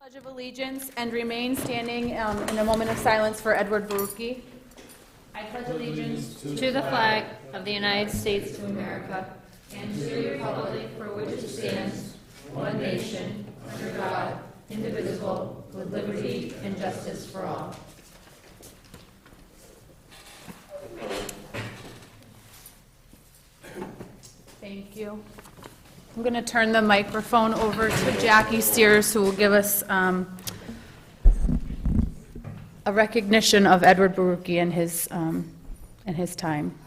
Pledge of Allegiance and remain standing in a moment of silence for Edward Barucki. I pledge allegiance to the flag of the United States of America and to the republic for which it stands, one nation, under God, indivisible, with liberty and justice for all. Thank you. I'm going to turn the microphone over to Jackie Sears, who will give us a recognition of Edward Barucki and his time.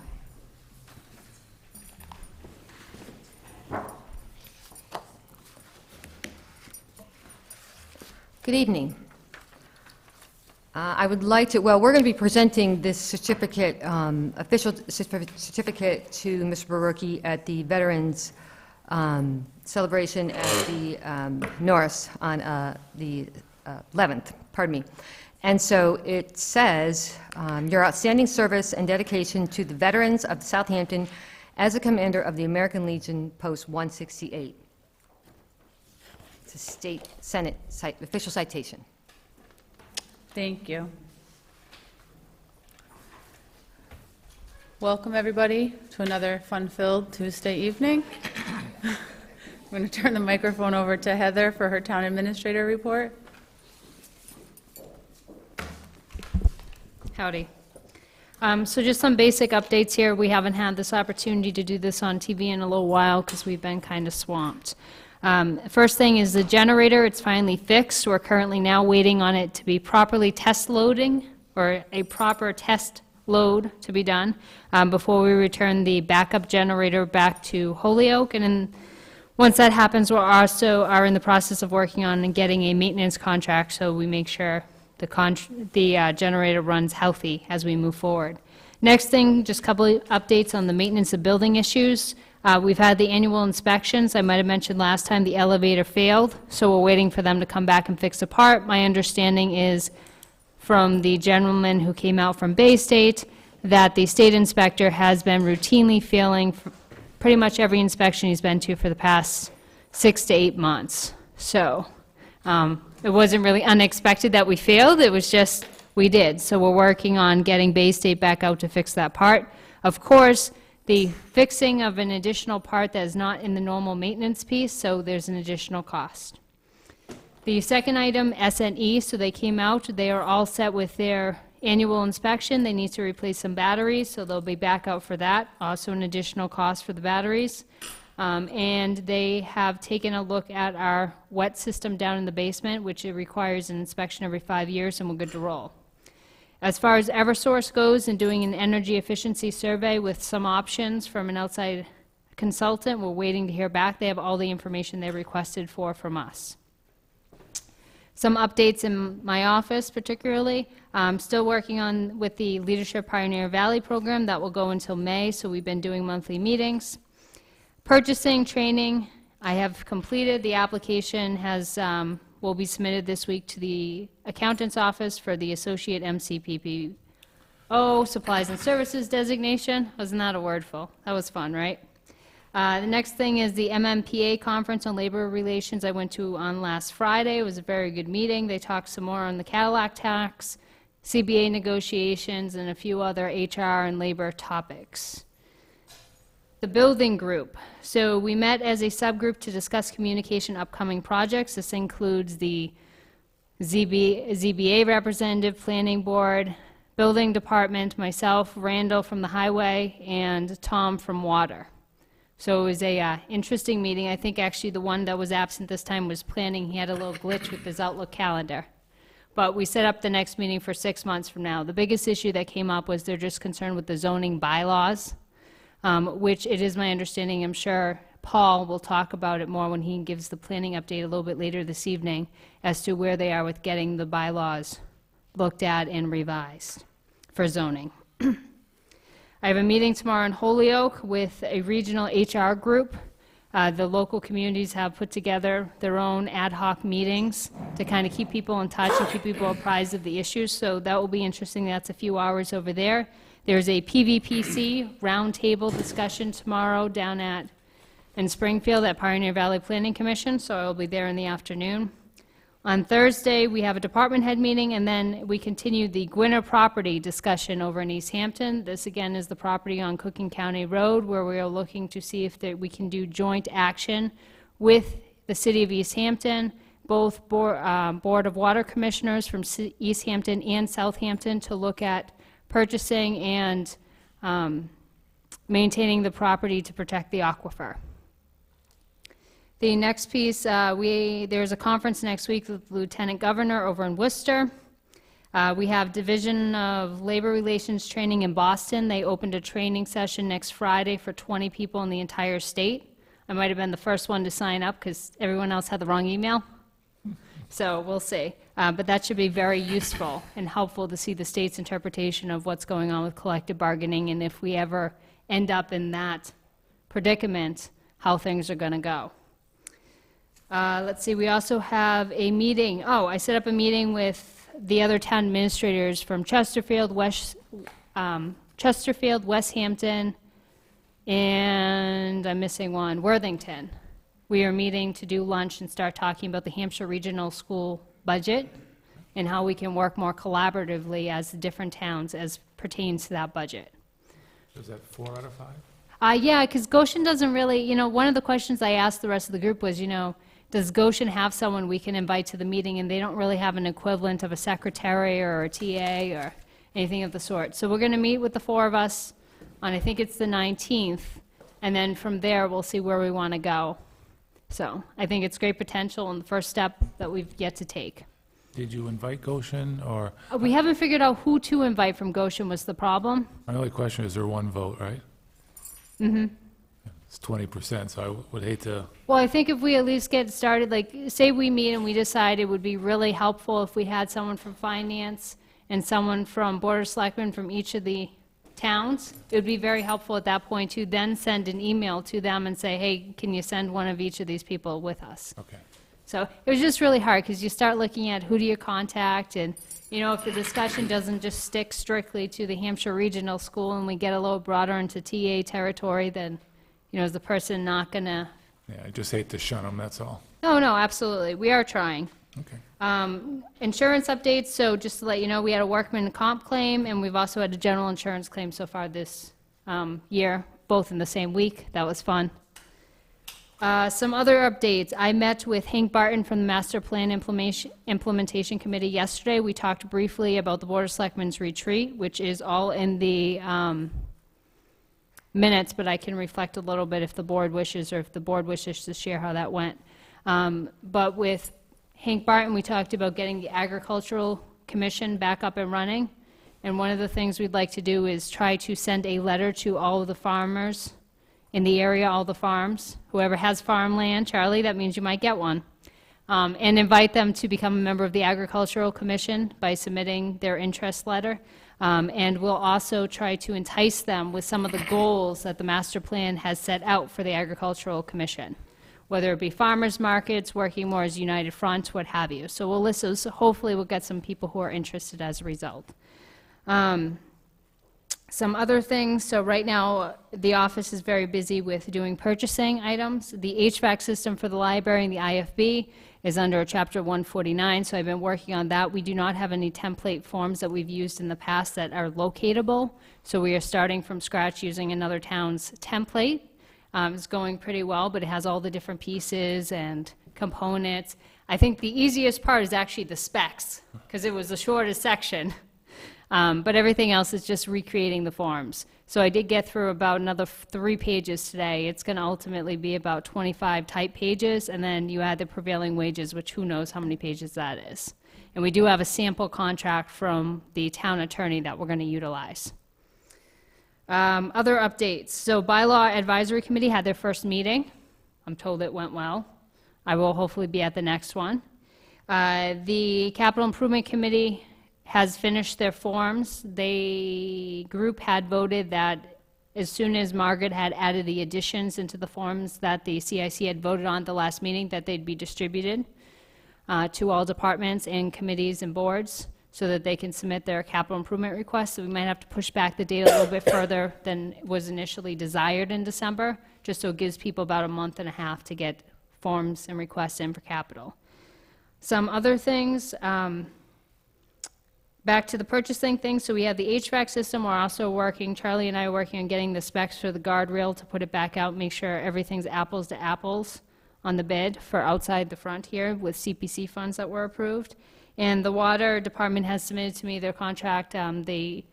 Good evening. I would like to, well, we're going to be presenting this certificate, official certificate to Mr. Barucki at the Veterans celebration at the Norris on the 11th, pardon me. And so it says, your outstanding service and dedication to the veterans of Southampton as a commander of the American Legion Post 168. It's a state Senate official citation. Thank you. Welcome, everybody, to another fun-filled Tuesday evening. I'm going to turn the microphone over to Heather for her town administrator report. Howdy. So just some basic updates here. We haven't had this opportunity to do this on TV in a little while because we've been kind of swamped. First thing is the generator. It's finally fixed. We're currently now waiting on it to be properly test loading, or a proper test load to be done before we return the backup generator back to Holyoke. And then once that happens, we also are in the process of working on and getting a maintenance contract so we make sure the generator runs healthy as we move forward. Next thing, just a couple of updates on the maintenance of building issues. We've had the annual inspections. I might have mentioned last time the elevator failed, so we're waiting for them to come back and fix the part. My understanding is from the gentleman who came out from Bay State that the state inspector has been routinely failing for pretty much every inspection he's been to for the past 6 to 8 months. So it wasn't really unexpected that we failed. It was just we did. So we're working on getting Bay State back out to fix that part. Of course, the fixing of an additional part that is not in the normal maintenance piece, so there's an additional cost. The second item, SNE, so they came out. They are all set with their annual inspection. They need to replace some batteries, so they'll be back out for that. Also an additional cost for the batteries. And they have taken a look at our wet system down in the basement, which it requires an inspection every 5 years, and we're good to roll. As far as Eversource goes and doing an energy efficiency survey with some options from an outside consultant, we're waiting to hear back. They have all the information they requested from us. Some updates in my office particularly. I'm still working on with the Leadership Pioneer Valley program. That will go until May, so we've been doing monthly meetings. Purchasing, training, I have completed. The application will be submitted this week to the accountant's office for the associate MCPPO supplies and services designation. Wasn't that a wordful? That was fun, right? The next thing is the MMPA conference on labor relations I went to on last Friday. It was a very good meeting. They talked some more on the Cadillac tax, CBA negotiations, and a few other HR and labor topics. The building group. So we met as a subgroup to discuss communication upcoming projects. This includes the ZBA representative, planning board, building department, myself, Randall from the highway, and Tom from water. So it was a interesting meeting. I think actually the one that was absent this time was planning. He had a little glitch with his Outlook calendar. But we set up the next meeting for 6 months from now. The biggest issue that came up was they're just concerned with the zoning bylaws. Which it is my understanding, I'm sure Paul will talk about it more when he gives the planning update a little bit later this evening as to where they are with getting the bylaws looked at and revised for zoning. I have a meeting tomorrow in Holyoke with a regional HR group. The local communities have put together their own ad hoc meetings to kind of keep people in touch and keep people apprised of the issues, so that will be interesting. That's a few hours over there. There's a PVPC roundtable discussion tomorrow down in Springfield at Pioneer Valley Planning Commission, so I'll be there in the afternoon. On Thursday, we have a department head meeting, and then we continue the Gwinner property discussion over in Easthampton. This, again, is the property on Cooking County Road, where we are looking to see if we can do joint action with the city of Easthampton, both Board of Water Commissioners from Easthampton and Southampton, to look at purchasing and maintaining the property to protect the aquifer. The next piece, there's a conference next week with the Lieutenant Governor over in Worcester. We have Division of Labor Relations training in Boston. They opened a training session next Friday for 20 people in the entire state. I might have been the first one to sign up because everyone else had the wrong email. So we'll see. But that should be very useful and helpful to see the state's interpretation of what's going on with collective bargaining, and if we ever end up in that predicament, how things are going to go. Let's see, we also have a meeting. Oh, I set up a meeting with the other town administrators from Chesterfield, West Hampton, and I'm missing one, Worthington. We are meeting to do lunch and start talking about the Hampshire Regional School budget and how we can work more collaboratively as the different towns as pertains to that budget. Is that 4 out of 5? Yeah, because Goshen doesn't really, one of the questions I asked the rest of the group was, does Goshen have someone we can invite to the meeting? And they don't really have an equivalent of a secretary or a TA or anything of the sort. So we're going to meet with the 4 of us on, I think it's the 19th, and then from there we'll see where we want to go. So I think it's great potential and the first step that we've yet to take. Did you invite Goshen, or? We haven't figured out who to invite from Goshen was the problem. My only question is, there 1 vote, right? Mm-hmm. It's 20%, so I would hate to, Well, I think if we at least get started, like, say we meet and we decide it would be really helpful if we had someone from finance and someone from Board of Selectmen from each of the towns. It would be very helpful at that point to then send an email to them and say, hey, can you send one of each of these people with us? okay. So it was just really hard because you start looking at who do you contact, and, if the discussion doesn't just stick strictly to the Hampshire Regional School and we get a little broader into TA territory, then, is the person not going to... Yeah, I just hate to shun them, that's all. No, absolutely. We are trying. Okay. Insurance updates, so just to let you know, we had a workman comp claim, and we've also had a general insurance claim so far this year, both in the same week. That was fun. Some other updates. I met with Hank Barton from the Master Plan Implementation Committee yesterday. We talked briefly about the Board of Selectmen's retreat, which is all in the minutes, but I can reflect a little bit if the board wishes, or if the board wishes to share how that went. But with Hank Barton, we talked about getting the Agricultural Commission back up and running. And one of the things we'd like to do is try to send a letter to all of the farmers in the area, all the farms. Whoever has farmland, Charlie, that means you might get one. And invite them to become a member of the Agricultural Commission by submitting their interest letter. And we'll also try to entice them with some of the goals that the master plan has set out for the Agricultural Commission, whether it be farmers markets, working more as United Front, what have you. So we'll list those. Hopefully we'll get some people who are interested as a result. Some other things, so right now the office is very busy with doing purchasing items. The HVAC system for the library and the IFB is under Chapter 149, so I've been working on that. We do not have any template forms that we've used in the past that are locatable, so we are starting from scratch using another town's template. It's going pretty well, but it has all the different pieces and components. I think the easiest part is actually the specs, because it was the shortest section. But everything else is just recreating the forms. So I did get through about another 3 pages today. It's going to ultimately be about 25 type pages, and then you add the prevailing wages, which who knows how many pages that is. And we do have a sample contract from the town attorney that we're going to utilize. Other updates. So Bylaw Advisory Committee had their first meeting. I'm told it went well. I will hopefully be at the next one. The Capital Improvement Committee has finished their forms. The group had voted that as soon as Margaret had added the additions into the forms that the CIC had voted on at the last meeting, that they'd be distributed to all departments and committees and boards so that they can submit their capital improvement requests. So we might have to push back the date a little bit further than was initially desired in December, just so it gives people about a month and a half to get forms and requests in for capital. Some other things, back to the purchasing thing, so we have the HVAC system, we're also working, Charlie and I are working on getting the specs for the guardrail to put it back out, make sure everything's apples to apples on the bid for outside the front here with CPC funds that were approved. And the water department has submitted to me their contract. They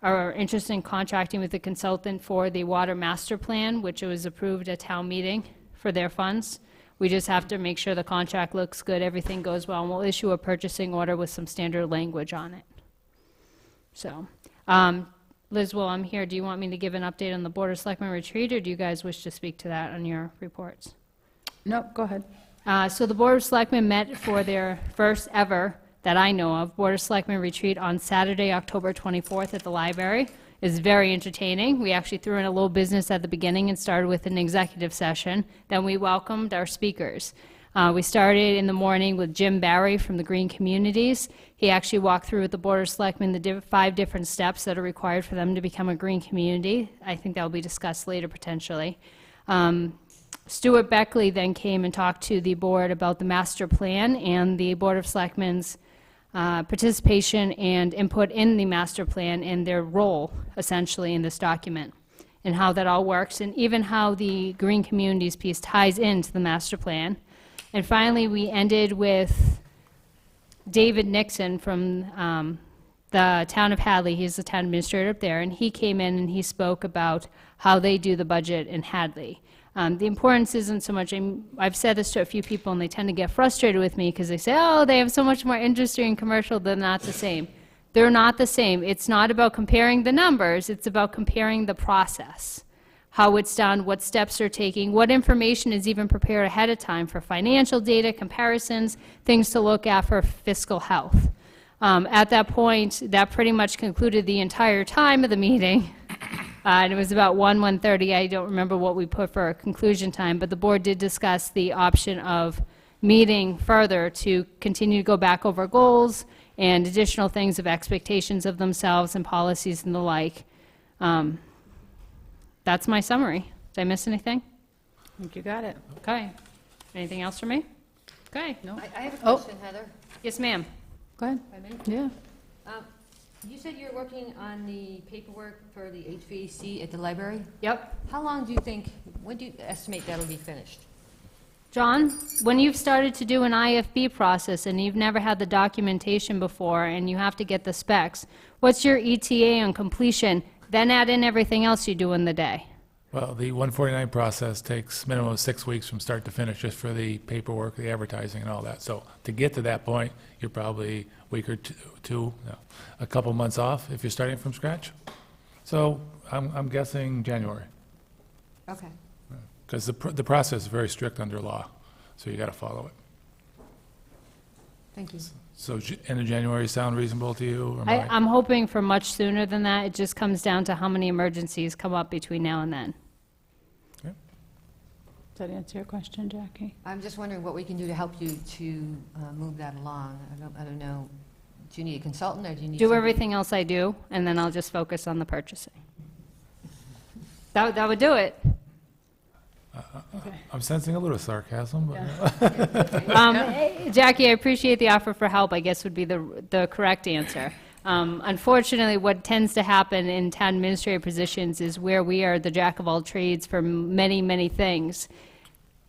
are interested in contracting with the consultant for the water master plan, which was approved at town meeting for their funds. We just have to make sure the contract looks good, everything goes well, and we'll issue a purchasing order with some standard language on it. So, Liz, while I'm here, do you want me to give an update on the Board of Selectmen retreat, or do you guys wish to speak to that on your reports? Nope, go ahead. So the Board of Selectmen met for their first ever, that I know of, Board of Selectmen retreat on Saturday, October 24th at the library. It's very entertaining. We actually threw in a little business at the beginning and started with an executive session. Then we welcomed our speakers. We started in the morning with Jim Barry from the Green Communities. He actually walked through with the Board of Selectmen the 5 different steps that are required for them to become a green community. I think that will be discussed later potentially. Stuart Beckley then came and talked to the board about the master plan and the Board of Selectmen's participation and input in the master plan and their role essentially in this document and how that all works and even how the green communities piece ties into the master plan. And finally, we ended with David Nixon from the town of Hadley. He's the town administrator up there, and he came in and he spoke about how they do the budget in Hadley. The importance isn't so much, I've said this to a few people and they tend to get frustrated with me because they say, oh, they have so much more industry and commercial, they're not the same. They're not the same. It's not about comparing the numbers, it's about comparing the process. How it's done, what steps they're taking, what information is even prepared ahead of time for financial data, comparisons, things to look at for fiscal health. At that point, that pretty much concluded the entire time of the meeting. And it was about 1:30. I don't remember what we put for a conclusion time, but the board did discuss the option of meeting further to continue to go back over goals and additional things of expectations of themselves and policies and the like. That's my summary. Did I miss anything? I think you got it. Okay. Anything else for me? Okay. No? I have a Oh. question, Heather. Yes, ma'am. Go ahead. If I may. Yeah. You said you're working on the paperwork for the HVAC at the library? Yep. How long do you think, when do you estimate that'll be finished? John, when you've started to do an IFB process and you've never had the documentation before and you have to get the specs, what's your ETA on completion? Then add in everything else you do in the day. Well, the 149 process takes minimum of 6 weeks from start to finish, just for the paperwork, the advertising and all that. So to get to that point, you're probably a week or two, no, a couple months off if you're starting from scratch. So I'm guessing January, Okay. because the process is very strict under law, so you got to follow it. Thank you. So end of January sound reasonable to you? Or am I- I'm hoping for much sooner than that. It just comes down to how many emergencies come up between now and then. Does that answer your question, Jackie? I'm just wondering what we can do to help you to move that along. I don't know. Do you need a consultant or do you need? Do somebody- everything else I do, and then I'll just focus on the purchasing. That would do it. I'm sensing a little sarcasm, but Jackie, I appreciate the offer for help, I guess would be the correct answer. Unfortunately, what tends to happen in town administrative positions is where we are the jack of all trades for many, many things.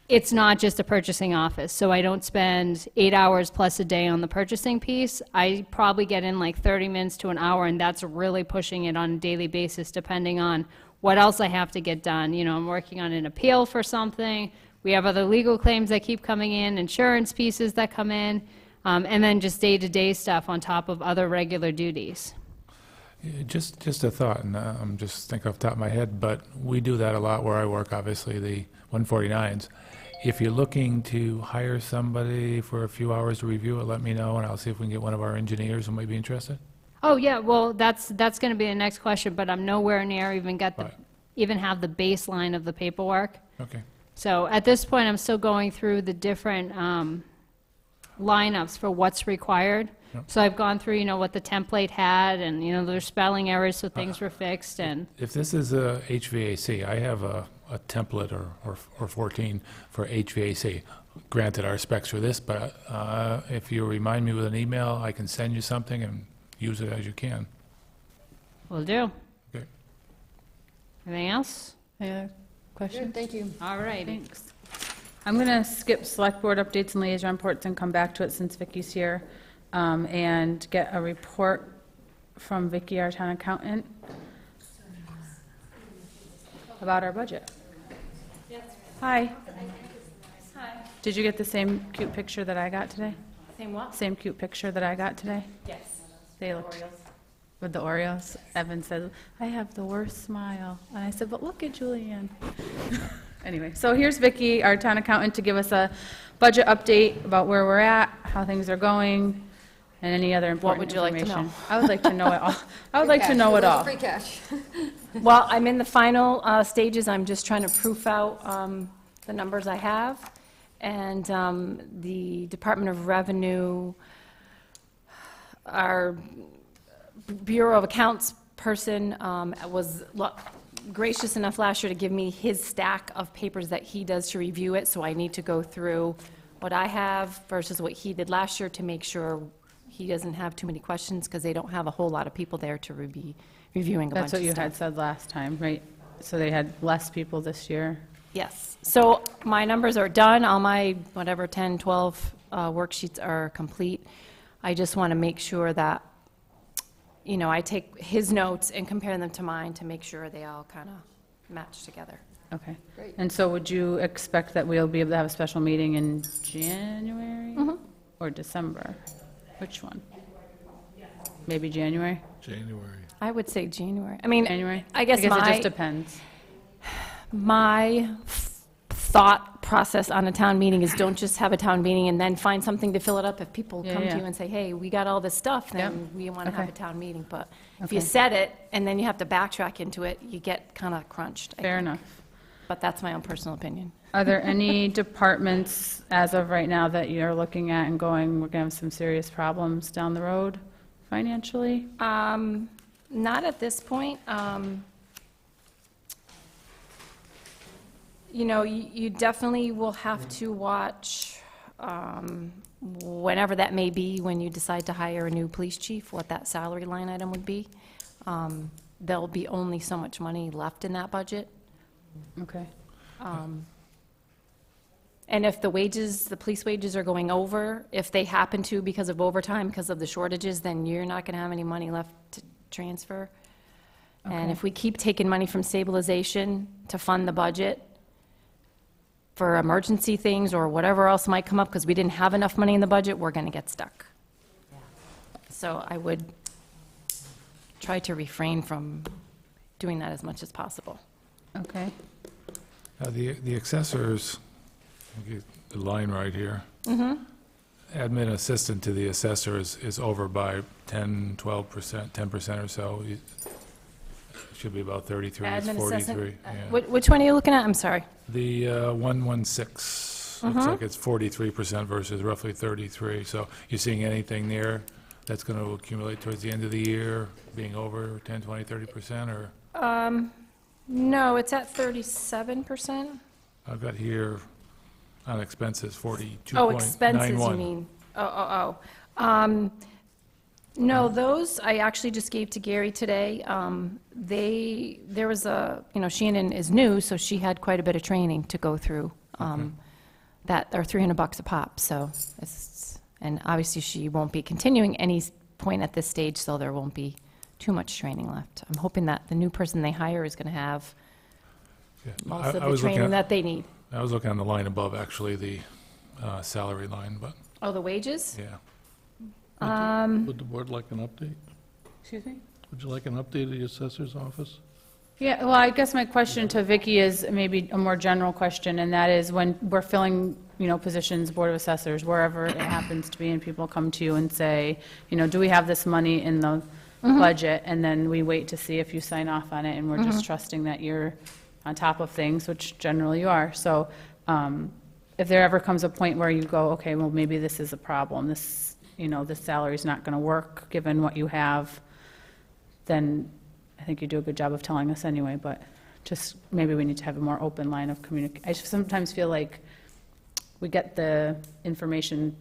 It's not just a purchasing office, so I don't spend 8 hours plus a day on the purchasing piece. I probably get in like 30 minutes to an hour, and that's really pushing it on a daily basis, depending on what else I have to get done. You know, I'm working on an appeal for something. We have other legal claims that keep coming in, insurance pieces that come in, and then just day-to-day stuff on top of other regular duties. yeah, just a thought, and I'm just thinking off the top of my head, but we do that a lot where I work, obviously, the 149s. If you're looking to hire somebody for a few hours to review it, let me know, and I'll see if we can get one of our engineers who might be interested. Oh, yeah, well, that's going to be the next question, but I'm nowhere near Right. even have the baseline of the paperwork. Okay. So at this point, I'm still going through the different lineups for what's required. Yep. So I've gone through, you know, what the template had, and, you know, there's spelling errors, so things were fixed, and, If this is a HVAC, I have a a template or 14 for HVAC. Granted, our specs are this, but if you remind me with an email, I can send you something and use it as you can. Will do. Okay. Anything else? Any other questions? Thank you. All right. Thanks. I'm going to skip select board updates and liaison reports and come back to it since Vicky's here, and get a report from Vicky, our town accountant, about our budget. Hi. Hi. Did you get the same cute picture that I got today? Same what? Same cute picture that I got today? Yes. They looked with the Oreos. Evan said, I have the worst smile. And I said, but look at Julianne. Anyway, so here's Vicky, our town accountant, to give us a budget update about where we're at, how things are going, and any other important would you like to information. know? I would like to know it all. I would like to know it all. Free cash. Well, I'm in the final stages. I'm just trying to proof out the numbers I have. And the Department of Revenue, our Bureau of Accounts person was gracious enough last year to give me his stack of papers that he does to review it. So I need to go through what I have versus what he did last year to make sure he doesn't have too many questions, because they don't have a whole lot of people there to be reviewing a bunch of That's stuff. what you had said last time, right? So they had less people this year. Yes. So my numbers are done. All my, whatever, 10, 12 worksheets are complete. I just want to make sure that, you know, I take his notes and compare them to mine to make sure they all kind of match together. Okay. Great. And so would you expect that we'll be able to have a special meeting in January or December? Which one? Maybe January? January. I would say January. I mean, January? I guess it just my, depends. my thought process on a town meeting is don't just have a town meeting and then find something to fill it up. If people Yeah, come yeah. to you and say, hey, we got all this stuff, then Yep. we want to have Okay. a town meeting. But if Okay. you set it and then you have to backtrack into it, you get kind of crunched. I Fair think. enough. But that's my own personal opinion. Are there any departments as of right now that you're looking at and going, we're going to have some serious problems down the road financially? Not at this point. You know, you definitely will have to watch, whenever that may be, when you decide to hire a new police chief, what that salary line item would be. There'll be only so much money left in that budget. Okay. And if the wages, the police wages are going over, if they happen to because of overtime, because of the shortages, then you're not going to have any money left to transfer. And Okay. if we keep taking money from stabilization to fund the budget for emergency things or whatever else might come up, because we didn't have enough money in the budget, we're going to get stuck. So I would try to refrain from doing that as much as possible. Okay. The assessors, I'll get the line right here. Admin assistant to the assessor is over by 10, 12%, 10% or so. It should be about 33, it's Admin 43. assessment, yeah. which one are you looking at? I'm sorry. The 116, looks like it's 43% versus roughly 33. So you're seeing anything there that's going to accumulate towards the end of the year, being over 10, 20, 30%? Or No, it's at 37%. I've got here on expenses, 42.91. Oh, expenses, you mean? No, those I actually just gave to Gary today. There was a, you know, Shannon is new, so she had quite a bit of training to go through. That are $300 a pop, so and obviously she won't be continuing any point at this stage, so there won't be too much training left. I'm hoping that the new person they hire is going to have Yeah. most of I the was looking training at- that they need. I was looking on the line above, actually, the salary line, but, Oh, the wages? yeah. Would the board like an update? Excuse me? Would you like an update of the assessor's office? Yeah, well, I guess my question to Vicky is maybe a more general question, and that is when we're filling, you know, positions, Board of Assessors, wherever it happens to be, and people come to you and say, you know, do we have this money in the budget? And then we wait to see if you sign off on it, and we're just trusting that you're on top of things, which generally you are. So if there ever comes a point where you go, okay, well, maybe this is a problem, this, you know, this salary's not going to work, given what you have, then I think you do a good job of telling us anyway, but just maybe we need to have a more open line of communication. I just sometimes feel like we get the information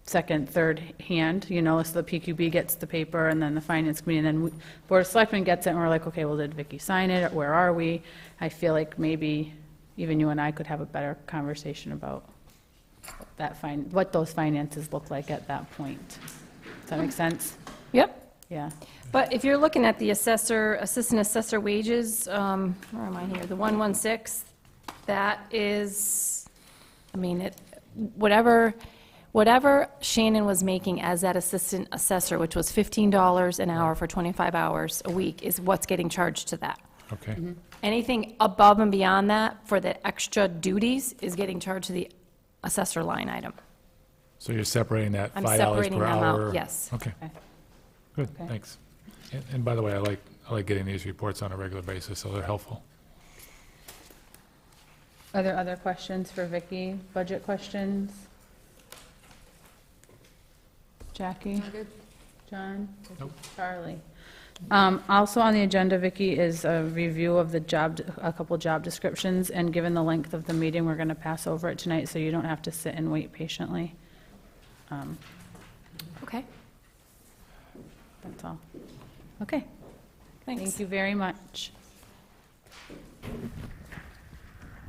second, third hand, you know, so the PQB gets the paper, and then the Finance Committee, and then Board of Selectmen gets it, and we're like, okay, well, did Vicky sign it? Where are we? I feel like maybe even you and I could have a better conversation about what those finances look like at that point. Does that make sense? Yep. Yeah. But if you're looking at the assistant assessor wages, where am I here? The 116, that is, I mean, whatever Shannon was making as that assistant assessor, which was $15 an hour for 25 hours a week, is what's getting charged to that. Okay. Anything above and beyond that for the extra duties is getting charged to the assessor line item. So you're separating that I'm $5 separating per them hour? out, yes. Okay, Okay. good, Okay. thanks. And by the way, I like getting these reports on a regular basis, so they're helpful. Are there other questions for Vicky? Budget questions? Jackie? John? Nope. Charlie? Also on the agenda, Vicky, is a review of a couple job descriptions, and given the length of the meeting, we're going to pass over it tonight, so you don't have to sit and wait patiently. Okay, That's all. Okay, thanks. thank you very much.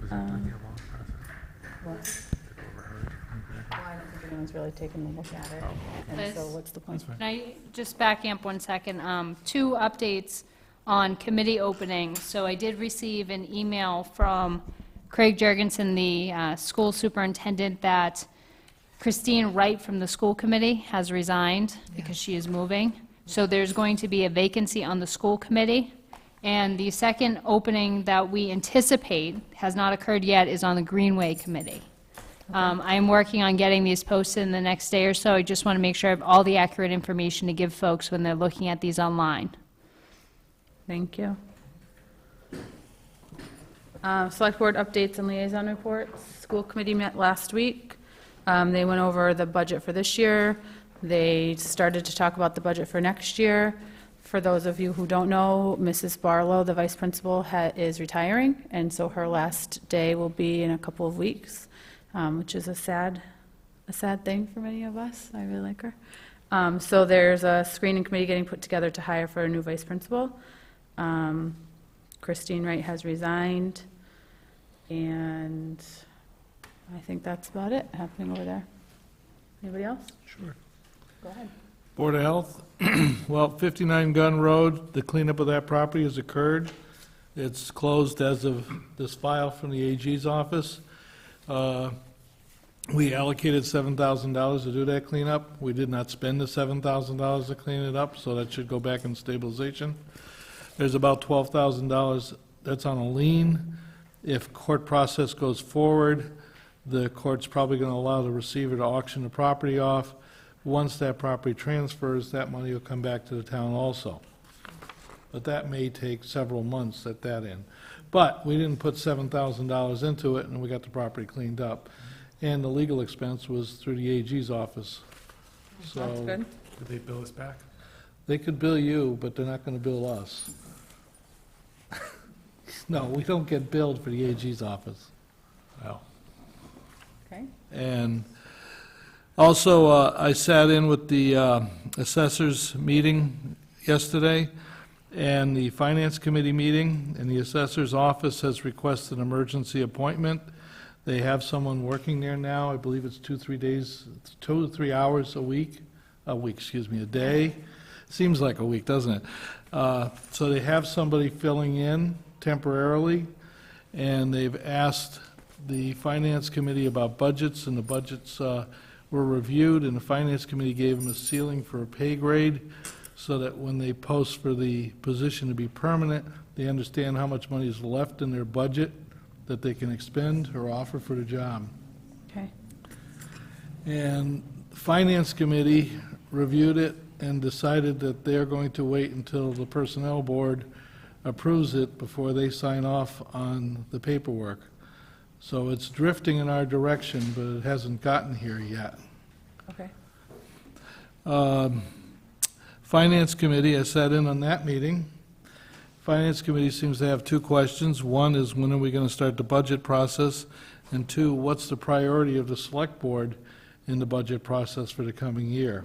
What? Well, I don't think anyone's really taken a look at it, and so what's the point? Can I just back amp 1 second? 2 updates on committee openings. So I did receive an email from Craig Jurgensen, the school superintendent, that Christine Wright from the school committee has resigned because she is moving. So there's going to be a vacancy on the school committee. And the second opening that we anticipate, has not occurred yet, is on the Greenway Committee. I am working on getting these posted in the next day or so. I just want to make sure I have all the accurate information to give folks when they're looking at these online. Thank you. Select Board updates and liaison reports. School committee met last week. They went over the budget for this year. They started to talk about the budget for next year. For those of you who don't know, Mrs. Barlow, the vice principal, is retiring, and so her last day will be in a couple of weeks, which is a sad thing for many of us. I really like her. So there's a screening committee getting put together to hire for a new vice principal. Christine Wright has resigned, and I think that's about it happening over there. Anybody else? Sure. Go ahead. Board of Health, well, 59 Gun Road, the cleanup of that property has occurred. It's closed as of this file from the AG's office. We allocated $7,000 to do that cleanup. We did not spend the $7,000 to clean it up, so that should go back in stabilization. There's about $12,000 that's on a lien. If court process goes forward, the court's probably going to allow the receiver to auction the property off. Once that property transfers, that money will come back to the town also. But that may take several months at that end. But we didn't put $7,000 into it, and we got the property cleaned up. And the legal expense was through the AG's office. That's So good. Did they bill us back? they could bill you, but they're not going to bill us. No, we don't get billed for the AG's office. Well, Okay. And also, I sat in with the assessors meeting yesterday, and the Finance Committee meeting, and the assessor's office has requested an emergency appointment. They have someone working there now, I believe it's 2 to 3 hours a day. Seems like a week, doesn't it? So they have somebody filling in temporarily, and they've asked the Finance Committee about budgets, and the budgets were reviewed, and the Finance Committee gave them a ceiling for a pay grade, so that when they post for the position to be permanent, they understand how much money is left in their budget that they can expend or offer for the job. Okay. And the Finance Committee reviewed it and decided that they're going to wait until the Personnel Board approves it before they sign off on the paperwork. So it's drifting in our direction, but it hasn't gotten here yet. Okay. Finance Committee, I sat in on that meeting. Finance Committee seems to have two questions. One is, when are we going to start the budget process? And two, what's the priority of the Select Board in the budget process for the coming year?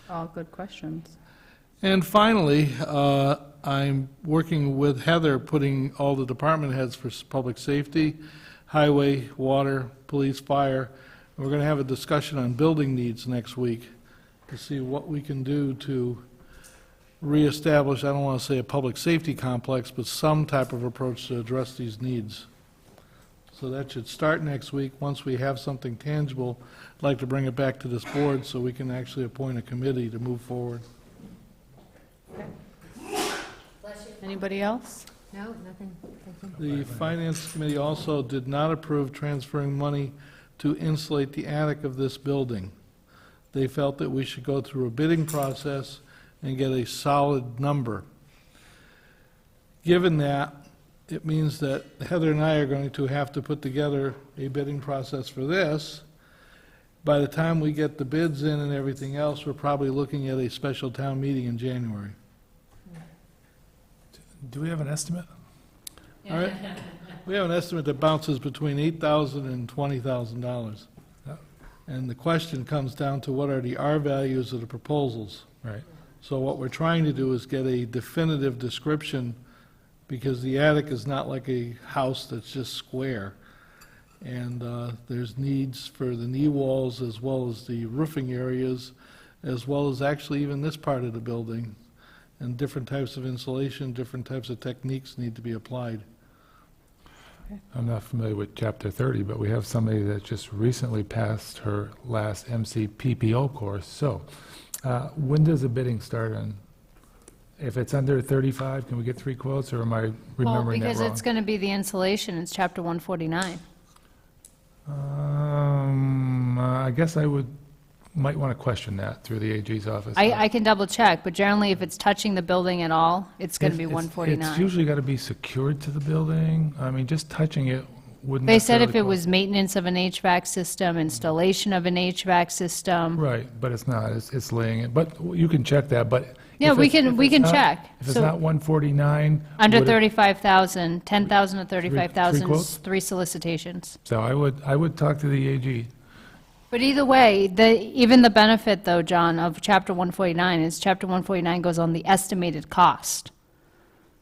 All good questions. And finally, I'm working with Heather, putting all the department heads for public safety, highway, water, police, fire. We're going to have a discussion on building needs next week to see what we can do to reestablish, I don't want to say a public safety complex, but some type of approach to address these needs. So that should start next week. Once we have something tangible, I'd like to bring it back to this board so we can actually appoint a committee to move forward. Anybody else? No, nothing, thank you. The Finance Committee also did not approve transferring money to insulate the attic of this building. They felt that we should go through a bidding process and get a solid number. Given that, it means that Heather and I are going to have to put together a bidding process for this. By the time we get the bids in and everything else, we're probably looking at a special town meeting in January. Do we have an estimate? All right? We have an estimate that bounces between $8,000 and $20,000. Yeah. And the question comes down to what are the R values of the proposals. Right. So what we're trying to do is get a definitive description, because the attic is not like a house that's just square. And there's needs for the knee walls as well as the roofing areas, as well as actually even this part of the building. And different types of insulation, different types of techniques need to be applied. I'm not familiar with Chapter 30, but we have somebody that just recently passed her last MCPPO course. So when does the bidding start on? If it's under 35, can we get 3 quotes, or am I Well, remembering that because wrong? it's going to be the insulation, it's Chapter 149. I guess might want to question that through the AG's office. I can double check, but generally, if it's touching the building at all, it's going to be It's 149. usually got to be secured to the building. I mean, just touching it wouldn't They said if necessarily it was maintenance of an HVAC system, installation of an HVAC system. Right, but it's not, it's laying it, but you can check that, but. Yeah, if we it's- can- if we it's can not- check. If it's So- not 149. Under would it- 35,000, 10,000 to 35,000 quotes? is 3 solicitations. So I would talk to the AG. But either way, even the benefit, though, John, of Chapter 149 is Chapter 149 goes on the estimated cost.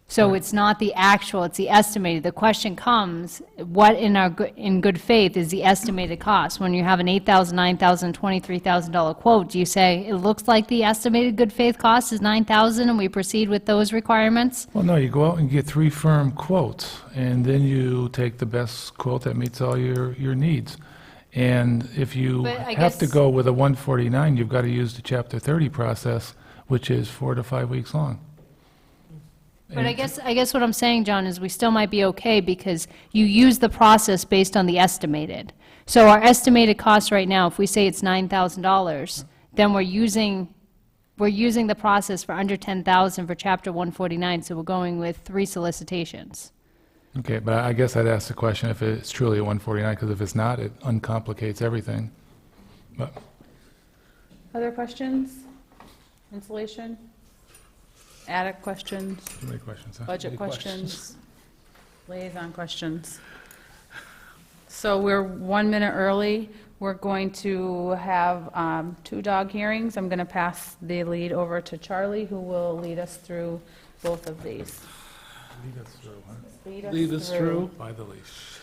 So it's not the actual, it's the estimated. The question comes, what in good faith is the estimated cost? When you have an $8,000, $9,000, $23,000 quote, do you say, it looks like the estimated good faith cost is $9,000 and we proceed with those requirements? Well, no, you go out and get 3 firm quotes, and then you take the best quote that meets all your needs. And if you But I have to guess- go with a 149, you've got to use the Chapter 30 process, which is 4 to 5 weeks long. But I guess what I'm saying, John, is we still might be okay because you use the process based on the estimated. So our estimated cost right now, if we say it's $9,000, then we're using the process for under 10,000 for Chapter 149, so we're going with 3 solicitations. Okay, but I guess I'd ask the question if it's truly a 149, because if it's not, it uncomplicates everything. But Other questions? Insulation? Attic questions? too many questions, huh? Budget Any questions? Liaison questions? So we're 1 minute early. We're going to have 2 dog hearings. I'm going to pass the lead over to Charlie, who will lead us through both of these. Lead us through. By the leash.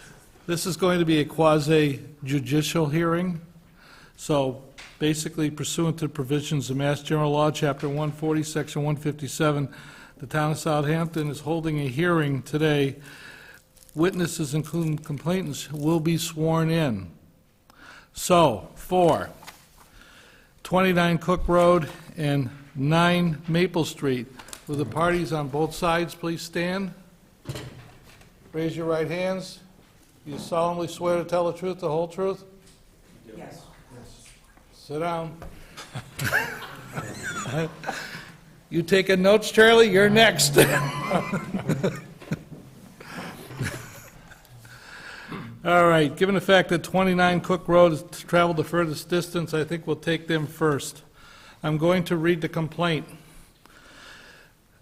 This is going to be a quasi-judicial hearing. So basically pursuant to provisions of Mass General Law, Chapter 140, Section 157, the town of Southampton is holding a hearing today. Witnesses, including complainants, will be sworn in. So, for 29 Cook Road and 9 Maple Street, will the parties on both sides please stand? Raise your right hands. You solemnly swear to tell the truth, the whole truth? Yes. Sit down. You taking notes, Charlie? You're next. All right, given the fact that 29 Cook Road has traveled the furthest distance, I think we'll take them first. I'm going to read the complaint.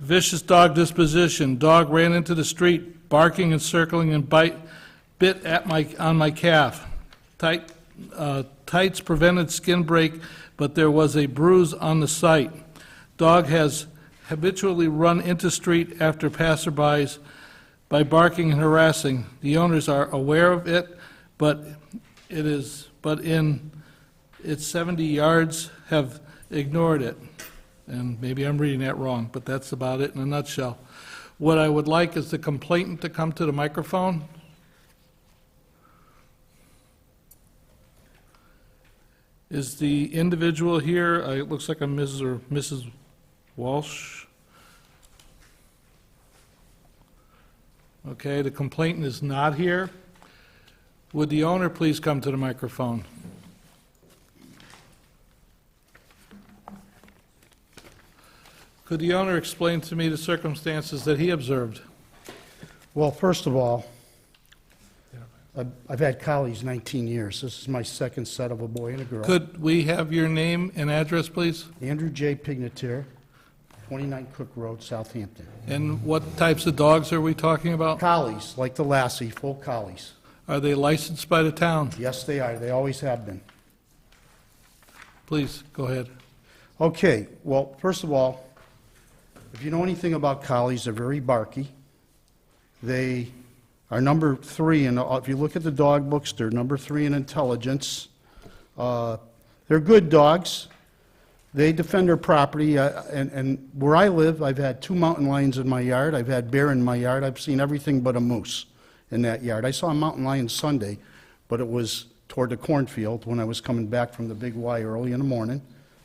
Vicious dog disposition. Dog ran into the street, barking and circling and bit on my calf. Tights prevented skin break, but there was a bruise on the site. Dog has habitually run into street after passerbys by barking and harassing. The owners are aware of it, but in its 70 yards have ignored it. And maybe I'm reading that wrong, but that's about it in a nutshell. What I would like is the complainant to come to the microphone. Is the individual here, it looks like a Ms. or Mrs. Walsh? Okay, the complainant is not here. Would the owner please come to the microphone? Could the owner explain to me the circumstances that he observed? Well, first of all, I've had collies 19 years. This is my second set of a boy and a girl. Could we have your name and address, please? Andrew J. Pignatier, 29 Cook Road, Southampton. And what types of dogs are we talking about? Collies, like the Lassie, full collies. Are they licensed by the town? Yes, they are. They always have been. Please, go ahead. Okay, well, first of all, if you know anything about collies, they're very barky. They are number 3, and if you look at the dog books, they're number 3 in intelligence. They're good dogs. They defend their property, and where I live, I've had 2 mountain lions in my yard. I've had bear in my yard. I've seen everything but a moose in that yard. I saw a mountain lion Sunday, but it was toward the cornfield when I was coming back from the Big Y early in the morning.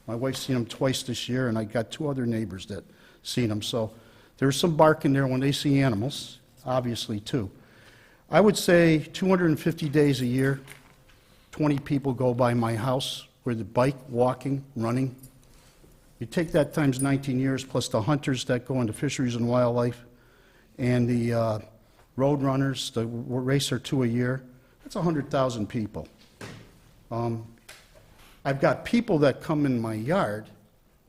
My wife's seen them twice this year, and I got 2 other neighbors that seen them. So there's some bark in there when they see animals, obviously, too. I would say 250 days a year, 20 people go by my house with a bike, walking, running. You take that times 19 years, plus the hunters that go into fisheries and wildlife, and the road runners, the race or 2 a year, that's 100,000 people. I've got people that come in my yard,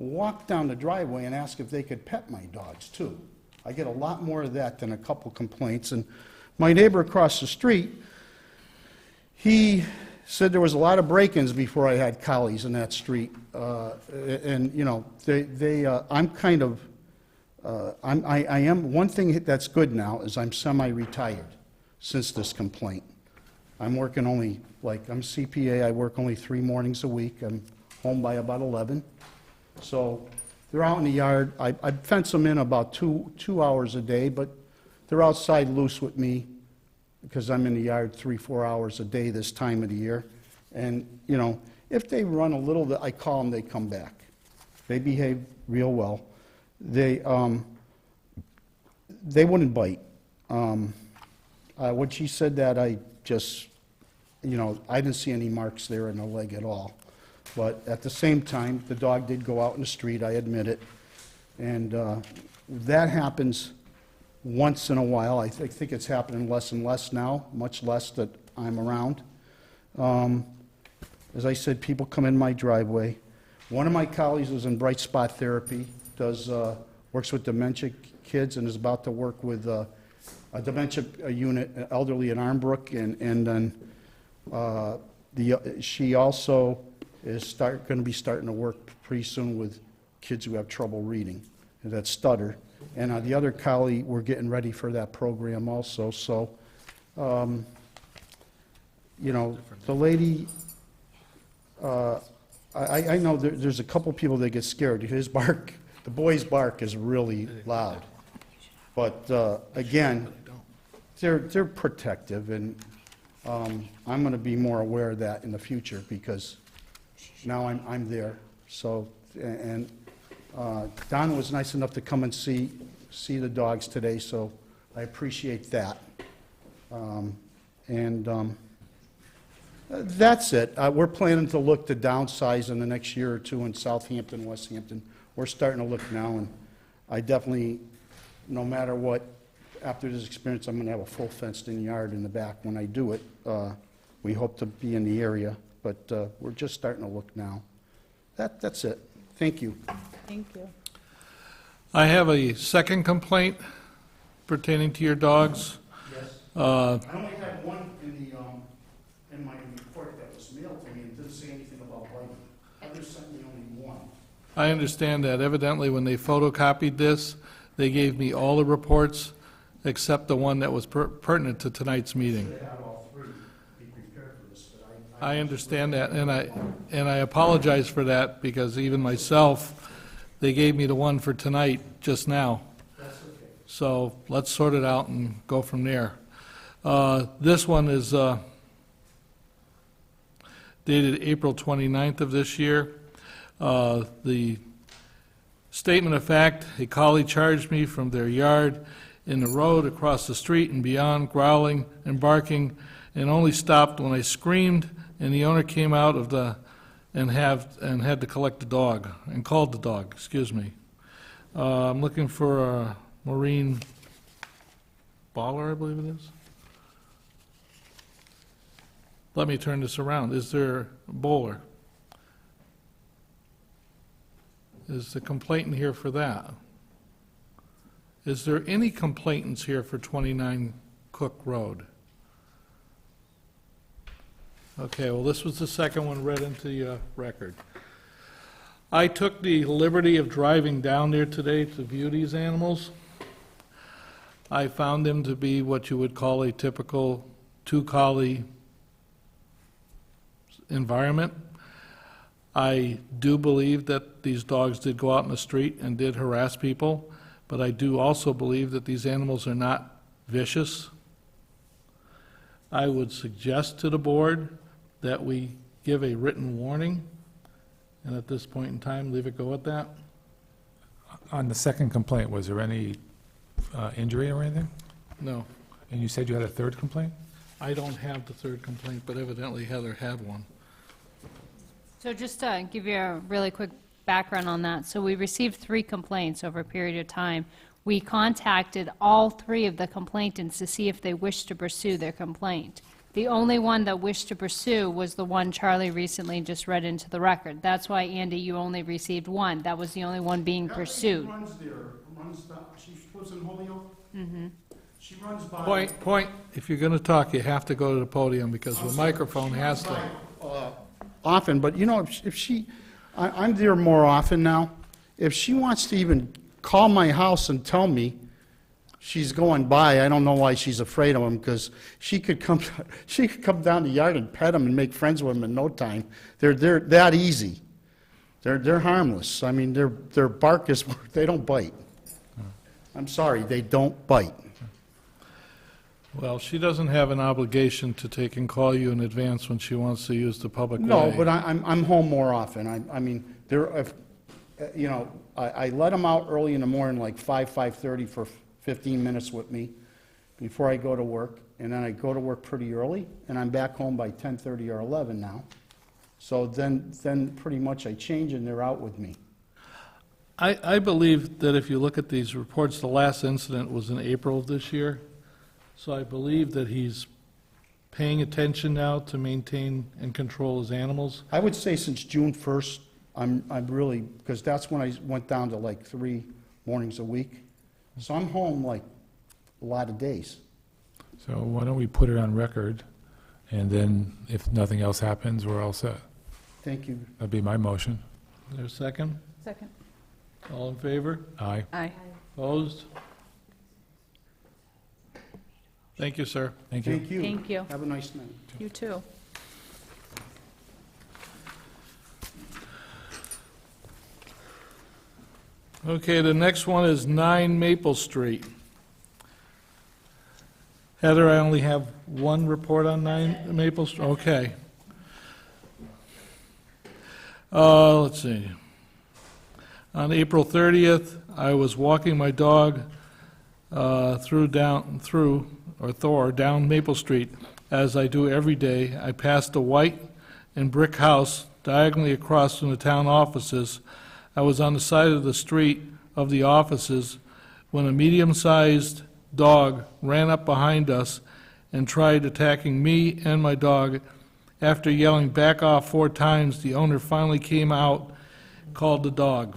walk down the driveway and ask if they could pet my dogs, too. I get a lot more of that than a couple complaints. And my neighbor across the street, he said there was a lot of break-ins before I had collies in that street. And, you know, I'm kind of, I am, one thing that's good now is I'm semi-retired since this complaint. I'm working only, like, I'm CPA, I work only 3 mornings a week. I'm home by about 11. So they're out in the yard. I fence them in about two hours a day, but they're outside loose with me because I'm in the yard 3-4 hours a day this time of the year. And, you know, if they run a little bit, I call them, they come back. They behave real well. They wouldn't bite. When she said that, I just, you know, I didn't see any marks there in the leg at all. But at the same time, the dog did go out in the street, I admit it. And that happens once in a while. I think it's happening less and less now, much less that I'm around. As I said, people come in my driveway. One of my colleagues is in Bright Spot Therapy, works with dementia kids, and is about to work with a dementia unit, elderly in Armbrook, and then she also is going to be starting to work pretty soon with kids who have trouble reading, that stutter. And the other colleague, we're getting ready for that program also. So, you know, the lady, I know there's a couple people that get scared. His bark, the boy's bark is really loud. But again, they're protective, and I'm going to be more aware of that in the future because now I'm there. So, and Don was nice enough to come and see the dogs today, so I appreciate that. That's it. We're planning to look to downsize in the next year or 2 in Southampton, Westhampton. We're starting to look now, and I definitely, no matter what, after this experience, I'm going to have a full fenced-in yard in the back when I do it. We hope to be in the area, but we're just starting to look now. That's it. Thank you. Thank you. I have a second complaint pertaining to your dogs. Yes. Uh, I only had one in my report that was mailed to me and didn't say anything about biting. Others sent me only one. I understand that. Evidently, when they photocopied this, they gave me all the reports except the one that was pertinent to tonight's meeting. They had all three, be prepared for this, but I understand that, and I apologize for that, because even myself, they gave me the one for tonight just now. that's okay. So let's sort it out and go from there. This one is dated April 29th of this year. The statement of fact, a collie charged me from their yard in the road across the street and beyond, growling and barking, and only stopped when I screamed, and the owner came out of the, and had to collect the dog, and called the dog, excuse me. I'm looking for Maureen Baller, I believe it is. Let me turn this around. Is there Bowler? Is the complainant here for that? Is there any complainants here for 29 Cook Road? Okay, well, this was the second one read into the record. I took the liberty of driving down there today to view these animals. I found them to be what you would call a typical two-collie environment. I do believe that these dogs did go out in the street and did harass people, but I do also believe that these animals are not vicious. I would suggest to the board that we give a written warning, and at this point in time, leave it go at that. On the second complaint, was there any injury or anything? No, And you said you had a third complaint? I don't have the third complaint, but evidently Heather had one. So just to give you a really quick background on that, so we received 3 complaints over a period of time. We contacted all 3 of the complainants to see if they wished to pursue their complaint. The only one that wished to pursue was the one Charlie recently just read into the record. That's why, Andy, you only received 1. That was the only one being pursued. She runs there, she lives in Holyoke? She runs by. Point, if you're going to talk, you have to go to the podium, because the microphone has to. Often, but you know, if she, I'm there more often now. If she wants to even call my house and tell me she's going by, I don't know why she's afraid of them, because she could come down the yard and pet them and make friends with them in no time. They're that easy. They're harmless. I mean, their bark is, they don't bite. I'm sorry, they don't bite. Well, she doesn't have an obligation to take and call you in advance when she wants to use the public way. No, but I'm home more often. I mean, you know, I let them out early in the morning, like 5:30 for 15 minutes with me before I go to work, and then I go to work pretty early, and I'm back home by 10:30 or 11 now. So then pretty much I change and they're out with me. I believe that if you look at these reports, the last incident was in April of this year. So I believe that he's paying attention now to maintain and control his animals. I would say since June 1st, I'm really, because that's when I went down to like 3 mornings a week. So I'm home like a lot of days. So why don't we put it on record, and then if nothing else happens, we're all set. Thank you. That'd be my motion. Is there a second? Second. All in favor? Aye. Aye. Opposed? Thank you, sir. Thank you. Thank you. Thank you. Have a nice night. You too. Okay, the next one is 9 Maple Street. Heather, I only have one report on 9 Maple Street. Okay. Let's see. On April 30th, I was walking my dog down Maple Street, as I do every day. I passed a white and brick house diagonally across from the town offices. I was on the side of the street of the offices when a medium-sized dog ran up behind us and tried attacking me and my dog. After yelling "back off" 4 times, the owner finally came out, called the dog.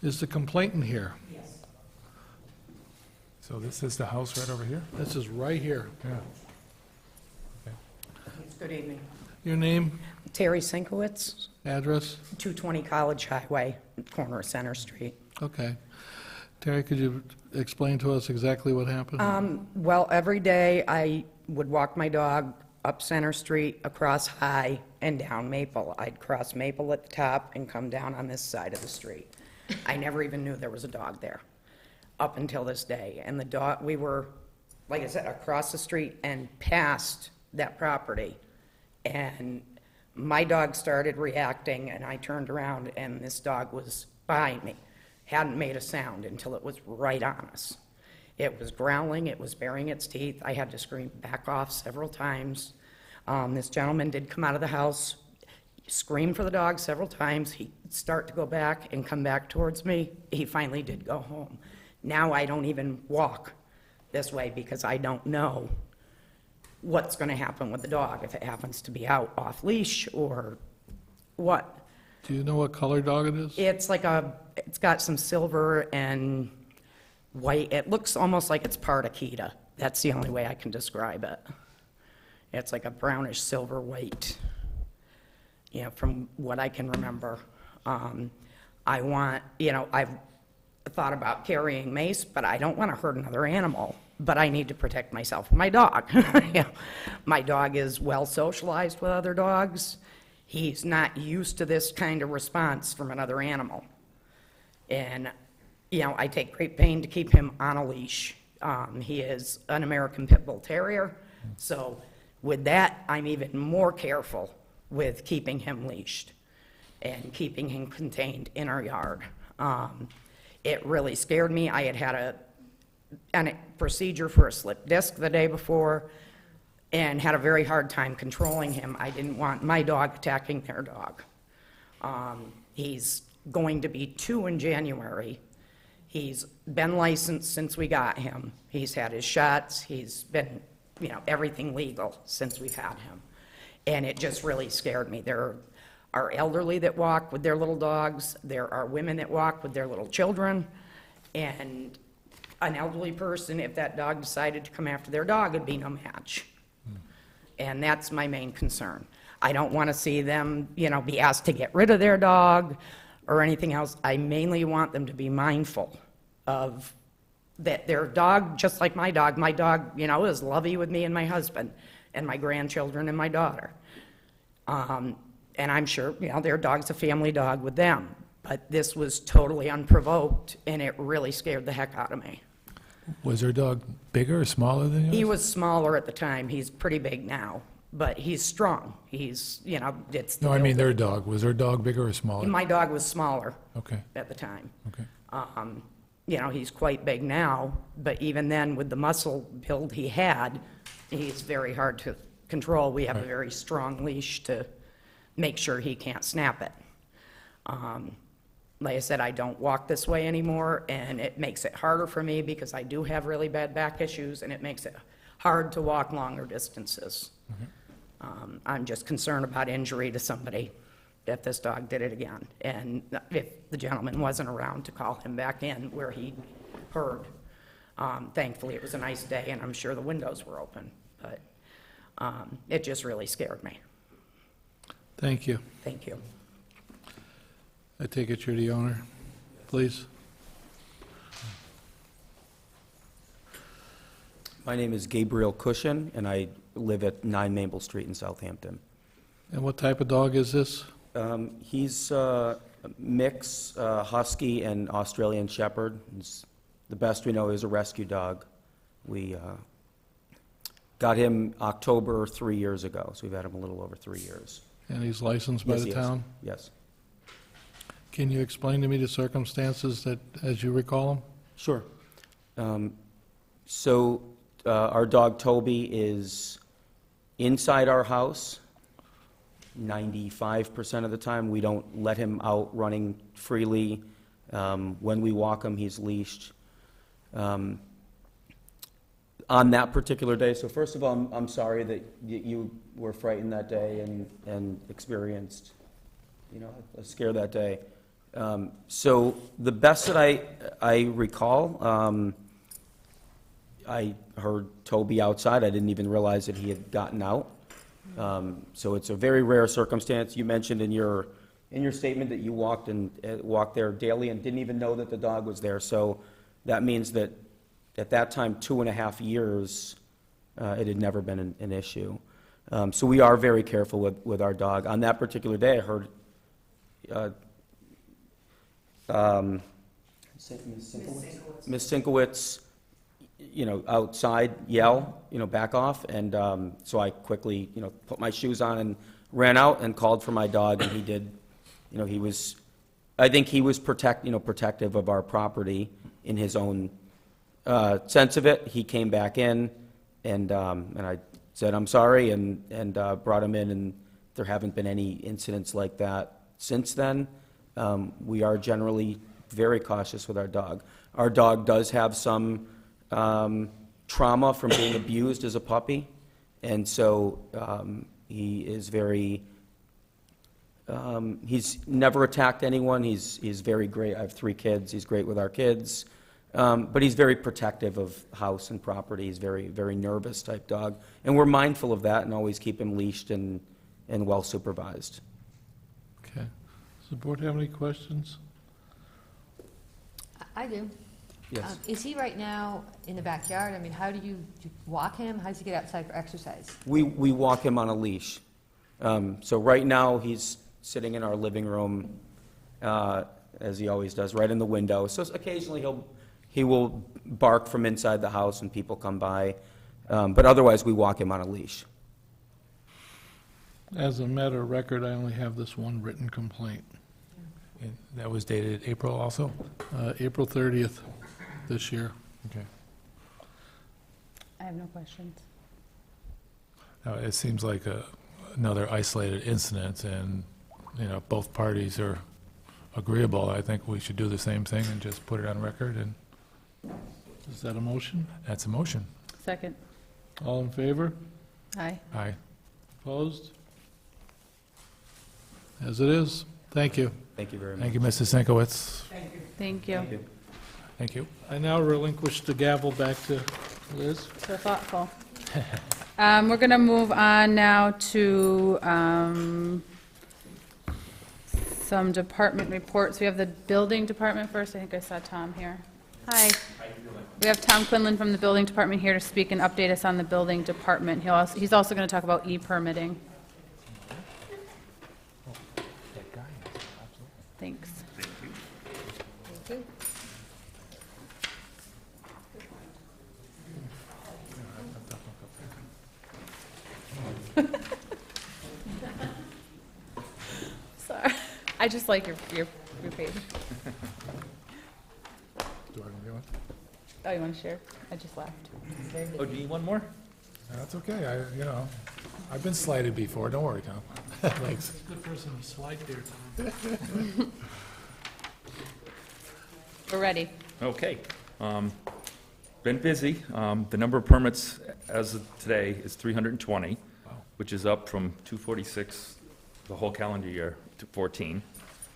Is the complainant here? So this is the house right over here? This is right here. Yeah. Good evening. Your name, Terry Sinkowitz, address? 220 College Highway, corner of Center Street. Okay. Terry, could you explain to us exactly what happened? Well, every day I would walk my dog up Center Street, across High, and down Maple. I'd cross Maple at the top and come down on this side of the street. I never even knew there was a dog there, up until this day. And the dog, we were, like I said, across the street and past that property. And my dog started reacting, and I turned around, and this dog was behind me. Hadn't made a sound until it was right on us. It was growling, it was baring its teeth. I had to scream back off several times. This gentleman did come out of the house, screamed for the dog several times. He'd start to go back and come back towards me. He finally did go home. Now I don't even walk this way because I don't know what's going to happen with the dog, if it happens to be out off leash or what. Do you know what color dog it is? It's like it's got some silver and white. It looks almost like it's part Akita. That's the only way I can describe it. It's like a brownish silver white, from what I can remember. I've thought about carrying mace, but I don't want to hurt another animal. But I need to protect myself and my dog. My dog is well socialized with other dogs. He's not used to this kind of response from another animal. And, I take great pain to keep him on a leash. He is an American Pit Bull Terrier. So with that, I'm even more careful with keeping him leashed and keeping him contained in our yard. It really scared me. I had a procedure for a slip disc the day before and had a very hard time controlling him. I didn't want my dog attacking their dog. He's going to be 2 in January. He's been licensed since we got him. He's had his shots. He's been, everything legal since we've had him. And it just really scared me. There are elderly that walk with their little dogs. There are women that walk with their little children. And an elderly person, if that dog decided to come after their dog, it'd be no match. And that's my main concern. I don't want to see them, be asked to get rid of their dog or anything else. I mainly want them to be mindful of that their dog, just like my dog, is lovey with me and my husband and my grandchildren and my daughter. And I'm sure, their dog's a family dog with them. But this was totally unprovoked, and it really scared the heck out of me. Was her dog bigger or smaller than yours? He was smaller at the time. He's pretty big now, but he's strong. He's, it's... No, I mean their dog. Was her dog bigger or smaller? My dog was smaller Okay, at the time. okay. He's quite big now, but even then, with the muscle build he had, he's very hard to control. We have a very strong leash to make sure he can't snap it. Like I said, I don't walk this way anymore, and it makes it harder for me because I do have really bad back issues, and it makes it hard to walk longer distances. I'm just concerned about injury to somebody if this dog did it again, and if the gentleman wasn't around to call him back in where he heard. Thankfully, it was a nice day, and I'm sure the windows were open, but it just really scared me. Thank you. Thank you. I take it you're the owner, please. My name is Gabriel Cushion, and I live at 9 Maple Street in Southampton. And what type of dog is this? He's a mix, Husky and Australian Shepherd. The best we know is a rescue dog. We got him October 3 years ago, so we've had him a little over 3 years. And he's licensed by Yes, the he is. town? Yes. Can you explain to me the circumstances that, as you recall them? Sure. Our dog Toby is inside our house 95% of the time. We don't let him out running freely. When we walk him, he's leashed. On that particular day, so first of all, I'm sorry that you were frightened that day and experienced, a scare that day. So the best that I recall, I heard Toby outside. I didn't even realize that he had gotten out. So it's a very rare circumstance. You mentioned in your statement that you walked there daily and didn't even know that the dog was there. So that means that at that time, 2.5 years, it had never been an issue. So we are very careful with our dog. On that particular day, I heard Ms. Sinkowitz, outside yell, back off, and so I quickly, put my shoes on and ran out and called for my dog, and he did, I think he was protective of our property in his own sense of it. He came back in, and I said, I'm sorry, and brought him in, and there haven't been any incidents like that since then. We are generally very cautious with our dog. Our dog does have some trauma from being abused as a puppy, and so he is very, he's never attacked anyone. He's very great. I have 3 kids. He's great with our kids, but he's very protective of house and property. He's very, very nervous type dog, and we're mindful of that and always keep him leashed and well supervised. Okay. Does the board have any questions? I do. Yes. Is he right now in the backyard? I mean, how do you walk him? How does he get outside for exercise? We walk him on a leash. So right now, he's sitting in our living room, as he always does, right in the window. So occasionally he will bark from inside the house when people come by, but otherwise we walk him on a leash. As a matter of record, I only have this one written complaint. And that was dated April also? April 30th this year. Okay. I have no questions. Now, it seems like another isolated incident, and, both parties are agreeable. I think we should do the same thing and just put it on record, and Is that a motion? that's a motion. Second. All in favor? Aye. Aye. Opposed? As it is. Thank you. Thank you very much. Thank you, Mrs. Sinkowitz. Thank you. Thank you. I now relinquish the gavel back to Liz. So thoughtful. We're going to move on now to some department reports. We have the building department first. I think I saw Tom here. Hi. We have Tom Quinlan from the building department here to speak and update us on the building department. He's also going to talk about e-permitting. Thanks. Sorry. I just like your page. Do I do one? Oh, you want to share? I just laughed. Oh, do you need one more? That's okay. I've been slighted before. Don't worry, Tom. Thanks. Good person to slide there, Tom. We're ready. Okay. Been busy. The number of permits as of today is 320, which is up from 246 the whole calendar year to 14.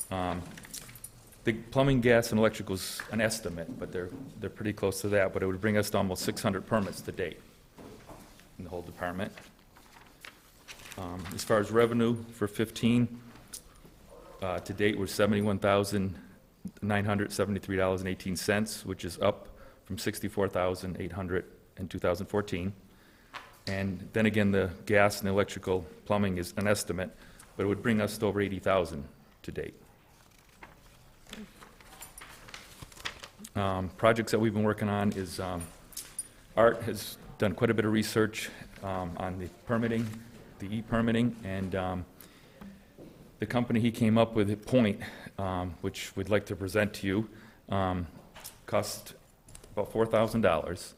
The plumbing, gas, and electrical's an estimate, but they're pretty close to that, but it would bring us to almost 600 permits to date in the whole department. As far as revenue for 15, to date, we're $71,973.18, which is up from $64,800 in 2014. And then again, the gas and electrical plumbing is an estimate, but it would bring us to over 80,000 to date. Projects that we've been working on is, Art has done quite a bit of research on the permitting, the e-permitting, and the company he came up with, Point, which we'd like to present to you, cost about $4,000,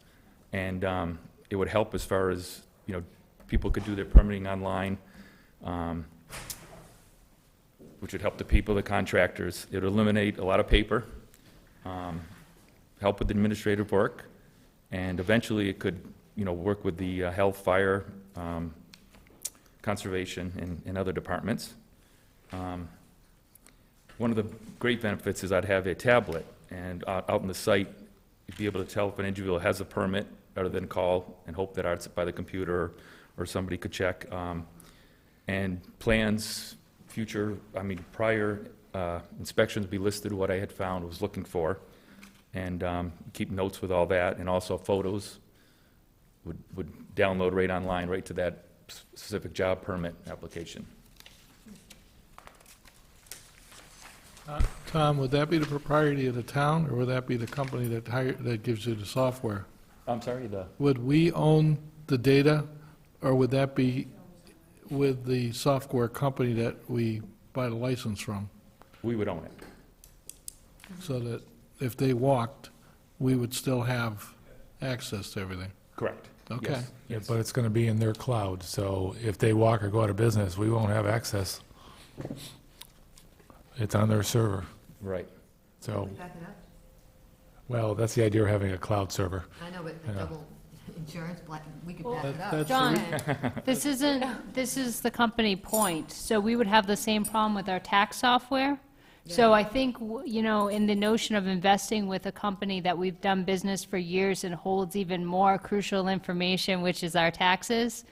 and it would help as far as, people could do their permitting online, which would help the people, the contractors. It would eliminate a lot of paper, help with administrative work, and eventually it could, work with the health, fire, conservation, and other departments. one of the great benefits is I'd have a tablet, and out on the site, you'd be able to tell if an individual has a permit, rather than call and hope that it's by the computer or somebody could check. And plans, future, prior inspections be listed, what I had found, was looking for, and keep notes with all that, and also photos would download right online, right to that specific job permit application. Tom, would that be the propriety of the town, or would that be the company that gives you the software? I'm sorry, Would we own the data, or would that be with the software company that we buy the license from? we would own it. So that if they walked, we would still have access to everything? Correct. Okay. Yes, Yeah, yes. but it's going to be in their cloud, so if they walk or go out of business, we won't have access. It's on their server, Right. so, Back it up. well, that's the idea of having a cloud server. I know, but Yeah. the double insurance, we could back it up. That's John, this is the company point, so we would have the same problem with our tax software. So I think, in the notion of investing with a company that we've done business for years and holds even more crucial information, which is our taxes,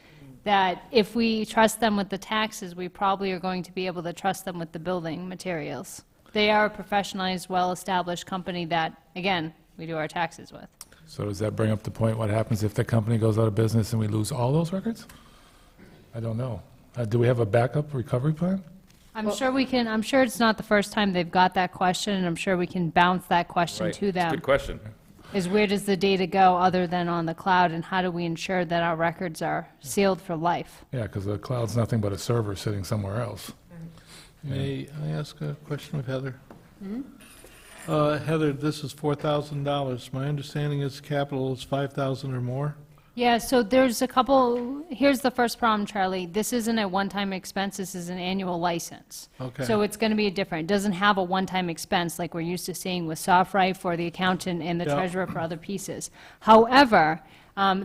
that if we trust them with the taxes, we probably are going to be able to trust them with the building materials. They are a professionalized, well-established company that, again, we do our taxes with. So does that bring up the point, what happens if the company goes out of business and we lose all those records? I don't know. Do we have a backup recovery plan? I'm sure it's not the first time they've got that question, and I'm sure we can bounce that question Right. to It's a them. good question. Is where does the data go other than on the cloud, and how do we ensure that our records are sealed for life? Yeah, because the cloud's nothing but a server sitting somewhere else. May I ask a question of Heather? Heather, this is $4,000. My understanding is capital is 5,000 or more? Yeah, so there's a couple, here's the first problem, Charlie. This isn't a one-time expense, this is an annual license. Okay. So it's going to be different. It doesn't have a one-time expense like we're used to seeing with SoftWrite for the accountant and the Yeah. treasurer for other pieces. However,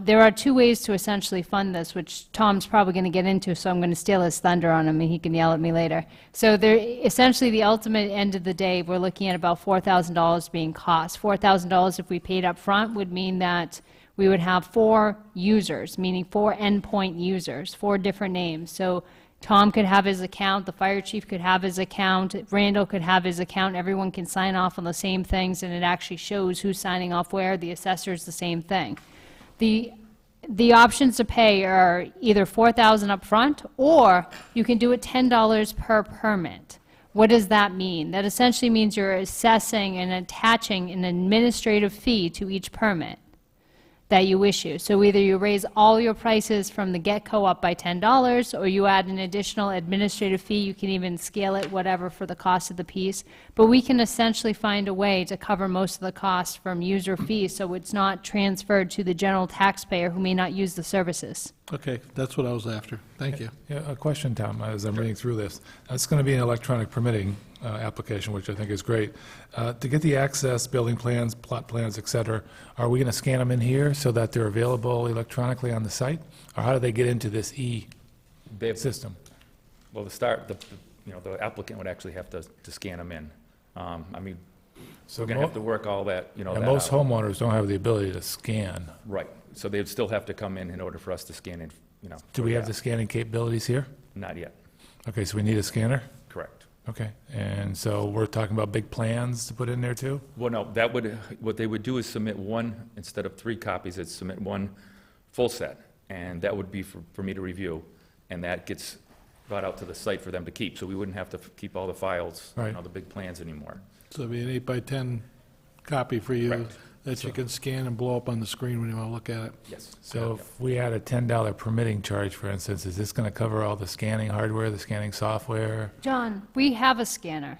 there are two ways to essentially fund this, which Tom's probably going to get into, so I'm going to steal his thunder on him, and he can yell at me later. So essentially, the ultimate end of the day, we're looking at about $4,000 being cost. $4,000 if we paid up front would mean that we would have 4 users, meaning 4 endpoint users, 4 different names. So Tom could have his account, the fire chief could have his account, Randall could have his account, everyone can sign off on the same things, and it actually shows who's signing off where, the assessor's the same thing. The options to pay are either $4,000 up front, or you can do it $10 per permit. What does that mean? That essentially means you're assessing and attaching an administrative fee to each permit that you issue. So either you raise all your prices from the get-go up by $10, or you add an additional administrative fee. You can even scale it, whatever, for the cost of the piece. But we can essentially find a way to cover most of the costs from user fees, so it's not transferred to the general taxpayer who may not use the services. Okay, that's what I was after. Thank you. Yeah, a question, Tom, as I'm reading through this. It's going to be an electronic permitting application, which I think is great. To get the access, building plans, plot plans, et cetera, are we going to scan them in here so that they're available electronically on the site? Or how do they get into this They- system? Well, the applicant would actually have to scan them in. So We're going to have to work all that, yeah, that most out. homeowners don't have the ability to scan. Right. So they'd still have to come in order for us to scan in, Do for we have that. the scanning capabilities here? Not yet. Okay, so we need a scanner? Correct. Okay, and so we're talking about big plans to put in there too? Well, no, what they would do is submit one, instead of 3 copies, it's submit one full set, and that would be for me to review, and that gets brought out to the site for them to keep, so we wouldn't have to keep all the files, Right. the big plans anymore. So it'd be an 8x10 copy for you Correct. that you can scan and blow up on the screen when you want to look at it. Yes. So if we had a $10 permitting charge, for instance, is this going to cover all the scanning hardware, the scanning software? John, we have a scanner.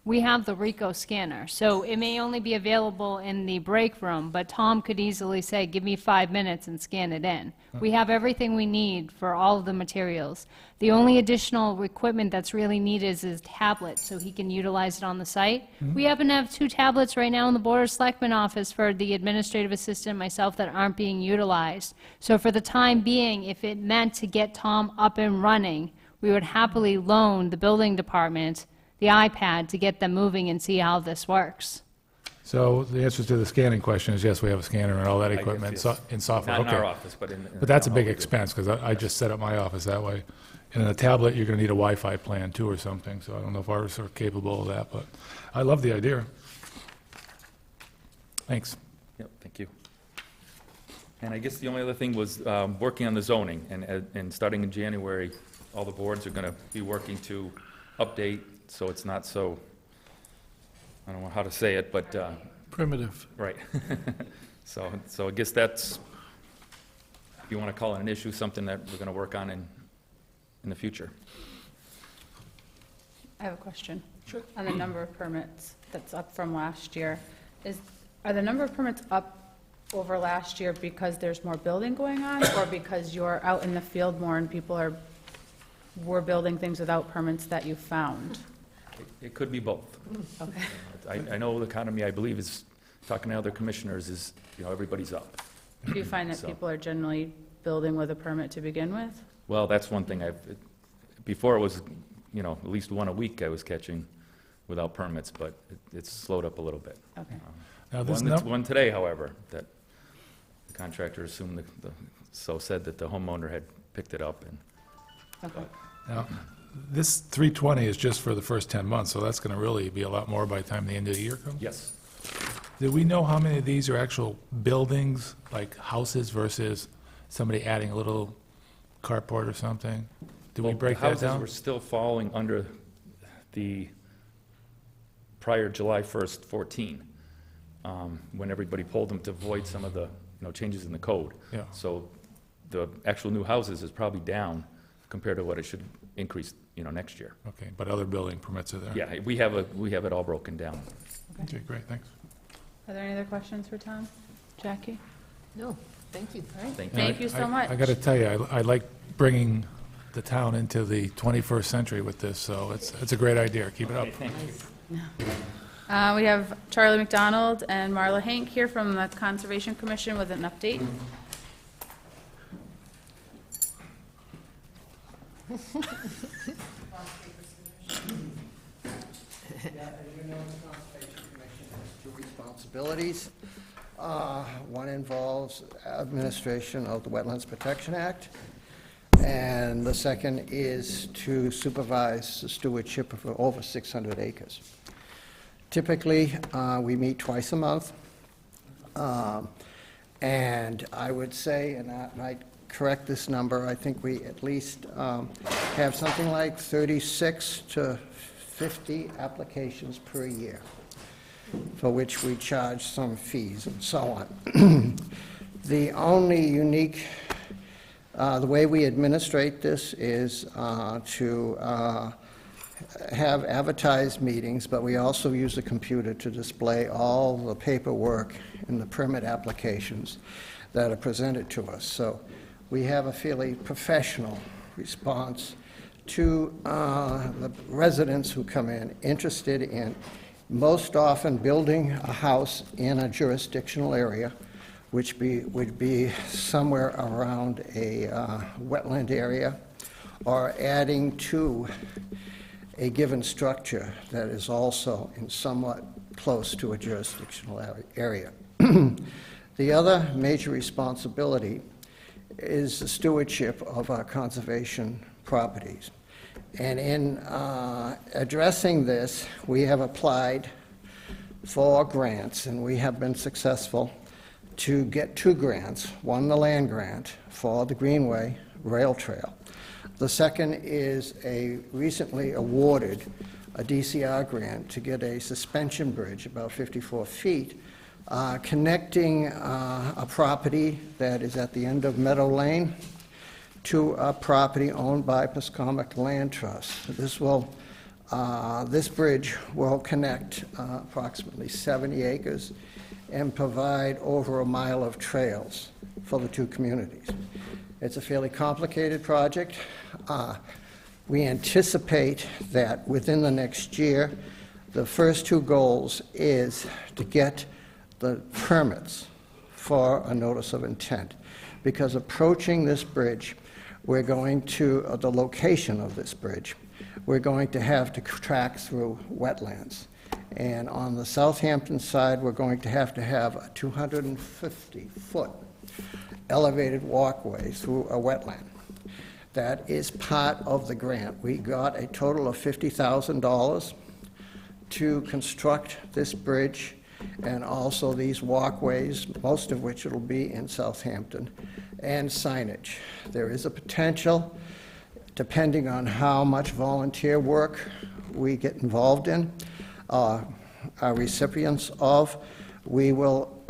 We have the Ricoh scanner. So it may only be available in the break room, but Tom could easily say, give me 5 minutes and scan it in. We have everything we need for all of the materials. The only additional equipment that's really needed is his tablet, so he can utilize it on the site. We happen to have 2 tablets right now in the Board of Selectmen office for the administrative assistant and myself that aren't being utilized. So for the time being, if it meant to get Tom up and running, we would happily loan the building department the iPad to get them moving and see how this works. So the answer to the scanning question is yes, we have a scanner and all that guess equipment yes. in software. Not in our Okay. office, but in. But that's a big all we do. expense, because I just set up my office that way. And in a tablet, you're going to need a Wi-Fi plan too or something, so I don't know if ours are capable of that, but I love the idea. Thanks. Yep, thank you. And I guess the only other thing was working on the zoning, and starting in January, all the boards are going to be working to update, so it's not so, I don't know how to say it, but, Primitive. right. So I guess that's, if you want to call it an issue, something that we're going to work on in the future. I have a question. Sure. On the number of permits that's up from last year. Are the number of permits up over last year because there's more building going on, or because you're out in the field more and people were building things without permits that you found? It could be both. Okay. I know the economy, I believe, is, talking to other commissioners, is, everybody's up. Do you find that So- people are generally building with a permit to begin with? Well, that's one thing before it was, at least one a week I was catching without permits, but it's slowed up a little bit. Okay. Now, this One today, however, that the contractor assumed, said that the homeowner had picked it up, and Okay. Now, this 320 is just for the first 10 months, so that's going to really be a lot more by the time the end of the year comes? yes. Do we know how many of these are actual buildings, like houses, versus somebody adding a little carport or something? Do we Well, break that The houses down? were still falling under the prior July 1st, 14, when everybody pulled them to void some of the, changes in the code. Yeah. So the actual new houses is probably down compared to what it should increase, next year. Okay, but other building permits are there? Yeah, we have it all broken down. Okay, great, thanks. Are there any other questions for Tom? Jackie? No, thank you. All right. Thank you. Thank you so much. I got to tell you, I like bringing the town into the 21st century with this, so it's a great idea. Keep it up. We have Charlie McDonald and Marla Hank here from the Conservation Commission with an update. Two responsibilities. One involves administration of the Wetlands Protection Act, and the second is to supervise the stewardship of over 600 acres. Typically, we meet twice a month, and I would say, and I might correct this number, I think we at least have something like 36 to 50 applications per year, for which we charge some fees and so on. The only unique, the way we administrate this is to have advertised meetings, but we also use a computer to display all the paperwork and the permit applications that are presented to us. So we have a fairly professional response to the residents who come in interested in most often building a house in a jurisdictional area, which would be somewhere around a wetland area, or adding to a given structure that is also in somewhat close to a jurisdictional area. The other major responsibility is the stewardship of our conservation properties. And in addressing this, we have applied for grants, and we have been successful to get 2 grants. One, the land grant for the Greenway Rail Trail. The second is a recently awarded a DCR grant to get a suspension bridge about 54 feet connecting a property that is at the end of Meadow Lane to a property owned by Pascomic Land Trust. This bridge will connect approximately 70 acres and provide over a mile of trails for the 2 communities. It's a fairly complicated project. We anticipate that within the next year, the first 2 goals is to get the permits for a notice of intent, because approaching this bridge, we're going to, the location of this bridge, we're going to have to track through wetlands. And on the Southampton side, we're going to have a 250-foot elevated walkway through a wetland. That is part of the grant. We got a total of $50,000 to construct this bridge and also these walkways, most of which will be in Southampton, and signage. There is a potential, depending on how much volunteer work we get involved in, are recipients of, we will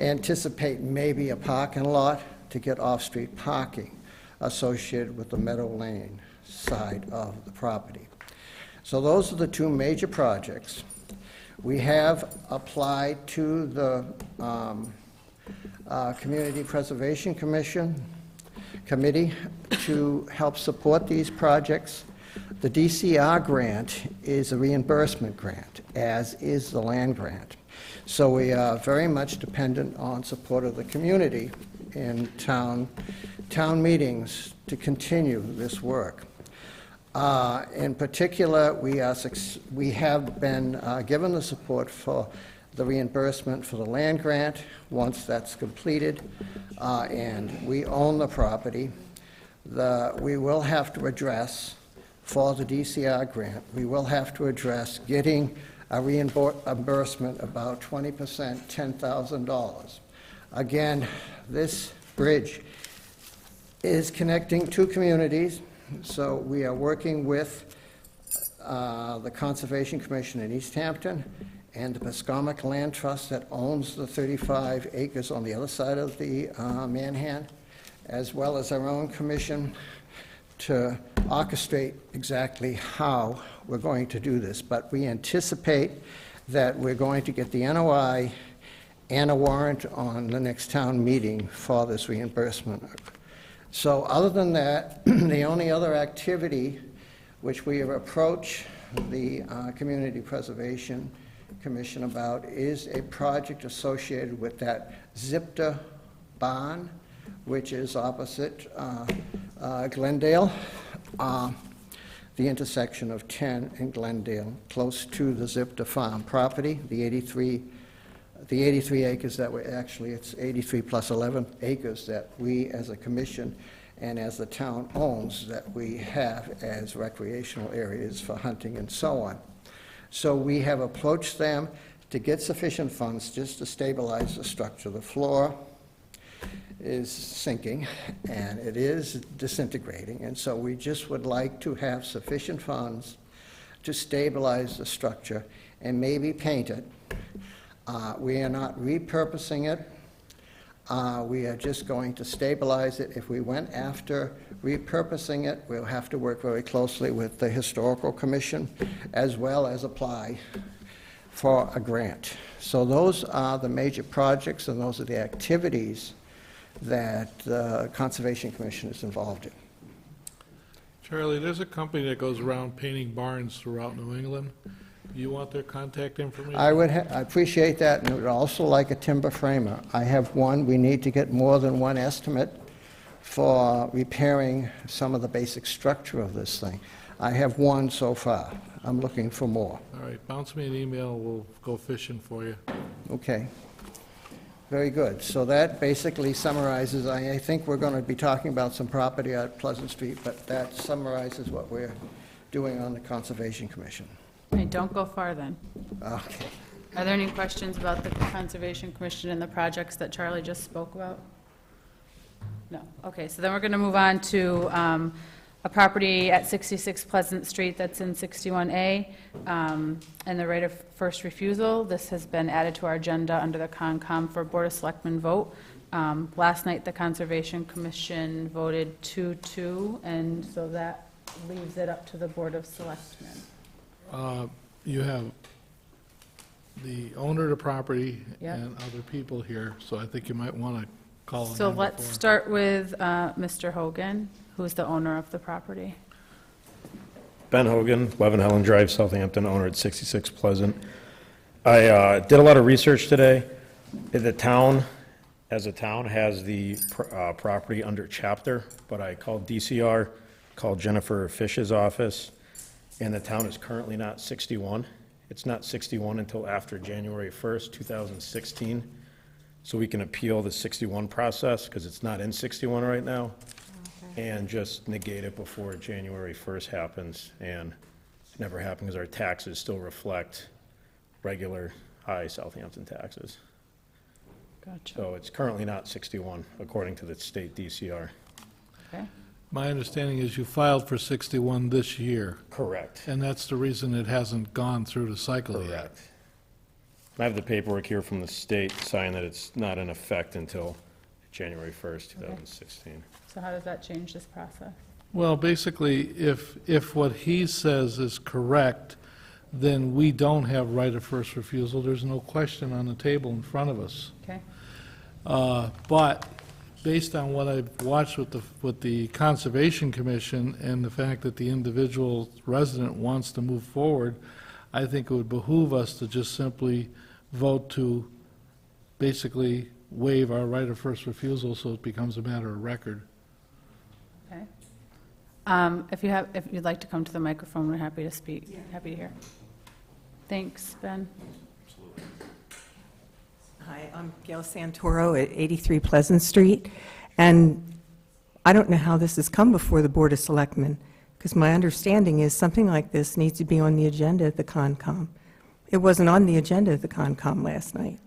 anticipate maybe a parking lot to get off-street parking associated with the Meadow Lane side of the property. So those are the two major projects. We have applied to the Community Preservation Committee to help support these projects. The DCR grant is a reimbursement grant, as is the land grant. So we are very much dependent on support of the community in town meetings to continue this work. In particular, we have been given the support for the reimbursement for the land grant once that's completed, and we own the property. We will have to address, for the DCR grant, we will have to address getting a reimbursement about 20%, $10,000. Again, this bridge is connecting two communities, so we are working with the Conservation Commission in Easthampton and the Pascomic Land Trust that owns the 35 acres on the other side of the Manhan, as well as our own commission, to orchestrate exactly how we're going to do this. But we anticipate that we're going to get the NOI and a warrant on the next town meeting for this reimbursement. So other than that, the only other activity which we have approached the Community Preservation Commission about is a project associated with that ZIPTA barn, which is opposite Glendale, the intersection of 10 and Glendale, close to the ZIPTA farm property, the 83 acres that were actually, it's 83 plus 11 acres that we as a commission and as the town owns that we have as recreational areas for hunting and so on. So we have approached them to get sufficient funds just to stabilize the structure. The floor is sinking and it is disintegrating, and so we just would like to have sufficient funds to stabilize the structure and maybe paint it. We are not repurposing it. We are just going to stabilize it. If we went after repurposing it, we'll have to work very closely with the Historical Commission as well as apply for a grant. So those are the major projects and those are the activities that the Conservation Commission is involved in. Charlie, there's a company that goes around painting barns throughout New England. You want their contact information? I appreciate that, and I would also like a timber framer. I have one. We need to get more than one estimate for repairing some of the basic structure of this thing. I have one so far. I'm looking for more. All right, bounce me an email, we'll go fishing for you. Okay. Very good. So that basically summarizes, I think we're going to be talking about some property at Pleasant Street, but that summarizes what we're doing on the Conservation Commission. Okay, don't go far then. Okay. Are there any questions about the Conservation Commission and the projects that Charlie just spoke about? No. Okay, so then we're going to move on to a property at 66 Pleasant Street that's in 61A, and the right of first refusal. This has been added to our agenda under the Concom for Board of Selectmen vote. Last night, the Conservation Commission voted 2-2, and so that leaves it up to the Board of Selectmen. You have the owner of the property Yep. and other people here, so I think you might want to call them So in let's before. start with Mr. Hogan, who's the owner of the property. Ben Hogan, 11 Helen Drive, Southampton, owner at 66 Pleasant. I did a lot of research today. The town, as a town, has the property under chapter, but I called DCR, called Jennifer Fish's office, and the town is currently not 61. It's not 61 until after January 1st, 2016. So we can appeal the 61 process, because it's not in 61 right now, and just negate it before January 1st happens. And it never happened because our taxes still reflect regular high Southampton taxes. Gotcha. So it's currently not 61, according to the state DCR. Okay. My understanding is you filed for 61 this year, Correct. and that's the reason it hasn't gone through the cycle yet. Correct. I have the paperwork here from the state saying that it's not in effect until January 1st, 2016. So how does that change this process? Well, basically, if what he says is correct, then we don't have right of first refusal. There's no question on the table in front of us. Okay. But based on what I've watched with the Conservation Commission and the fact that the individual resident wants to move forward, I think it would behoove us to just simply vote to basically waive our right of first refusal so it becomes a matter of record. Okay. If you'd like to come to the microphone, we're happy to speak. Happy to hear. Thanks, Ben. Hi, I'm Gail Santoro at 83 Pleasant Street, and I don't know how this has come before the Board of Selectmen, because my understanding is something like this needs to be on the agenda at the Concom. It wasn't on the agenda at the Concom last night.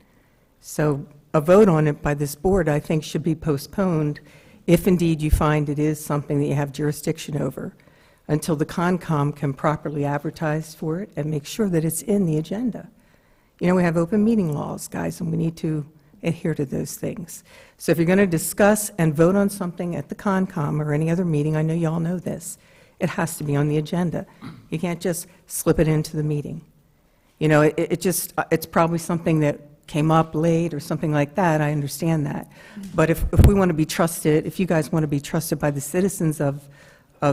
So a vote on it by this board, I think, should be postponed if indeed you find it is something that you have jurisdiction over, until the Concom can properly advertise for it and make sure that it's in the agenda. You know, we have open meeting laws, guys, and we need to adhere to those things. So if you're going to discuss and vote on something at the Concom or any other meeting, I know you all know this, it has to be on the agenda. You can't just slip it into the meeting. You know, it's probably something that came up late or something like that, I understand that. But if we want to be trusted, if you guys want to be trusted by the citizens of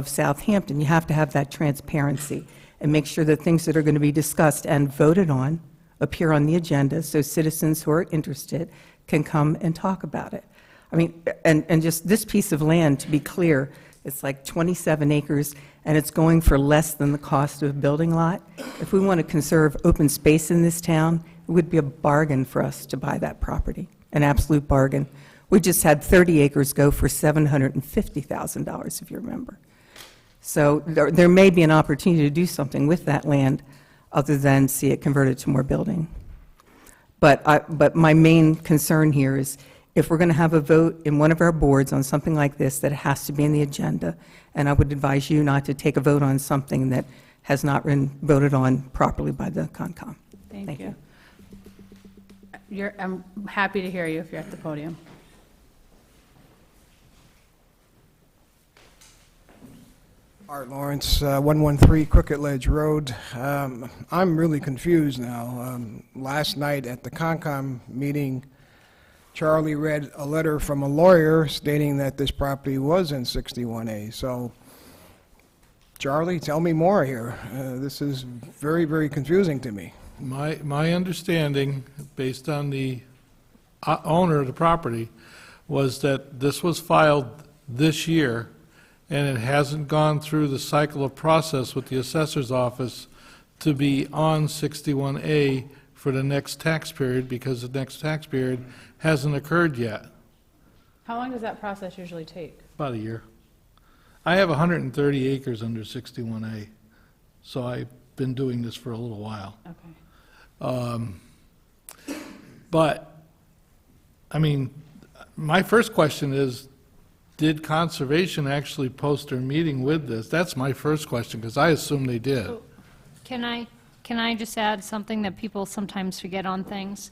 Southampton, you have to have that transparency and make sure that things that are going to be discussed and voted on appear on the agenda so citizens who are interested can come and talk about it. I mean, and just this piece of land, to be clear, it's like 27 acres, and it's going for less than the cost of a building lot. If we want to conserve open space in this town, it would be a bargain for us to buy that property, an absolute bargain. We just had 30 acres go for $750,000, if you remember. So there may be an opportunity to do something with that land other than see it converted to more building. But my main concern here is if we're going to have a vote in one of our boards on something like this, that it has to be in the agenda, and I would advise you not to take a vote on something that has not been voted on properly by the Concom. Thank you. I'm happy to hear you if you're at the podium. Art Lawrence, 113 Crooked Ledge Road. I'm really confused now. Last night at the Concom meeting, Charlie read a letter from a lawyer stating that this property was in 61A. So, Charlie, tell me more here. This is very, very confusing to me. My understanding, based on the owner of the property, was that this was filed this year, and it hasn't gone through the cycle of process with the assessor's office to be on 61A for the next tax period, because the next tax period hasn't occurred yet. How long does that process usually take? About a year. I have 130 acres under 61A, so I've been doing this for a little while. Okay. But, I mean, my first question is, did Conservation actually post their meeting with this? That's my first question, because I assume they did. Can I just add something that people sometimes forget on things?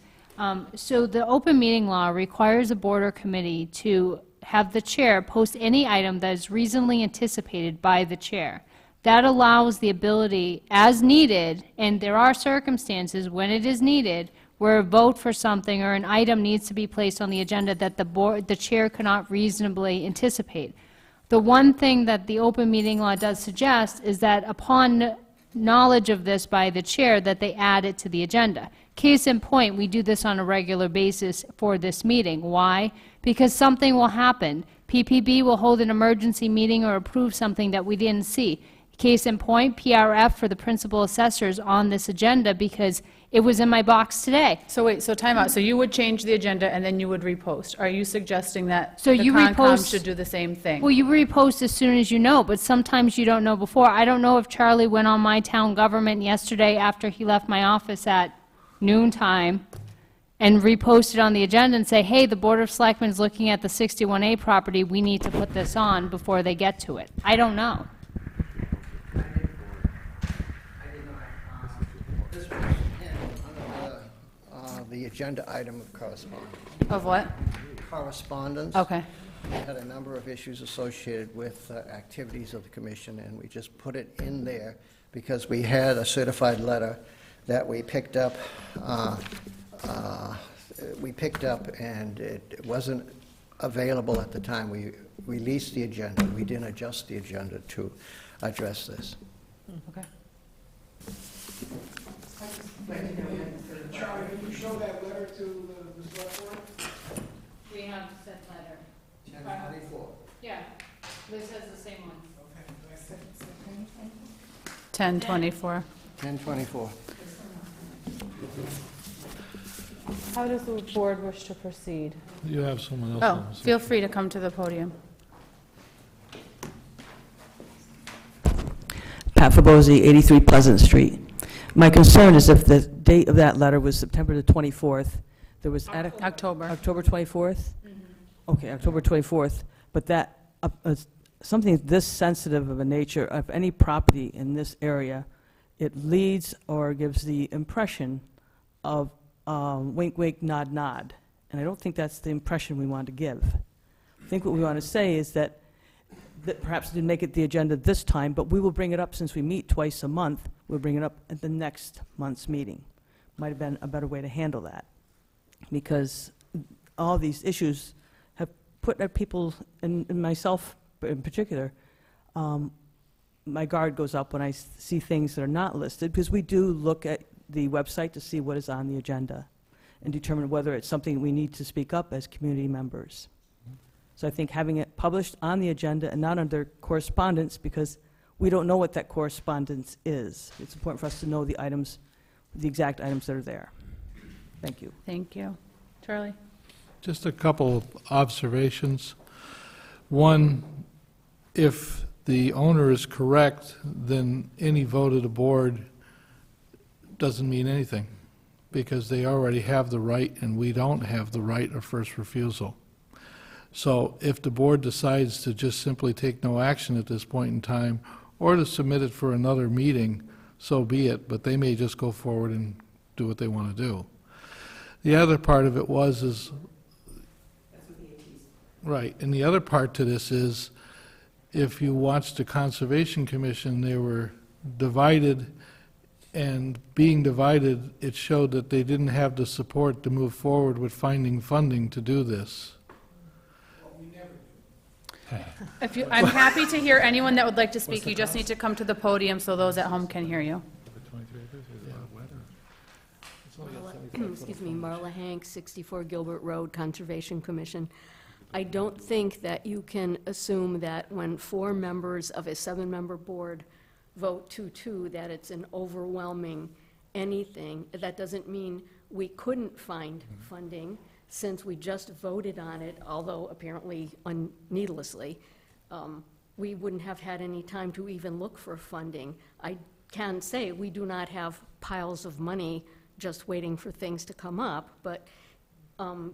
So the open meeting law requires a board or committee to have the chair post any item that is reasonably anticipated by the chair. That allows the ability, as needed, and there are circumstances when it is needed, where a vote for something or an item needs to be placed on the agenda that the chair cannot reasonably anticipate. The one thing that the open meeting law does suggest is that upon knowledge of this by the chair, that they add it to the agenda. Case in point, we do this on a regular basis for this meeting. Why? Because something will happen. PPB will hold an emergency meeting or approve something that we didn't see. Case in point, PRF for the principal assessors on this agenda because it was in my box today. So wait, so time out. So you would change the agenda and then you would repost. Are you suggesting that So the you Concom repost- should do the same thing? Well, you repost as soon as you know, but sometimes you don't know before. I don't know if Charlie went on my town government yesterday after he left my office at noontime and reposted on the agenda and say, hey, the Board of Selectmen's looking at the 61A property, we need to put this on before they get to it. I don't know. This was under the agenda item of correspondence. Of what? Correspondence. Okay. We had a number of issues associated with activities of the commission, and we just put it in there because we had a certified letter that we picked up, and it wasn't available at the time we released the agenda. We didn't adjust the agenda to address this. Okay. Charlie, can you show that letter to the select board? We have said letter. 1024. Yeah, Liz has the same one. 1024. 1024. How does the board wish to proceed? You have someone else. Oh, on the- feel free to come to the podium. Pat Fabozzi, 83 Pleasant Street. My concern is if the date of that letter was September the 24th, there was October. October 24th? Okay, October 24th, but that, something this sensitive of a nature of any property in this area, it leads or gives the impression of wink, wink, nod, nod. And I don't think that's the impression we want to give. I think what we want to say is that perhaps didn't make it the agenda this time, but we will bring it up since we meet twice a month. We'll bring it up at the next month's meeting. Might have been a better way to handle that, because all these issues have put people, and myself in particular, my guard goes up when I see things that are not listed, because we do look at the website to see what is on the agenda and determine whether it's something we need to speak up as community members. So I think having it published on the agenda and not under correspondence, because we don't know what that correspondence is. It's important for us to know the items, the exact items that are there. Thank you. Thank you. Charlie? Just a couple of observations. One, if the owner is correct, then any vote of the board doesn't mean anything, because they already have the right and we don't have the right of first refusal. So if the board decides to just simply take no action at this point in time, or to submit it for another meeting, so be it, but they may just go forward and do what they want to do. The other part of it is, right, and the other part to this is, if you watched the Conservation Commission, they were divided, and being divided, it showed that they didn't have the support to move forward with finding funding to do this. I'm happy to hear anyone that would like to speak. You just need to come to the podium so those at home can hear you. Excuse me, Marla Hank, 64 Gilbert Road, Conservation Commission. I don't think that you can assume that when 4 members of a 7-member board vote 2-2, that it's an overwhelming anything. That doesn't mean we couldn't find funding, since we just voted on it, although apparently needlessly. We wouldn't have had any time to even look for funding. I can say we do not have piles of money just waiting for things to come up, but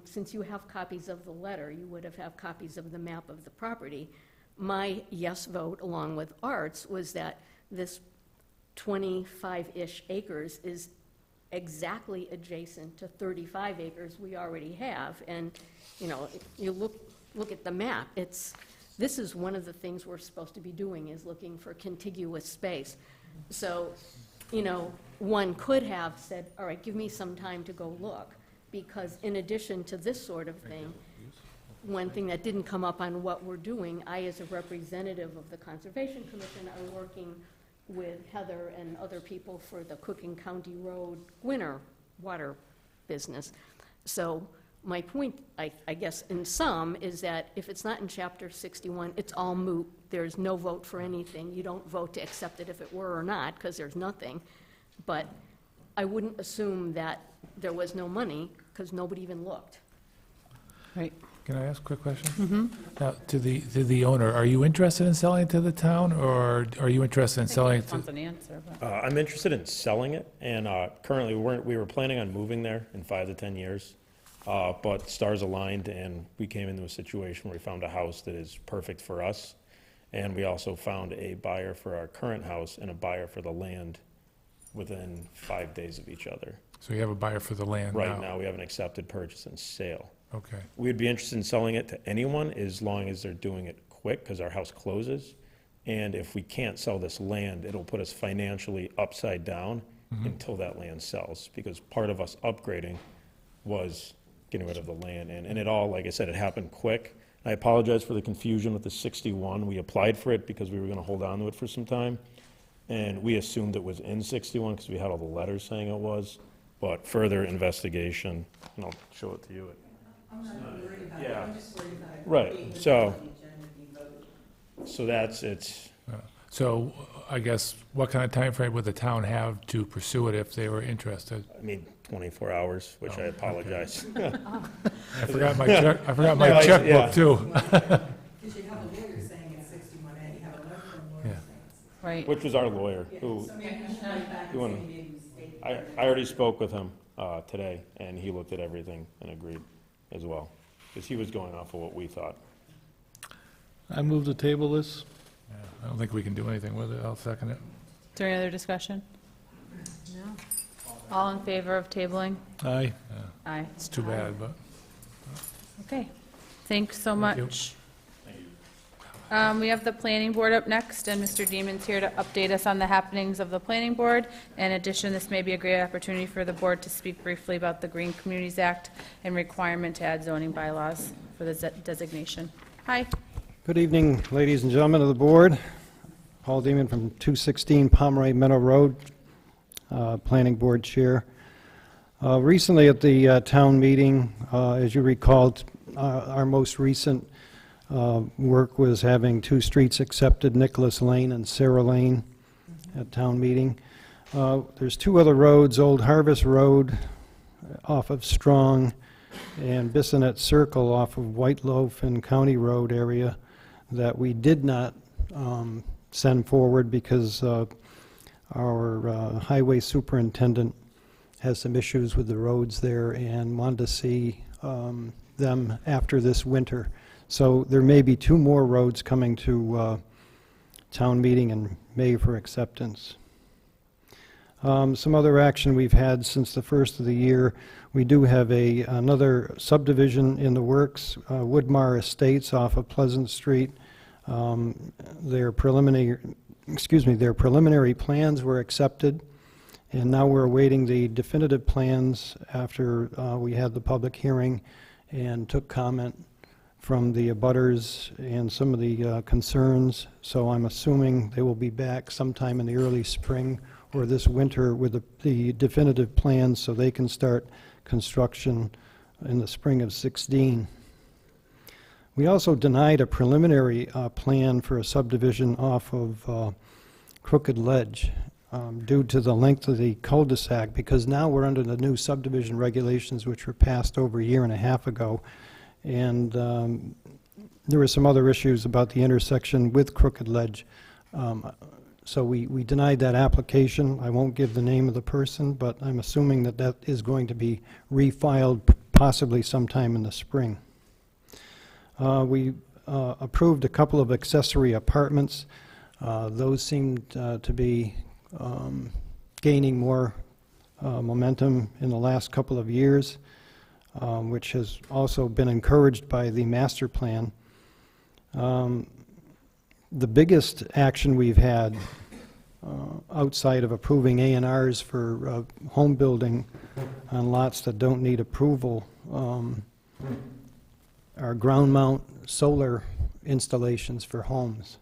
since you have copies of the letter, you would have copies of the map of the property. My yes vote, along with Art's, was that this 25-ish acres is exactly adjacent to 35 acres we already have. And, you know, you look at the map, this is one of the things we're supposed to be doing, is looking for contiguous space. So, you know, one could have said, all right, give me some time to go look, because in addition to this sort of thing, one thing that didn't come up on what we're doing, I, as a representative of the Conservation Commission, are working with Heather and other people for the Cook and County Road winter water business. So my point, I guess, in sum, is that if it's not in Chapter 61, it's all moot. There's no vote for anything. You don't vote to accept it if it were or not, because there's nothing. But I wouldn't assume that there was no money, because nobody even looked. Right. Can I ask a quick question? Now, to the owner, are you interested in selling it to the town, or are you interested in selling it to? Wants an answer, but. I'm interested in selling it, and currently, we were planning on moving there in 5 to 10 years, but stars aligned, and we came into a situation where we found a house that is perfect for us, and we also found a buyer for our current house and a buyer for the land within 5 days of each other. So you have a buyer for the land now? Right now, we have an accepted purchase and sale. Okay. We'd be interested in selling it to anyone as long as they're doing it quick, because our house closes. And if we can't sell this land, it'll put us financially upside down until that land sells, because part of us upgrading was getting rid of the land. And it all, like I said, it happened quick. I apologize for the confusion with the 61. We applied for it because we were going to hold on to it for some time. And we assumed it was in 61 because we had all the letters saying it was. But further investigation, and I'll show it to you. I'm not worried about it. Yeah. I'm just worried about it. Right. being So- on the agenda being voted. So that's, it's, So I guess, what kind of time frame would the town have to pursue it if they were interested? I mean, 24 hours, which I apologize. I forgot my No, yeah. checkbook, too. Because you have a lawyer saying it's 61A, you have a letter from a lawyer Yeah. saying it's. Right. Which was our lawyer, who, I mean, I can write back You and wanna- say maybe you stated. I already spoke with him today, and he looked at everything and agreed as well, because he was going off of what we thought. I move to table this. Yeah, I don't think we can do anything with it. I'll second it. Is there any other discussion? No. All in favor of tabling? Aye. Aye. It's too bad, but. Okay. Thanks so Thank you. much. We have the planning board up next, and Mr. Demon's here to update us on the happenings of the planning board. In addition, this may be a great opportunity for the board to speak briefly about the Green Communities Act and requirement to add zoning bylaws for the designation. Hi. Good evening, ladies and gentlemen of the board. Paul Demon from 216 Pomeroy Meadow Road, Planning Board Chair. Recently at the town meeting, as you recall, our most recent work was having 2 streets accepted, Nicholas Lane and Sarah Lane, at town meeting. There's 2 other roads, Old Harvest Road off of Strong and Bissonnet Circle off of White Loaf and County Road area that we did not send forward because our highway superintendent has some issues with the roads there and wanted to see them after this winter. So there may be 2 more roads coming to town meeting in May for acceptance. Some other action we've had since the first of the year, we do have another subdivision in the works, Woodmar Estates off of Pleasant Street. Their preliminary plans were accepted, and now we're awaiting the definitive plans after we had the public hearing and took comment from the abutters and some of the concerns. So I'm assuming they will be back sometime in the early spring or this winter with the definitive plans so they can start construction in the spring of '16. We also denied a preliminary plan for a subdivision off of Crooked Ledge due to the length of the cul-de-sac, because now we're under the new subdivision regulations which were passed over a year and a half ago. And there were some other issues about the intersection with Crooked Ledge. So we denied that application. I won't give the name of the person, but I'm assuming that that is going to be refiled possibly sometime in the spring. We approved a couple of accessory apartments. Those seemed to be gaining more momentum in the last couple of years, which has also been encouraged by the master plan. The biggest action we've had outside of approving A&Rs for home building on lots that don't need approval are ground mount solar installations for homes.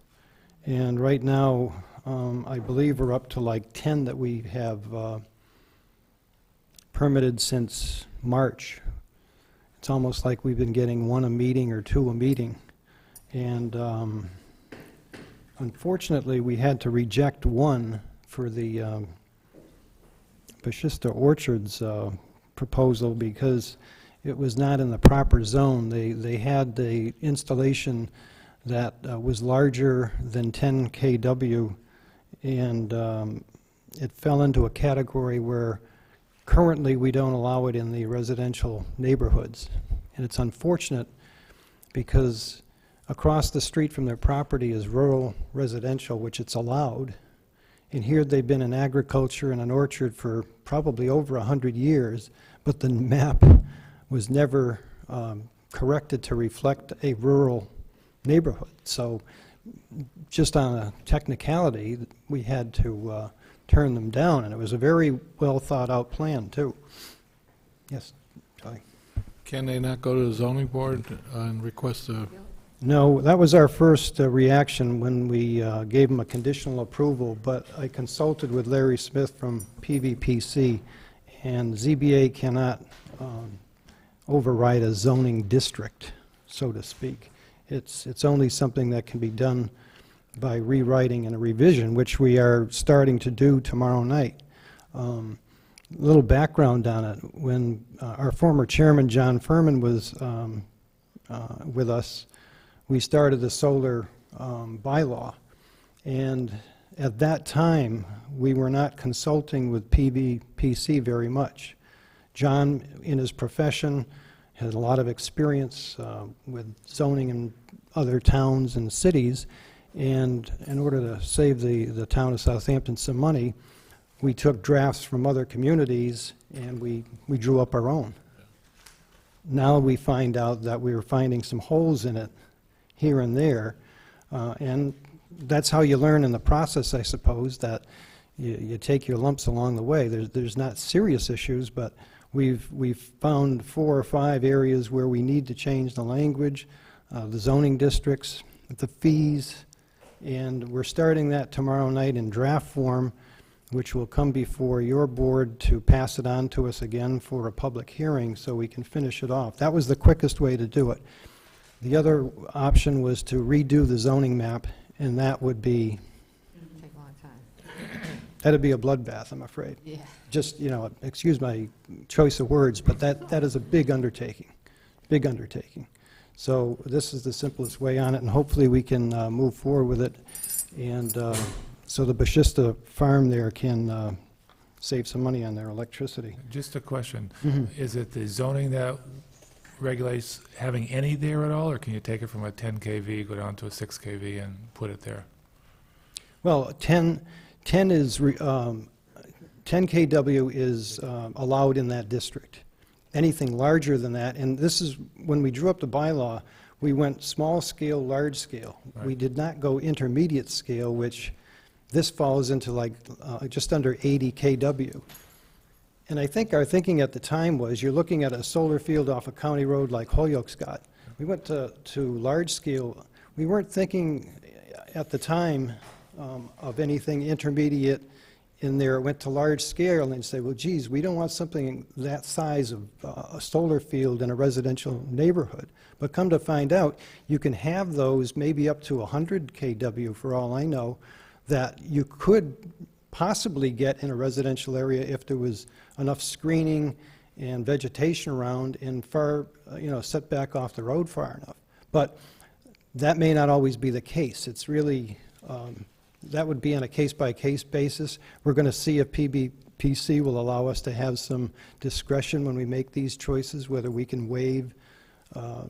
And right now, I believe we're up to like 10 that we have permitted since March. it's almost like we've been getting one a meeting or two a meeting. And unfortunately, we had to reject one for the Bashista Orchards proposal because it was not in the proper zone. They had the installation that was larger than 10 kW, and it fell into a category where currently we don't allow it in the residential neighborhoods. And it's unfortunate because across the street from their property is rural residential, which it's allowed. And here they've been in agriculture and an orchard for probably over 100 years, but the map was never corrected to reflect a rural neighborhood. So just on a technicality, we had to turn them down, and it was a very well thought out plan too. Yes, Charlie. Can they not go to the zoning board and request a... No, that was our first reaction when we gave them a conditional approval, but I consulted with Larry Smith from PVPC, and ZBA cannot override a zoning district, so to speak. It's only something that can be done by rewriting and a revision, which we are starting to do tomorrow night. Little background on it. When our former chairman, John Furman, was with us, we started the solar bylaw. And at that time, we were not consulting with PVPC very much. John, in his profession, had a lot of experience with zoning in other towns and cities, and in order to save the town of Southampton some money, we took drafts from other communities and we drew up our own. Now we find out that we were finding some holes in it here and there, and that's how you learn in the process, I suppose, that you take your lumps along the way. There's not serious issues, but we've found 4 or 5 areas where we need to change the language, the zoning districts, the fees, and we're starting that tomorrow night in draft form, which will come before your board to pass it on to us again for a public hearing so we can finish it off. That was the quickest way to do it. The other option was to redo the zoning map, and that would be... Take a long time. That'd be a bloodbath, I'm afraid. Yeah. Just, you know, excuse my choice of words, but that is a big undertaking, big undertaking. So this is the simplest way on it, and hopefully we can move forward with it, and so the Bashista farm there can save some money on their electricity. Just a question. Mhm. Is it the zoning that regulates having any there at all, or can you take it from a 10 kV, go down to a 6 kV and put it there? Well, 10 is 10 kW is allowed in that district. Anything larger than that, and this is, when we drew up the bylaw, we went small scale, large scale. Right. We did not go intermediate scale, which this falls into like just under 80 kW. And I think our thinking at the time was, you're looking at a solar field off a county road like Holyoke's got. We went to large scale. We weren't thinking at the time of anything intermediate in there. It went to large scale, and they'd say, well, geez, we don't want something that size of a solar field in a residential neighborhood. But come to find out, you can have those maybe up to 100 kW, for all I know, that you could possibly get in a residential area if there was enough screening and vegetation around and far, set back off the road far enough. But that may not always be the case. It's really, that would be on a case-by-case basis. We're going to see if PVPC will allow us to have some discretion when we make these choices, whether we can waive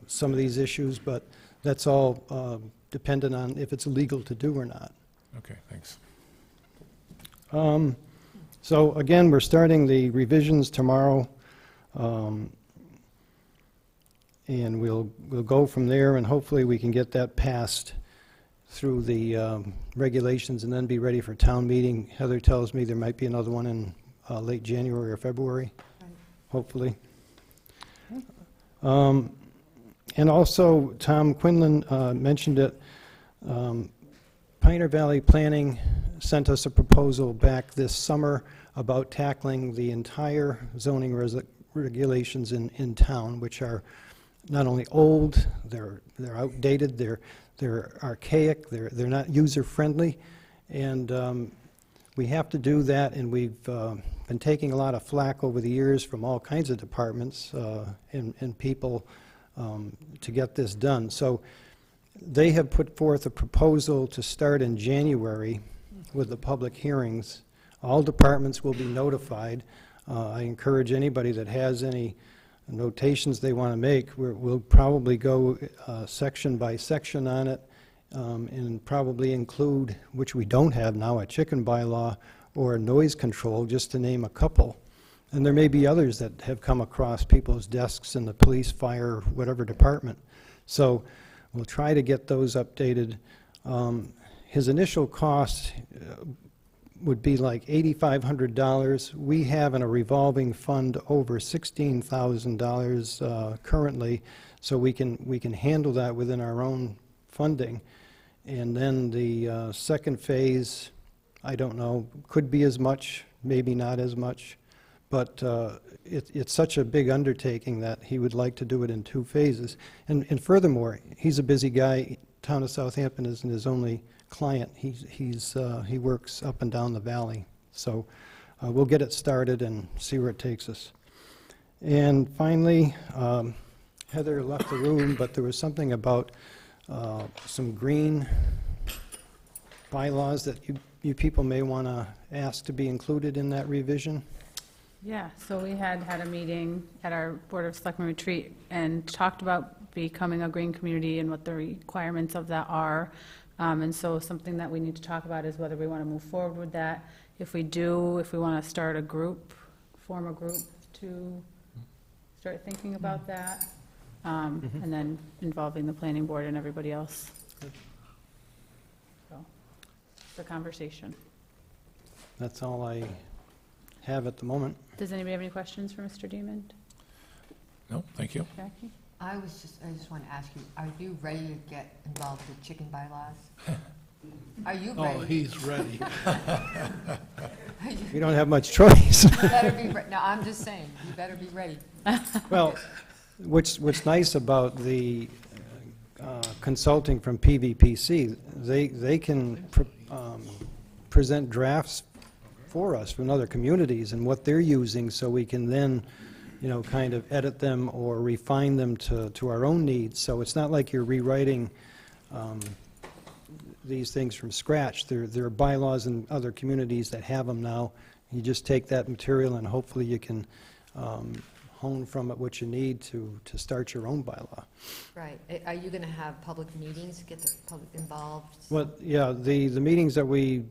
some of these issues, but that's all dependent on if it's legal to do or not. Okay, thanks. So again, we're starting the revisions tomorrow, and we'll go from there, and hopefully we can get that passed through the regulations and then be ready for town meeting. Heather tells me there might be another one in late January or February, hopefully. And also, Tom Quinlan mentioned it, Pioneer Valley Planning sent us a proposal back this summer about tackling the entire zoning regulations in town, which are not only old, they're outdated, they're archaic, they're not user-friendly, and we have to do that, and we've been taking a lot of flack over the years from all kinds of departments and people to get this done. So they have put forth a proposal to start in January with the public hearings. All departments will be notified. I encourage anybody that has any notations they want to make, we'll probably go section by section on it, and probably include, which we don't have now, a chicken bylaw or a noise control, just to name a couple. And there may be others that have come across people's desks in the police, fire, whatever department. So we'll try to get those updated. His initial cost would be like $8,500. We have in a revolving fund over $16,000 currently, so we can handle that within our own funding. And then the second phase, I don't know, could be as much, maybe not as much, but it's such a big undertaking that he would like to do it in 2 phases. And furthermore, he's a busy guy. Town of Southampton isn't his only client. He works up and down the valley. So we'll get it started and see where it takes us. And finally, Heather left the room, but there was something about some green bylaws that you people may want to ask to be included in that revision. Yeah, so we had a meeting at our Board of Selectmen retreat and talked about becoming a green community and what the requirements of that are. And so something that we need to talk about is whether we want to move forward with that. If we do, if we want to start a group, form a group to start thinking about that, and then involving the planning board and everybody else. So, the conversation. That's all I have at the moment. Does anybody have any questions for Mr. Demond? No, thank you. Jackie? I just want to ask you, are you ready to get involved with chicken bylaws? Are you ready? Oh, he's ready. We don't have much choice. You better be no, I'm just saying, you better be ready. Well, what's nice about the consulting from PVPC, they can present drafts for us from other communities and what they're using, so we can then, kind of edit them or refine them to our own needs. So it's not like you're rewriting these things from scratch. There are bylaws in other communities that have them now. You just take that material and hopefully you can hone from it what you need to start your own bylaw. Right. Are you going to have public meetings, get the public involved? Well, yeah, the meetings that we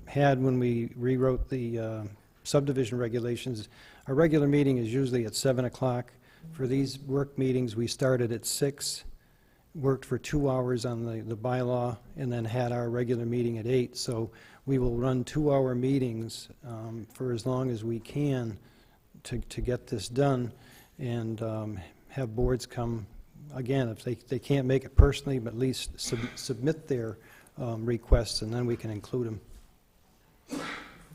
had when we rewrote the subdivision regulations, our regular meeting is usually at 7 o'clock. For these work meetings, we started at 6, worked for 2 hours on the bylaw, and then had our regular meeting at 8. So we will run 2-hour meetings for as long as we can to get this done, and have boards come, again, if they can't make it personally, but at least submit their requests, and then we can include them.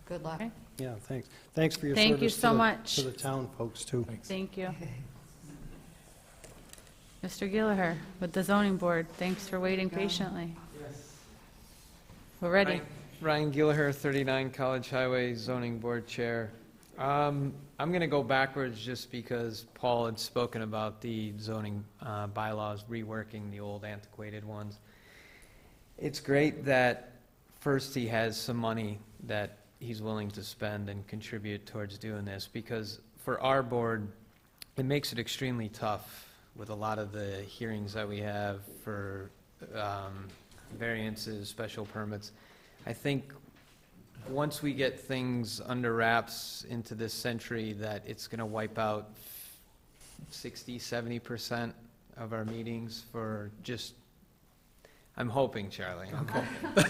Good luck. Okay. Yeah, thanks. Thanks for your Thank you service so much. to the town folks, too. Thank you. Mr. Gillagher with the zoning board, thanks for waiting patiently. We're ready. Ryan Gillagher, 39 College Highway Zoning Board Chair. I'm going to go backwards just because Paul had spoken about the zoning bylaws, reworking the old antiquated ones. It's great that first he has some money that he's willing to spend and contribute towards doing this, because for our board, it makes it extremely tough with a lot of the hearings that we have for variances, special permits. I think once we get things under wraps into this century, that it's going to wipe out 60-70% of our meetings for just, I'm hoping, Charlie. I'm hoping.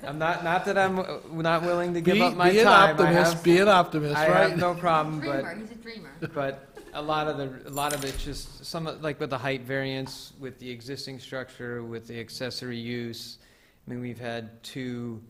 I'm not that I'm not willing to give up my time. Be an optimist, I right? have no problem, Dreamer, he's a dreamer. but a lot of it's just some, like with the height variance, with the existing structure, with the accessory use. I mean, we've had two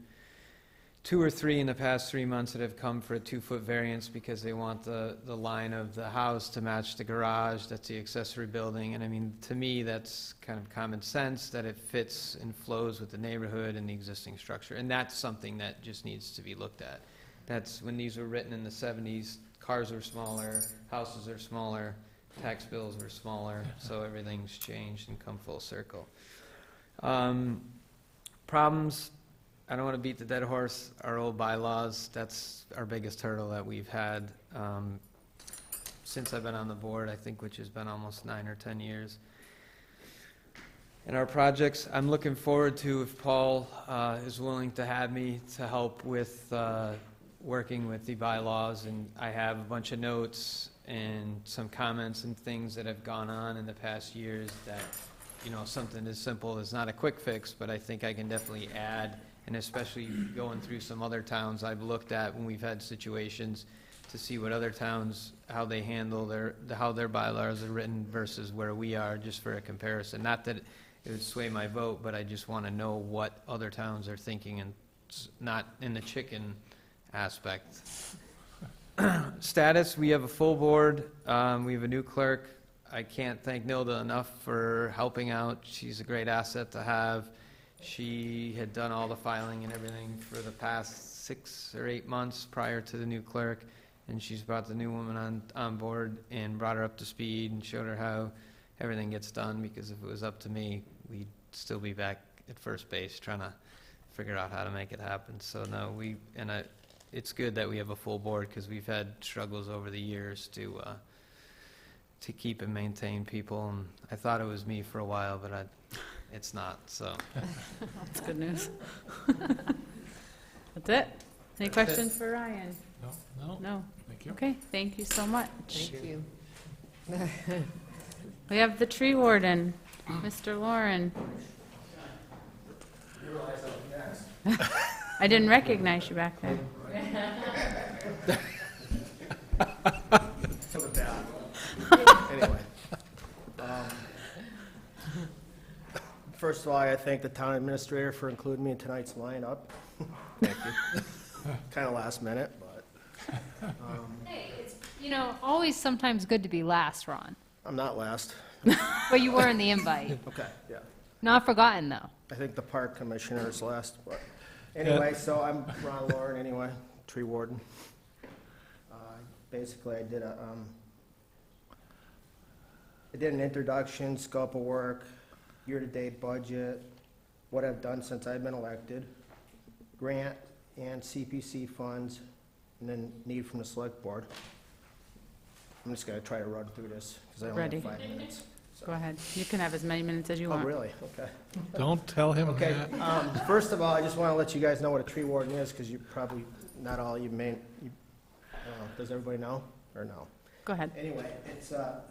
2 or 3 in the past 3 months that have come for a 2-foot variance because they want the line of the house to match the garage, that's the accessory building. And I mean, to me, that's kind of common sense, that it fits and flows with the neighborhood and the existing structure. And that's something that just needs to be looked at. That's, when these were written in the 70s, cars were smaller, houses are smaller, tax bills were smaller, so everything's changed and come full circle. Problems, I don't want to beat the dead horse, our old bylaws, that's our biggest hurdle that we've had since I've been on the board, I think, which has been almost 9 or 10 years. And our projects, I'm looking forward to, if Paul is willing to have me to help with working with the bylaws, and I have a bunch of notes and some comments and things that have gone on in the past years that, you know, something as simple as not a quick fix, but I think I can definitely add. And especially going through some other towns I've looked at when we've had situations to see what other towns, how they handle how their bylaws are written versus where we are, just for a comparison. Not that it would sway my vote, but I just want to know what other towns are thinking, and not in the chicken aspect. Status, we have a full board. We have a new clerk. I can't thank Nilda enough for helping out. She's a great asset to have. She had done all the filing and everything for the past 6 or 8 months prior to the new clerk, and she's brought the new woman on board and brought her up to speed and showed her how everything gets done, because if it was up to me, we'd still be back at first base trying to figure out how to make it happen. So no, it's good that we have a full board, because we've had struggles over the years to keep and maintain people, and I thought it was me for a while, but it's not, so. That's good news. That's it. Any questions for Ryan? No? No. Thank you. Okay, thank you so much. Thank you. We have the tree warden, Mr. Lauren. I didn't recognize you back then. Anyway. First of all, I thank the town administrator for including me in tonight's lineup. Thank you. Kind of last minute, but. Hey, it's, you know, always sometimes good to be last, Ron. I'm not last. But you were in the invite. Okay, yeah. Not forgotten, though. I think the park commissioner is last, but anyway, so I'm Ron Lauren anyway, tree warden. Basically, I did an introduction, scope of work, year-to-date budget, what I've done since I've been elected, grant and CPC funds, and then need from the select board. I'm just gonna try to run through this, because I only Ready. have 5 minutes. So. Go ahead. You can have as many minutes as you Oh, want. really? Okay. Don't tell him Okay, that. first of all, I just want to let you guys know what a tree warden is, because you probably, not all you may, does everybody know, or no? Go ahead. Anyway, it's a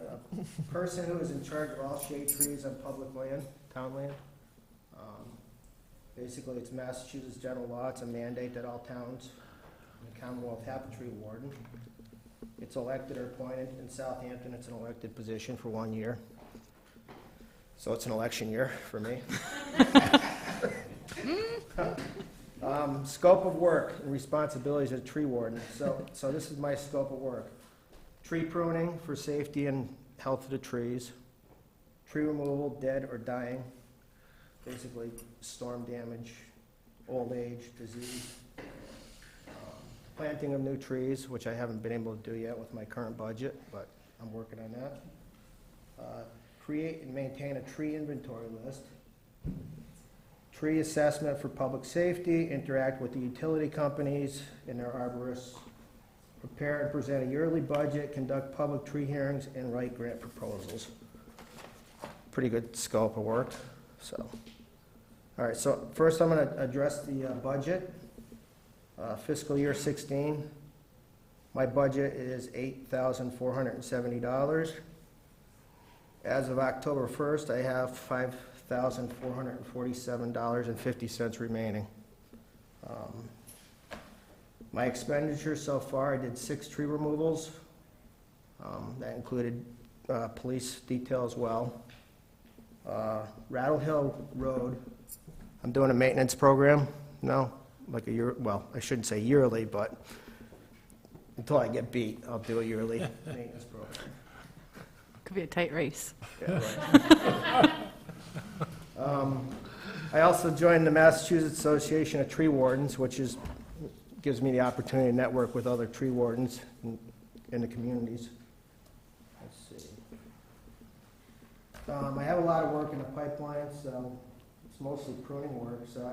person who is in charge of all shade trees on public land, town land. Basically, it's Massachusetts general law, it's a mandate that all towns in the Commonwealth have a tree warden. It's elected or appointed. In Southampton, it's an elected position for 1 year. So it's an election year for me. Scope of work and responsibilities of a tree warden. So this is my scope of work. Tree pruning for safety and health of the trees. Tree removal, dead or dying. Basically, storm damage, old age, disease. Planting of new trees, which I haven't been able to do yet with my current budget, but I'm working on that. Create and maintain a tree inventory list. Tree assessment for public safety, interact with the utility companies and their arborists. Prepare and present a yearly budget, conduct public tree hearings, and write grant proposals. Pretty good scope of work, so. All right, so first I'm gonna address the budget. Fiscal year 16, my budget is $8,470. As of October 1st, I have $5,447.50 remaining. My expenditures so far, I did 6 tree removals. That included police detail as well. Rattle Hill Road, I'm doing a maintenance program. No, like a year, well, I shouldn't say yearly, but until I get beat, I'll do a yearly maintenance program. Could be a tight race. Yeah, right. I also joined the Massachusetts Association of Tree Wardens, which gives me the opportunity to network with other tree wardens in the communities. Let's see. I have a lot of work in the pipeline, so it's mostly pruning work. So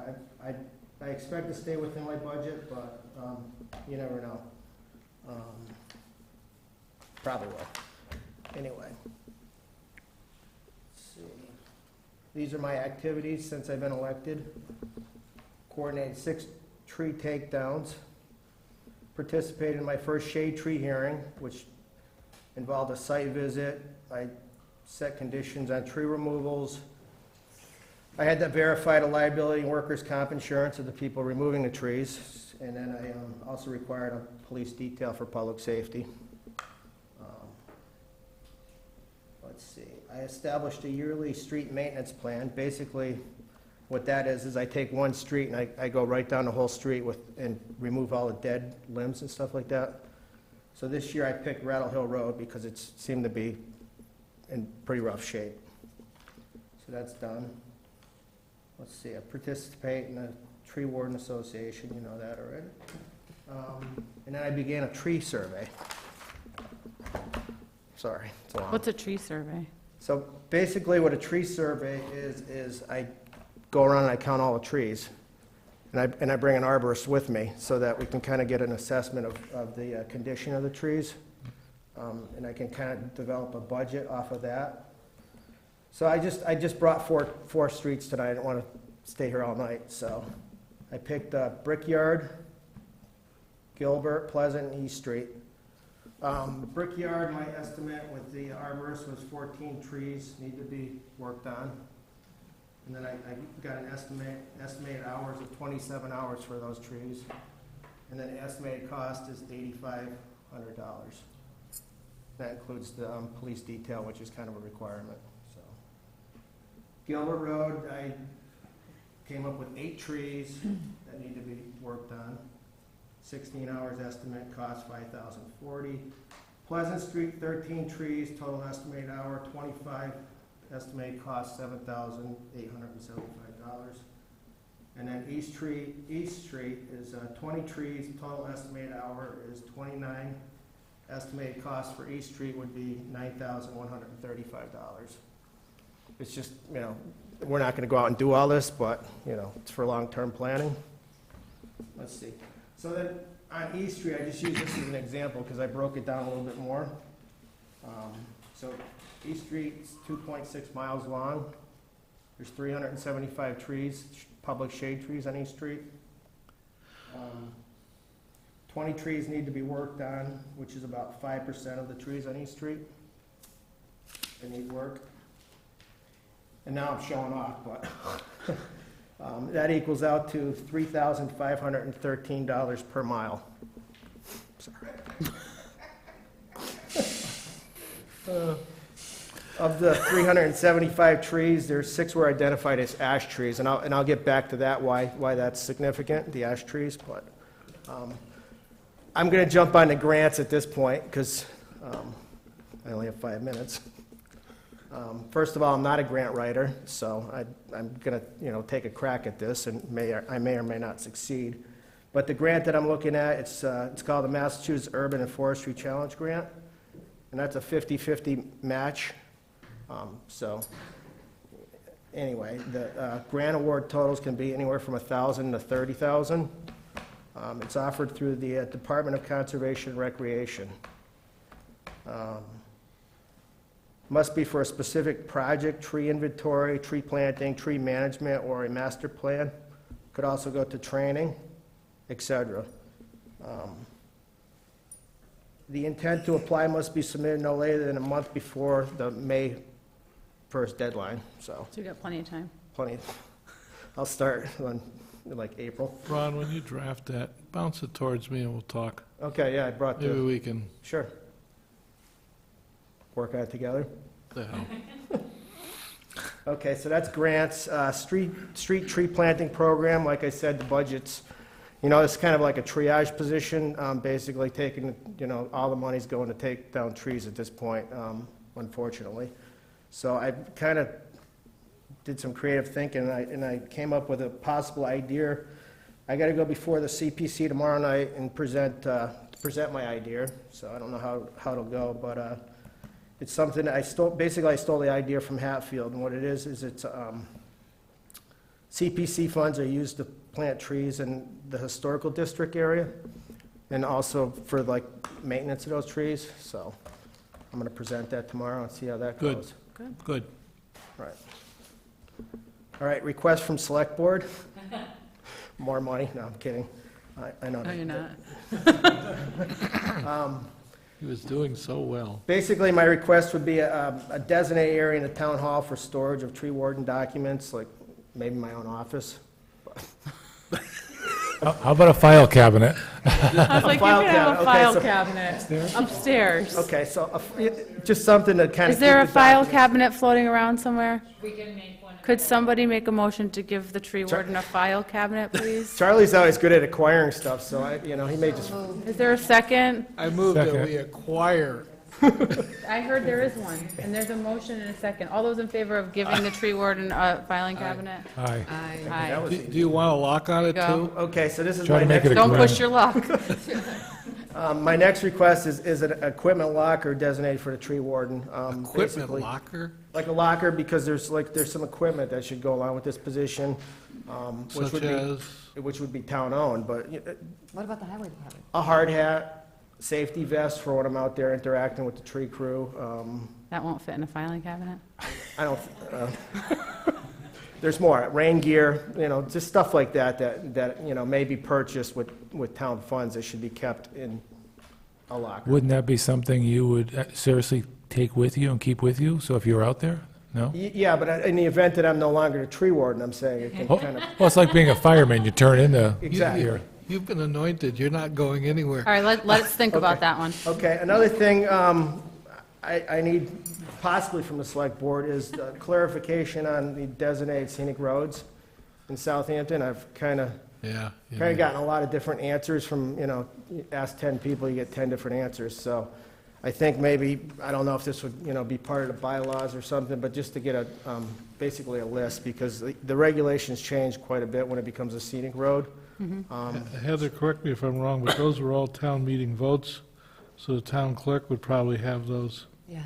I expect to stay within my budget, but you never know. Probably will. Anyway. Let's see. These are my activities since I've been elected. Coordinated 6 tree takedowns. Participated in my first shade tree hearing, which involved a site visit. I set conditions on tree removals. I had to verify the liability and workers' comp insurance of the people removing the trees. And then I also required a police detail for public safety. Let's see. I established a yearly street maintenance plan. Basically, what that is I take one street and I go right down the whole street and remove all the dead limbs and stuff like that. So this year I picked Rattle Hill Road because it seemed to be in pretty rough shape. So that's done. Let's see, I participate in the Tree Warden Association, you know that already. And then I began a tree survey. Sorry, it's long. What's a tree survey? So basically what a tree survey is I go around and I count all the trees. And I bring an arborist with me so that we can kind of get an assessment of the condition of the trees. And I can kind of develop a budget off of that. So I just brought four streets tonight. I didn't want to stay here all night. So I picked Brickyard, Gilbert, Pleasant, and East Street. Brickyard, my estimate with the arborist was 14 trees need to be worked on. And then I got an estimated hours of 27 hours for those trees. And then the estimated cost is $8,500. That includes the police detail, which is kind of a requirement. So, Gilbert Road, I came up with 8 trees that need to be worked on. 16 hours estimate, cost $5,040. Pleasant Street, 13 trees, total estimated hour 25. Estimated cost $7,875. And then East Street is 20 trees, total estimated hour is 29. Estimated cost for East Street would be $9,135. It's just, we're not going to go out and do all this, but, it's for long-term planning. Let's see. So then on East Street, I just use this as an example because I broke it down a little bit more. So East Street's 2.6 miles long. There's 375 trees, public shade trees on East Street. 20 trees need to be worked on, which is about 5% of the trees on East Street. They need work. And now I'm showing off, but that equals out to $3,513 per mile. Sorry. Of the 375 trees, there's 6 were identified as ash trees, and I'll get back to that, why that's significant, the ash trees, but I'm going to jump on the grants at this point, because I only have 5 minutes. First of all, I'm not a grant writer, so I'm going to take a crack at this, and I may or may not succeed. But the grant that I'm looking at, it's called the Massachusetts Urban and Forestry Challenge Grant, and that's a 50-50 match. So anyway, the grant award totals can be anywhere from $1,000 to $30,000. It's offered through the Department of Conservation and Recreation. Must be for a specific project, tree inventory, tree planting, tree management, or a master plan. Could also go to training, etc. The intent to apply must be submitted no later than a month before the May 1st deadline, so. So you got plenty of time. Plenty. I'll start in like April. Ron, when you draft that, bounce it towards me and we'll talk. Okay, yeah, I brought the. Maybe we can. Sure. Work on it together. The hell. Okay, so that's grants. Street tree planting program, like I said, the budget's You know, it's kind of like a triage position, basically taking, you know, all the money's going to take down trees at this point, unfortunately. So I kind of did some creative thinking, and I came up with a possible idea. I got to go before the CPC tomorrow night and present my idea, so I don't know how it'll go, but it's something I stole the idea from Hatfield, and what it is it's CPC funds are used to plant trees in the historical district area, and also for like maintenance of those trees, so I'm going to present that tomorrow and see how that Good. goes. Good. Right. All right, request from Select Board. More money? No, I'm kidding. I know. No, you're not. He was doing so well. Basically, my request would be a designated area in the town hall for storage of tree warden documents, like maybe my own office. How about a file cabinet? I was like, you file can have a cabinet. Okay, file so- cabinet upstairs. Okay, so just something to kind of. Is there a keep the file documents. cabinet floating around somewhere? We can make one. Could somebody make a motion to give the tree warden a file cabinet, please? Charlie's always good at acquiring stuff, so he may just. Is there a second? I moved Second. that we acquire. I heard there is one, and there's a motion and a second. All those in favor of giving the tree warden a filing cabinet? Aye. Aye. Do you want a lock on it, Go. too? Okay, so this is Try my to make next. it a Don't grim. push your luck. My next request is an equipment locker designated for the tree warden. Equipment Basically, locker? like a locker, because there's some equipment that should go along with this position, which Such would as? which would be town-owned, but What about the highway department? a hard hat, safety vest for when I'm out there interacting with the tree crew. That won't fit in a filing cabinet? I don't, there's more, rain gear, just stuff like that may be purchased with town funds that should be kept in a locker. Wouldn't that be something you would seriously take with you and keep with you, so if you were out there? No? Yeah, but in the event that I'm no longer the tree warden, I'm saying it can Oh, kind of, well, it's like being a fireman, you turn into. Exactly. you're- You've been anointed, you're not going anywhere. All right, let's think about that one. okay, another thing I need possibly from the select board is clarification on the designated scenic roads in Southampton. I've kind of Yeah. gotten a lot of different answers from, you ask 10 people, you get 10 different answers. So I think maybe, I don't know if this would, be part of the bylaws or something, but just to get basically a list, because the regulations change quite a bit when it becomes a scenic road. Heather, correct me if I'm wrong, but those were all town meeting votes, so the town clerk would probably have those. Yeah.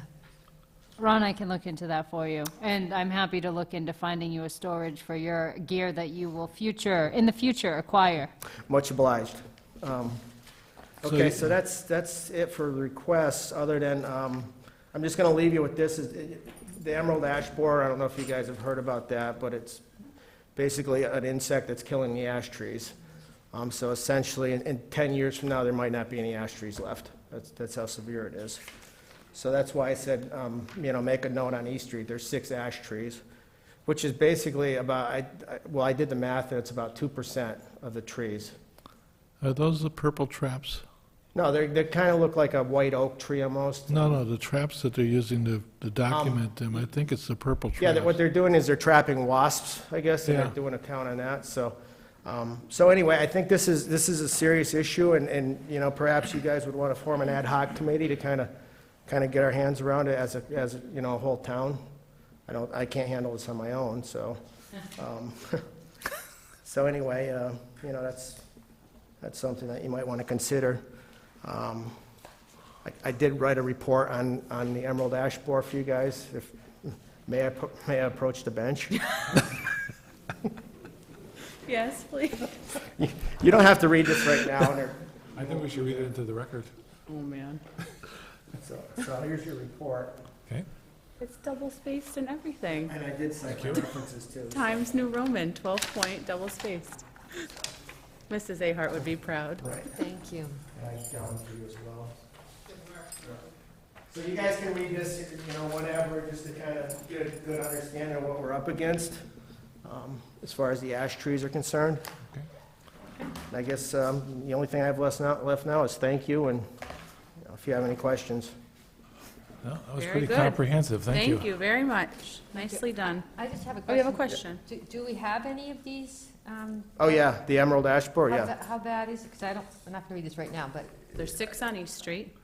Ron, I can look into that for you, and I'm happy to look into finding you a storage for your gear that you will in the future acquire. Much obliged. Okay, so that's it for requests, other than, I'm just going to leave you with this. The emerald ash borer, I don't know if you guys have heard about that, but it's basically an insect that's killing the ash trees. So essentially, in 10 years from now, there might not be any ash trees left. That's how severe it is. So that's why I said, make a note on East Street, there's 6 ash trees, which is basically about, I did the math, and it's about 2% of the trees. Are those the purple traps? No, they kind of look like a white oak tree almost. No, the traps that they're using to document them, I think it's the purple traps. Yeah, what they're doing is they're trapping wasps, I guess, and Yeah. they're doing a count on that, so. So anyway, I think this is a serious issue, and perhaps you guys would want to form an ad hoc committee to kind of get our hands around it as a whole town. I can't handle this on my own, so. So anyway, that's something that you might want to consider. I did write a report on the emerald ash borer for you guys. May I approach the bench? Yes, please. You don't have to read this right now. I think we should read it into the record. Oh, man. So here's your report. Okay? It's double-spaced and everything. And I did cite my references too. Times New Roman, 12-point, double-spaced. Mrs. Ahart would be proud. Right. Thank you. And I got one for you as well. So you guys can read this, whenever, just to kind of get a good understanding of what we're up against, as far as the ash trees are concerned. Okay. And I guess the only thing I have left now is thank you, and if you have any questions. No, that was Very pretty good. comprehensive, thank you. Thank you very much. Nicely done. I just have a question. Oh, you have a question? Do we have any of these Oh, yeah, the emerald ash borer, yeah. How bad is it? Because I'm not going to read this right now, but, There's 6 on East Street.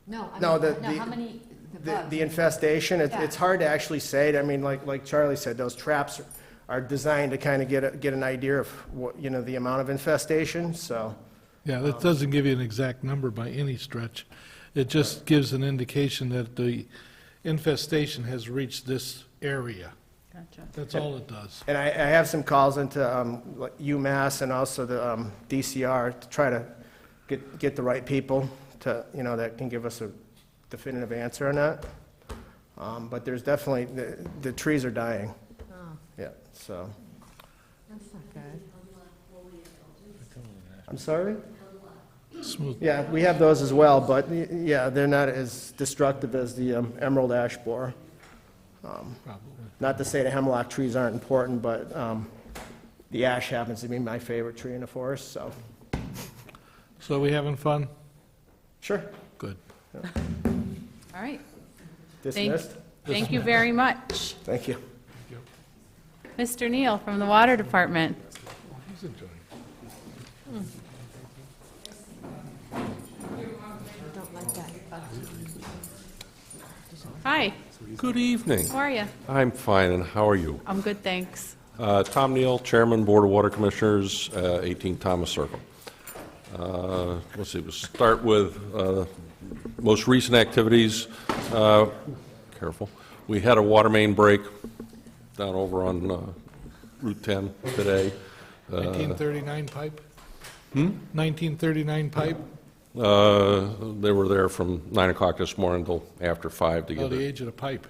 no, I No, mean, the- no, how many, the bugs? The infestation, it's hard to actually say. I mean, like Charlie said, those traps are designed to kind of get an idea of what, you know, the amount of infestation, so. Yeah, that doesn't give you an exact number by any stretch. It just gives an indication that the infestation has reached this area. Gotcha. That's all it does. And I have some calls into like UMass and also the DCR to try to get the right people to, you know, that can give us a definitive answer on that. But there's definitely, the trees are dying. Oh, Yeah, so. that's not good. I'm sorry? Smooth. Yeah, we have those as well, but yeah, they're not as destructive as the emerald ash borer. Not to say the hemlock trees aren't important, but the ash happens to be my favorite tree in the forest, so. So we having fun? Sure. Good. All right. Dismissed? Thank you very much. Thank you. Mr. Neal from the Water Department. He's enjoying it. Don't like that. Hi, Good evening. how are you? I'm fine, and how are you? I'm good, thanks. Tom Neal, Chairman, Board of Water Commissioners, 18 Thomas Circle. Let's see, we'll start with most recent activities. Careful. We had a water main break down over on Route 10 today. 1939 pipe? 1939 pipe? They were there from 9 o'clock this morning till after 5 to Oh, get the it. age of the pipe,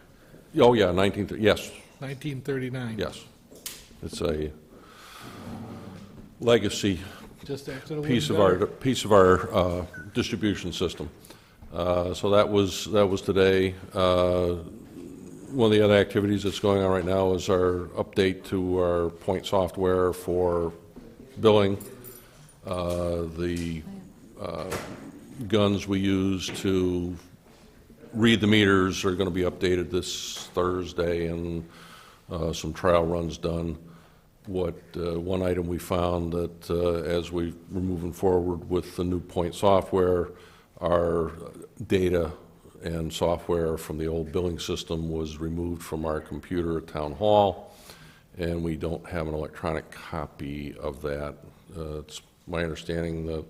Oh, yeah, yes, 1939. yes. It's a legacy Just after the piece wooden of gutter. our distribution system. So that was today. One of the other activities that's going on right now is our update to our point software for billing. The guns we use to read the meters are going to be updated this Thursday, and some trial runs done. One item we found that as we were moving forward with the new point software, our data and software from the old billing system was removed from our computer at Town Hall, and we don't have an electronic copy of that. It's my understanding that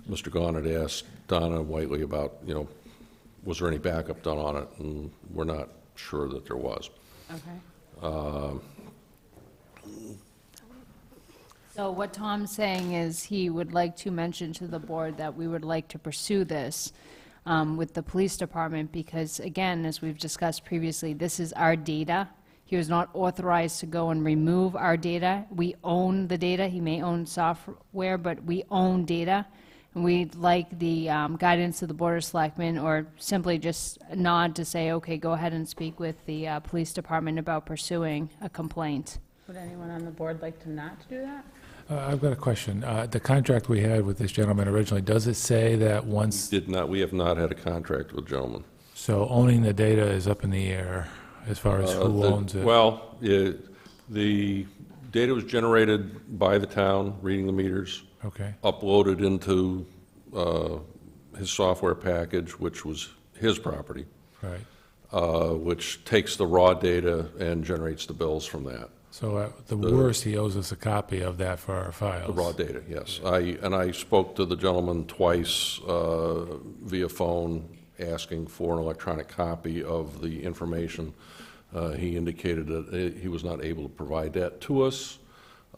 Mr. Gahn had asked Donna Whiteley about, was there any backup done on it, and we're not sure that there was. Okay. So what Tom's saying is he would like to mention to the board that we would like to pursue this with the police department because, again, as we've discussed previously, this is our data. He was not authorized to go and remove our data. We own the data. He may own software, but we own data. And we'd like the guidance of the Board of Selectmen or simply just nod to say, okay, go ahead and speak with the police department about pursuing a complaint. Would anyone on the board like to not do that? I've got a question. The contract we had with this gentleman originally, does it say that once, We have not had a contract with the gentleman. so owning the data is up in the air as far as who owns it? Well, the data was generated by the town, reading the meters. Okay. Uploaded into his software package, which was his property. Right. Which takes the raw data and generates the bills from that. So at the worst, he owes us a copy of that for our files. The raw data, yes. I spoke to the gentleman twice via phone, asking for an electronic copy of the information. He indicated that he was not able to provide that to us.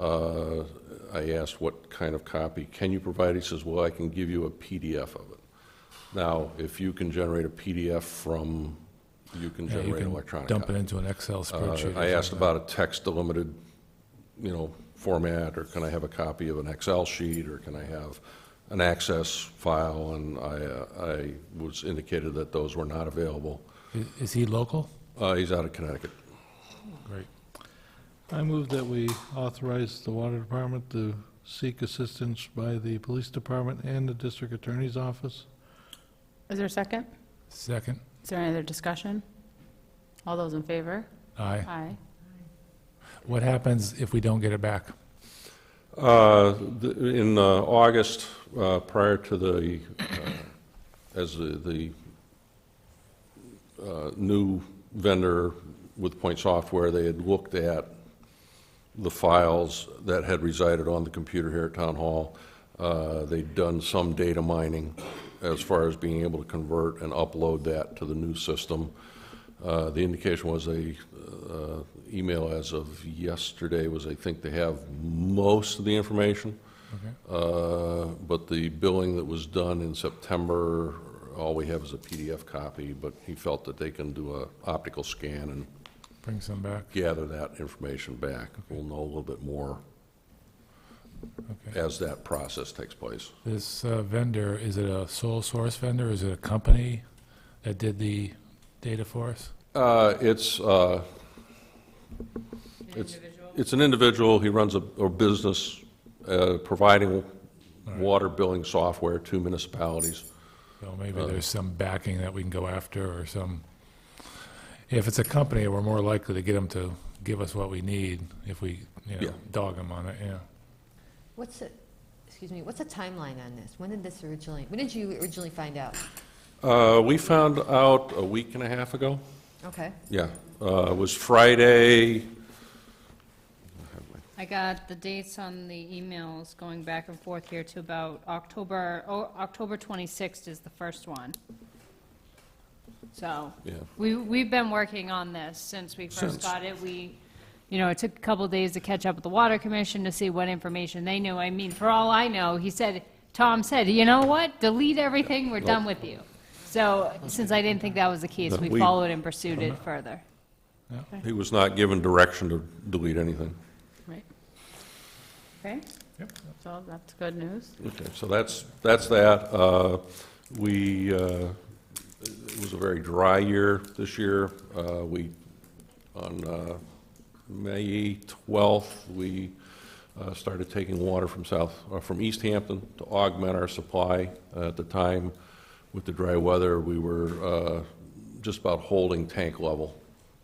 I asked what kind of copy can you provide. He says, well, I can give you a PDF of it. Now, if you can generate a PDF from, you can generate an electronic dump copy. it into an Excel spreadsheet. I asked about a text-delimited, format, or can I have a copy of an Excel sheet, or can I have an Access file, and I was indicated that those were not available. Is he local? He's out of Connecticut. Great. I move that we authorize the Water Department to seek assistance by the Police Department and the District Attorney's Office. Is there a second? Second. Is there any other discussion? All those in favor? Aye. Aye. What happens if we don't get it back? In August, prior to the, as the new vendor with Point Software, they had looked at the files that had resided on the computer here at Town Hall. They'd done some data mining as far as being able to convert and upload that to the new system. The indication was email as of yesterday was I think they have most of the information. Okay. But the billing that was done in September, all we have is a PDF copy, but he felt that they can do an optical scan and Bring some back. gather that information back. We'll know a little bit more Okay. as that process takes place. This vendor, is it a sole source vendor? Is it a company that did the data for us? It's an individual. He runs a business providing water billing software to municipalities. So maybe there's some backing that we can go after, or some, if it's a company, we're more likely to get them to give us what we need if we, Yeah. dog them on it, yeah. What's the timeline on this? When did you originally find out? We found out a week and a half ago. Okay. Yeah, it was Friday. I got the dates on the emails going back and forth here to about October 26th is the first one. So, Yeah. we've been working on this since we first got it. It took a couple days to catch up with the Water Commission to see what information they knew. I mean, for all I know, Tom said, you know what, delete everything, we're done with you. So, since I didn't think that was the case, No, we we- followed and pursued it further. He was not given direction to delete anything. Right. Okay. Yep. That's good news. Okay, so that's that. It was a very dry year this year. On May 12th, we started taking water from Easthampton to augment our supply. At the time, with the dry weather, we were just about holding tank level.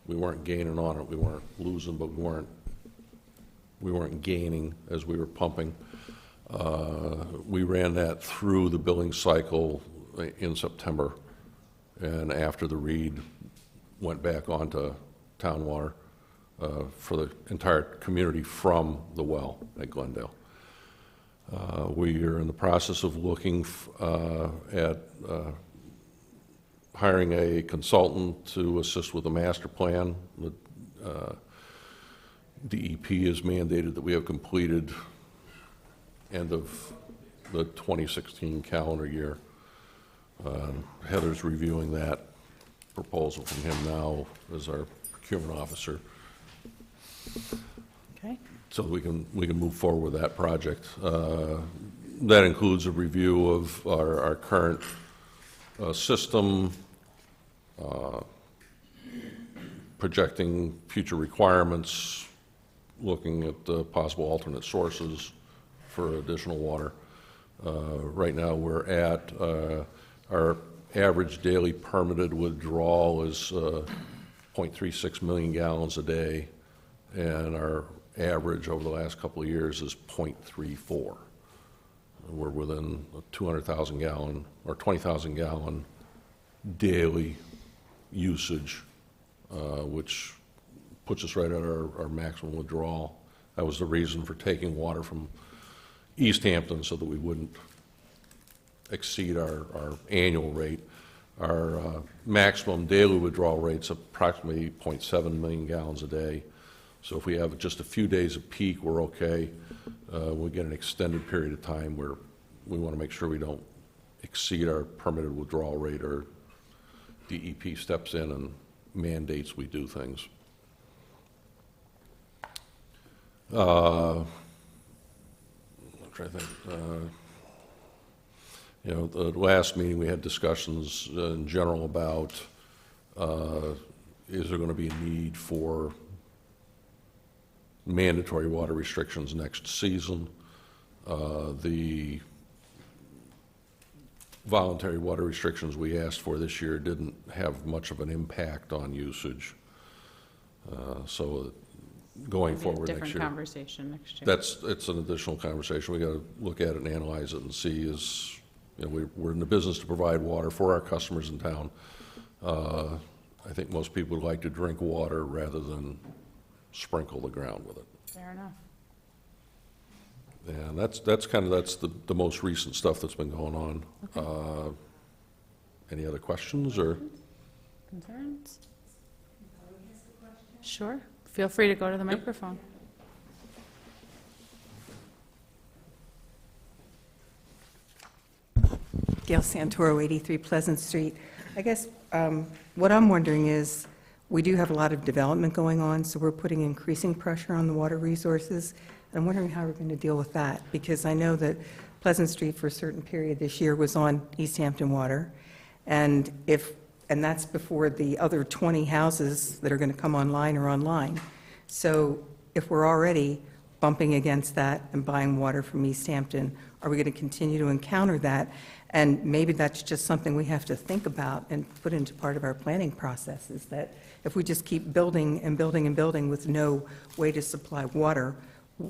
We weren't gaining on it. We weren't losing, but we weren't gaining as we were pumping. We ran that through the billing cycle in September, and after the read, went back onto town water for the entire community from the well at Glendale. We are in the process of looking at hiring a consultant to assist with the master plan. The DEP has mandated that we have completed end of the 2016 calendar year. Heather's reviewing that proposal from him now as our procurement officer. Okay. So we can move forward with that project. That includes a review of our current system, projecting future requirements, looking at possible alternate sources for additional water. Right now, we're at, our average daily permitted withdrawal is 0.36 million gallons a day, and our average over the last couple of years is 0.34. We're within a 200,000 gallon or 20,000 gallon daily usage, which puts us right at our maximum withdrawal. That was the reason for taking water from Easthampton so that we wouldn't exceed our annual rate. Our maximum daily withdrawal rate's approximately 0.7 million gallons a day. So if we have just a few days of peak, we're okay. We get an extended period of time where we want to make sure we don't exceed our permitted withdrawal rate, or DEP steps in and mandates we do things. I'm trying to think. The last meeting we had discussions in general about is there going to be a need for mandatory water restrictions next season. The voluntary water restrictions we asked for this year didn't have much of an impact on usage. So going Maybe a forward next different year. conversation next year. It's an additional conversation. We got to look at it and analyze it and see is, you know, we're in the business to provide water for our customers in town. I think most people would like to drink water rather than sprinkle the ground with it. Fair enough. And that's the most recent stuff that's been going on. Any other questions or? Concerns? Sure. Feel free to go to the microphone. Gail Santoro, 83 Pleasant Street. I guess what I'm wondering is, we do have a lot of development going on, so we're putting increasing pressure on the water resources. I'm wondering how we're going to deal with that, because I know that Pleasant Street for a certain period this year was on Easthampton water, and that's before the other 20 houses that are going to come online are online. So if we're already bumping against that and buying water from Easthampton, are we going to continue to encounter that? And maybe that's just something we have to think about and put into part of our planning process, is that if we just keep building and building and building with no way to supply water,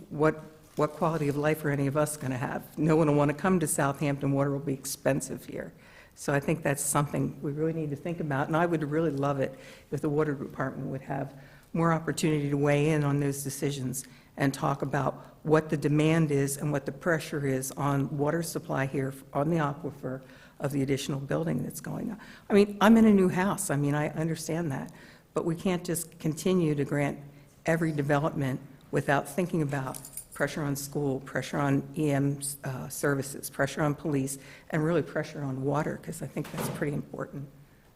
what quality of life are any of us going to have? No one will want to come to Southampton. Water will be expensive here. So I think that's something we really need to think about. And I would really love it if the water department would have more opportunity to weigh in on those decisions and talk about what the demand is and what the pressure is on water supply here on the aquifer of the additional building that's going on. I mean, I'm in a new house. I mean, I understand that. But we can't just continue to grant every development without thinking about pressure on school, pressure on EM services, pressure on police, and really pressure on water, because I think that's pretty important.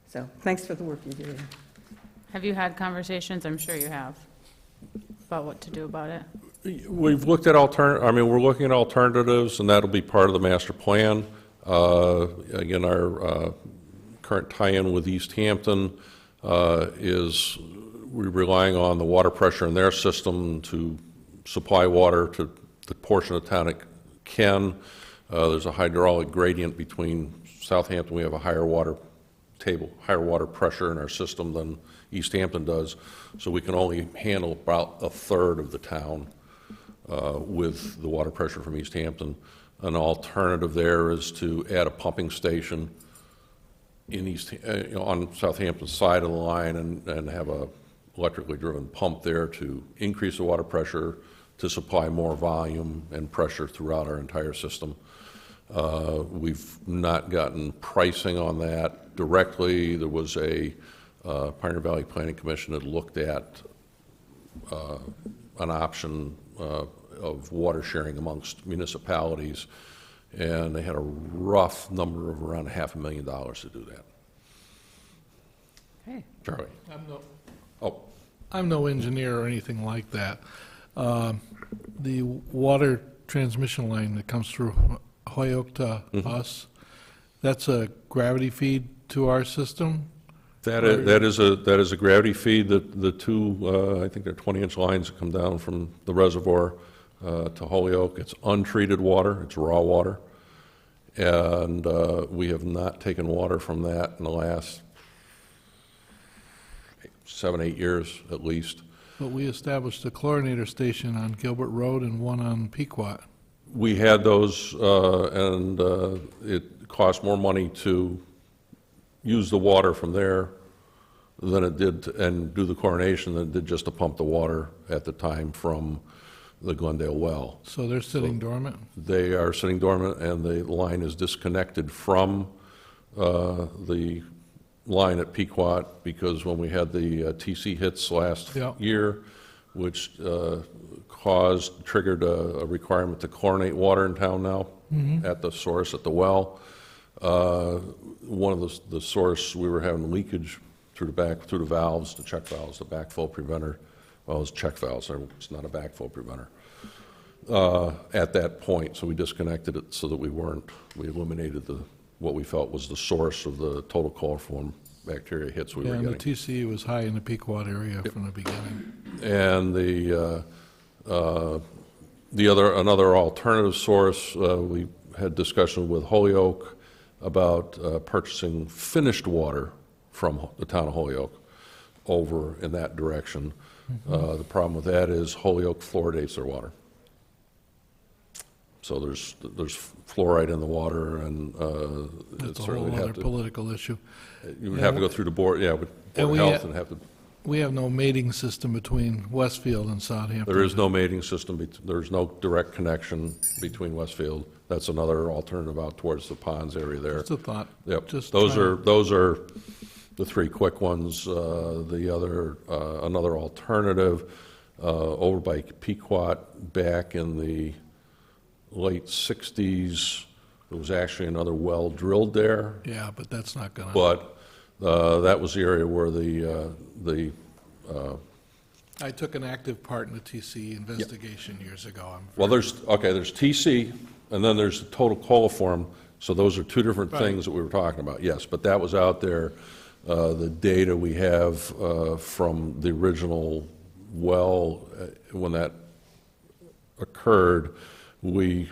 So thanks for the work you're doing. Have you had conversations, I'm sure you have, about what to do about it? We've looked at we're looking at alternatives, and that'll be part of the master plan. Again, our current tie-in with Easthampton is we're relying on the water pressure in their system to supply water to the portion of town it can. There's a hydraulic gradient between Southampton. We have a higher water pressure in our system than Easthampton does, so we can only handle about a third of the town with the water pressure from Easthampton. An alternative there is to add a pumping station in on Southampton's side of the line and have a electrically driven pump there to increase the water pressure to supply more volume and pressure throughout our entire system. We've not gotten pricing on that directly. There was a Pioneer Valley Planning Commission that looked at an option of water sharing amongst municipalities, and they had a rough number of around $500,000 to do that. Okay. Charlie? I'm no engineer or anything like that. The water transmission line that comes through Holyoke to us, that's a gravity feed to our system? That is a gravity feed. The two, I think they're 20-inch lines that come down from the reservoir to Holyoke. It's untreated water. It's raw water. And we have not taken water from that in the last 7, 8 years at least. But we established a chlorinator station on Gilbert Road and one on Pequot. We had those, and it cost more money to use the water from there than it did and do the chlorination than it did just to pump the water at the time from the Glendale well. So they're sitting dormant? They are sitting dormant, and the line is disconnected from the line at Pequot, because when we had the TC hits last year, which triggered a requirement to chlorinate water in town now at the source, at the well. One of the source, we were having leakage through the valves, the check valves, the backflow preventer. Well, it's check valves, it's not a backflow preventer. At that point, so we disconnected it so that we eliminated what we felt was the source of the total coliform bacteria hits we were getting. And the TCE was high in the Pequot area from the beginning. And another alternative source, we had discussion with Holyoke about purchasing finished water from the town of Holyoke over in that direction. The problem with that is Holyoke fluoridates their water. So there's fluoride in the water, and That's a certainly whole have other to, political issue. you would have to go through the board, yeah, with Board of Health, and have to. We have no mating system between Westfield and Southampton. There is no mating system, there's no direct connection between Westfield. That's another alternative out towards the ponds area there. Just a thought. Yep, Just those trying- are the three quick ones. The other, another alternative, over by Pequot back in the late 60s, there was actually another well drilled there. Yeah, but that's not gonna. But that was the area where I took an active part in the TC investigation years ago. well, there's TC, and then there's the total coliform, so those are two different Right. things that we were talking about, yes, but that was out there. The data we have from the original well, when that occurred, we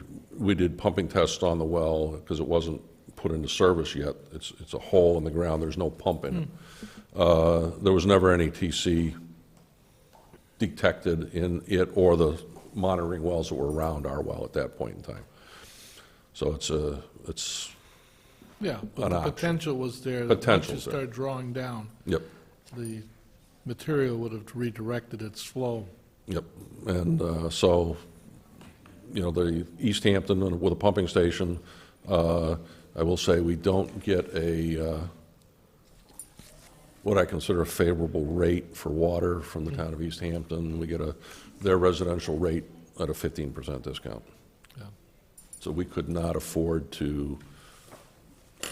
did pumping tests on the well, because it wasn't put into service yet. It's a hole in the ground, there's no pump in it. There was never any TC detected in it or the monitoring wells that were around our well at that point in time. So it's Yeah, but an the option. potential was there. That once Potential's you there. start drawing down, Yep, the material would have redirected its flow. yep. And so, you know, the Easthampton with a pumping station, I will say we don't get what I consider a favorable rate for water from the town of Easthampton. We get their residential rate at a 15% discount. Yeah. So we could not afford to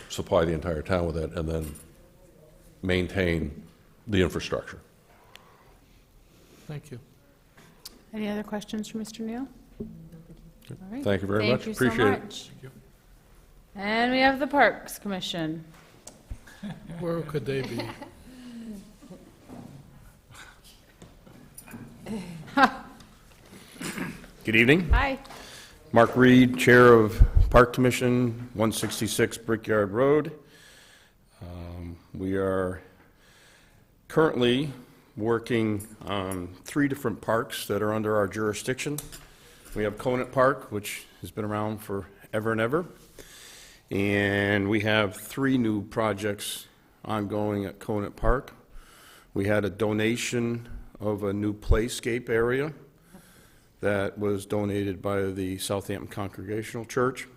supply the entire town with it and then maintain the infrastructure. Thank you. Any other questions for Mr. Neal? All right. Thank you very much. Thank you Appreciate so it. much. And we have the Parks Commission. Where could they be? Good evening. Hi. Mark Reed, Chair of Park Commission, 166 Brickyard Road. We are currently working on 3 different parks that are under our jurisdiction. We have Conant Park, which has been around forever and ever. And we have 3 new projects ongoing at Conant Park. We had a donation of a new playscape area that was donated by the Southampton Congregational Church.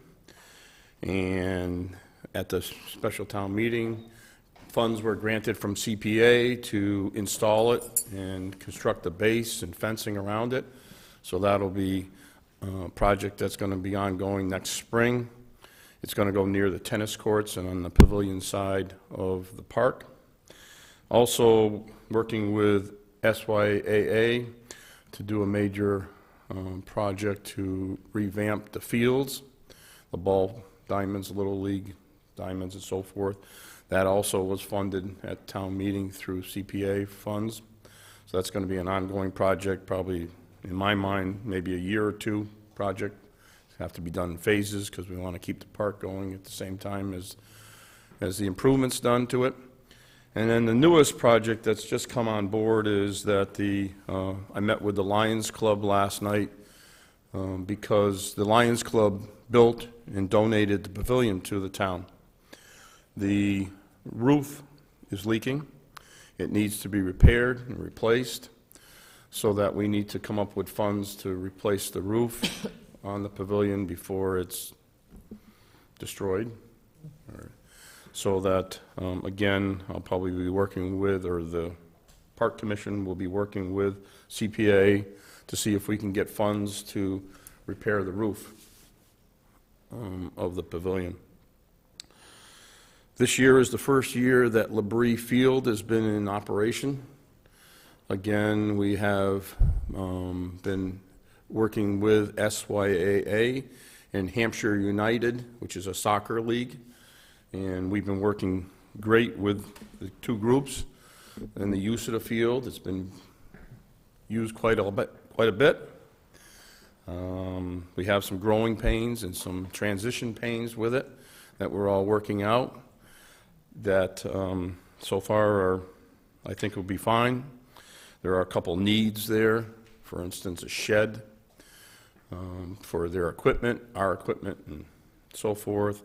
And at the special town meeting, funds were granted from CPA to install it and construct the base and fencing around it. So that'll be a project that's going to be ongoing next spring. It's going to go near the tennis courts and on the pavilion side of the park. Also working with SYAA to do a major project to revamp the fields, the ball diamonds, Little League diamonds and so forth. That also was funded at town meeting through CPA funds. So that's going to be an ongoing project, probably, in my mind, maybe a year or 2 project. Have to be done in phases because we want to keep the park going at the same time as the improvements done to it. And then the newest project that's just come on board is that I met with the Lions Club last night because the Lions Club built and donated the pavilion to the town. The roof is leaking. It needs to be repaired and replaced, so that we need to come up with funds to replace the roof on the pavilion before it's destroyed. So that, again, I'll probably be working with, or the Park Commission will be working with CPA to see if we can get funds to repair the roof of the pavilion. This year is the first year that Labrie Field has been in operation. Again, we have been working with SYAA and Hampshire United, which is a soccer league. And we've been working great with the 2 groups and the use of the field. It's been used quite a bit. We have some growing pains and some transition pains with it that we're all working out that so far I think will be fine. There are a couple needs there, for instance, a shed for their equipment, our equipment, and so forth.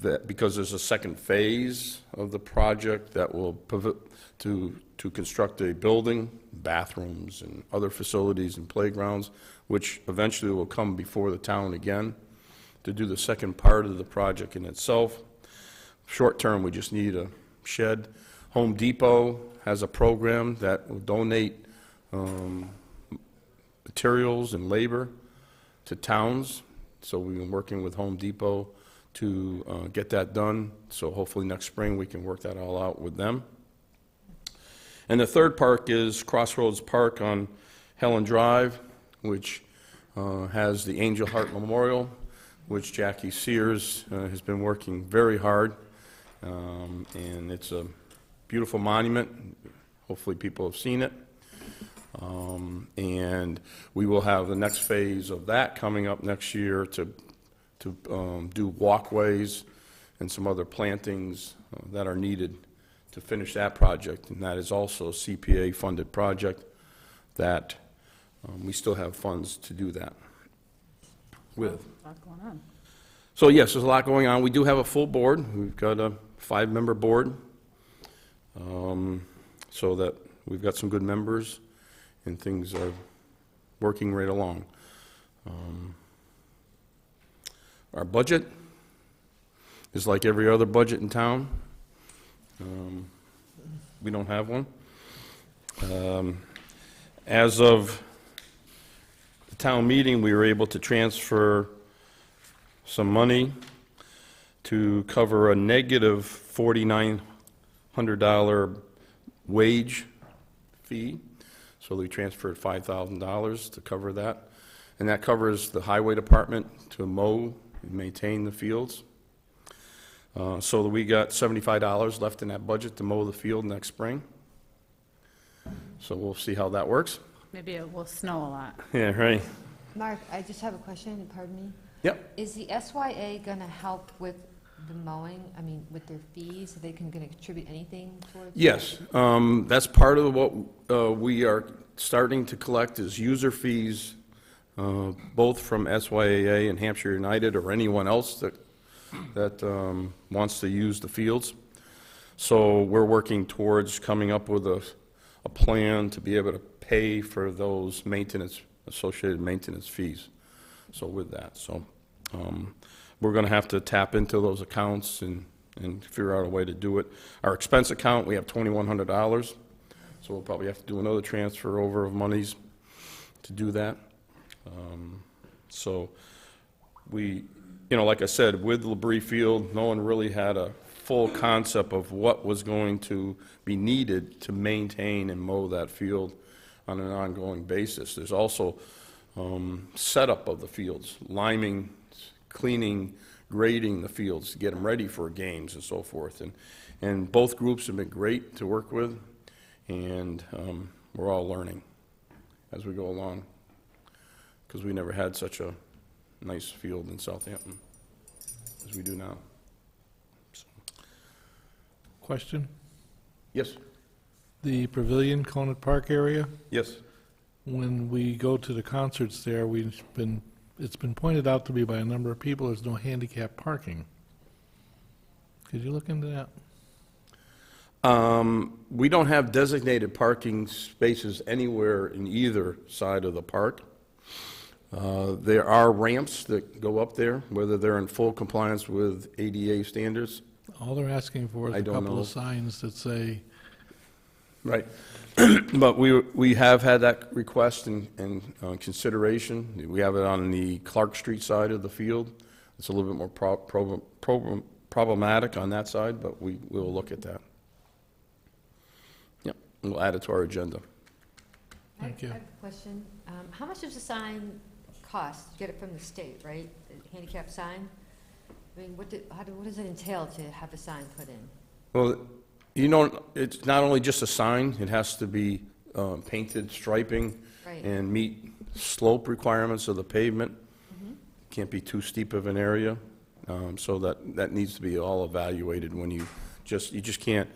That because there's a second phase of the project that will pivot to construct a building, bathrooms, and other facilities and playgrounds, which eventually will come before the town again to do the second part of the project in itself. Short term, we just need a shed. Home Depot has a program that will donate materials and labor to towns. So we've been working with Home Depot to get that done. So hopefully next spring we can work that all out with them. And the third park is Crossroads Park on Helen Drive, which has the Angel Heart Memorial, which Jackie Sears has been working very hard. And it's a beautiful monument. Hopefully people have seen it. And we will have the next phase of that coming up next year to do walkways and some other plantings that are needed to finish that project. And that is also a CPA-funded project that we still have funds to do that with. A lot going on. So yes, there's a lot going on. We do have a full board. We've got a 5-member board, so that we've got some good members and things are working right along. Our budget is like every other budget in town. We don't have one. As of the town meeting, we were able to transfer some money to cover a negative $4,900 wage fee. So we transferred $5,000 to cover that. And that covers the highway department to mow and maintain the fields. So we got $75 left in that budget to mow the field next spring. So we'll see how that works. Maybe it will snow a lot. Yeah, right. Mark, I just have a question, pardon me. Yep. Is the SYA going to help with the mowing, I mean, with their fees? Are they going to contribute anything towards? Yes, that's part of what we are starting to collect is user fees, both from SYAA and Hampshire United or anyone else that wants to use the fields. So we're working towards coming up with a plan to be able to pay for those associated maintenance fees. So with that, we're going to have to tap into those accounts and figure out a way to do it. Our expense account, we have $2,100, so we'll probably have to do another transfer over of monies to do that. So we, like I said, with Labrie Field, no one really had a full concept of what was going to be needed to maintain and mow that field on an ongoing basis. There's also setup of the fields, liming, cleaning, grading the fields to get them ready for games and so forth. And both groups have been great to work with, and we're all learning as we go along, because we never had such a nice field in Southampton as we do now. So. Question? Yes. The Pavilion, Conant Park area? Yes. When we go to the concerts there, it's been pointed out to me by a number of people there's no handicap parking. Could you look into that? We don't have designated parking spaces anywhere in either side of the park. There are ramps that go up there, whether they're in full compliance with ADA standards. All they're asking for is a couple of signs that say... Right. But we have had that request in consideration. We have it on the Clark Street side of the field. It's a little bit more problematic on that side, but we will look at that. Yep, we'll add it to our agenda. Thank you. I have a question. How much does a sign cost? You get it from the state, right? A handicap sign? I mean, what does it entail to have a sign put in? Well, it's not only just a sign, it has to be painted, striping, right, and meet slope requirements of the pavement. Mm-hmm. Can't be too steep of an area, so that needs to be all evaluated when you just can't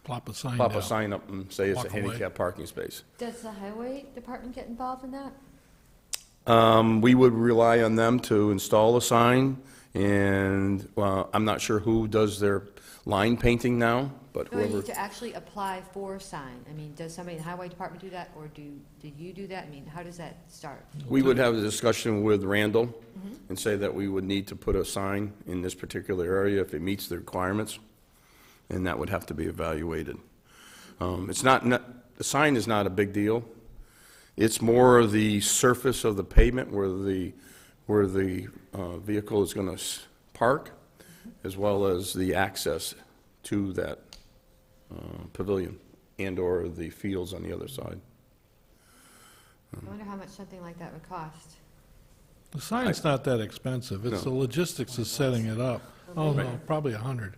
Plop a sign Pop a down. sign up and say it's a Walk away. handicap parking space. Does the highway department get involved in that? We would rely on them to install a sign, and, well, I'm not sure who does their line painting now, but No, I whoever. need to actually apply for a sign. I mean, does somebody in the highway department do that, or do you do that? I mean, how does that start? We would have a discussion with Randall and say that we would need to put a sign in this particular area if it meets the requirements, and that would have to be evaluated. It's not, the sign is not a big deal. It's more the surface of the pavement where the vehicle is going to park, as well as the access to that pavilion and/or the fields on the other side. I wonder how much something like that would cost. The sign's not that expensive. It's the logistics of setting it up. Oh, no, probably 100.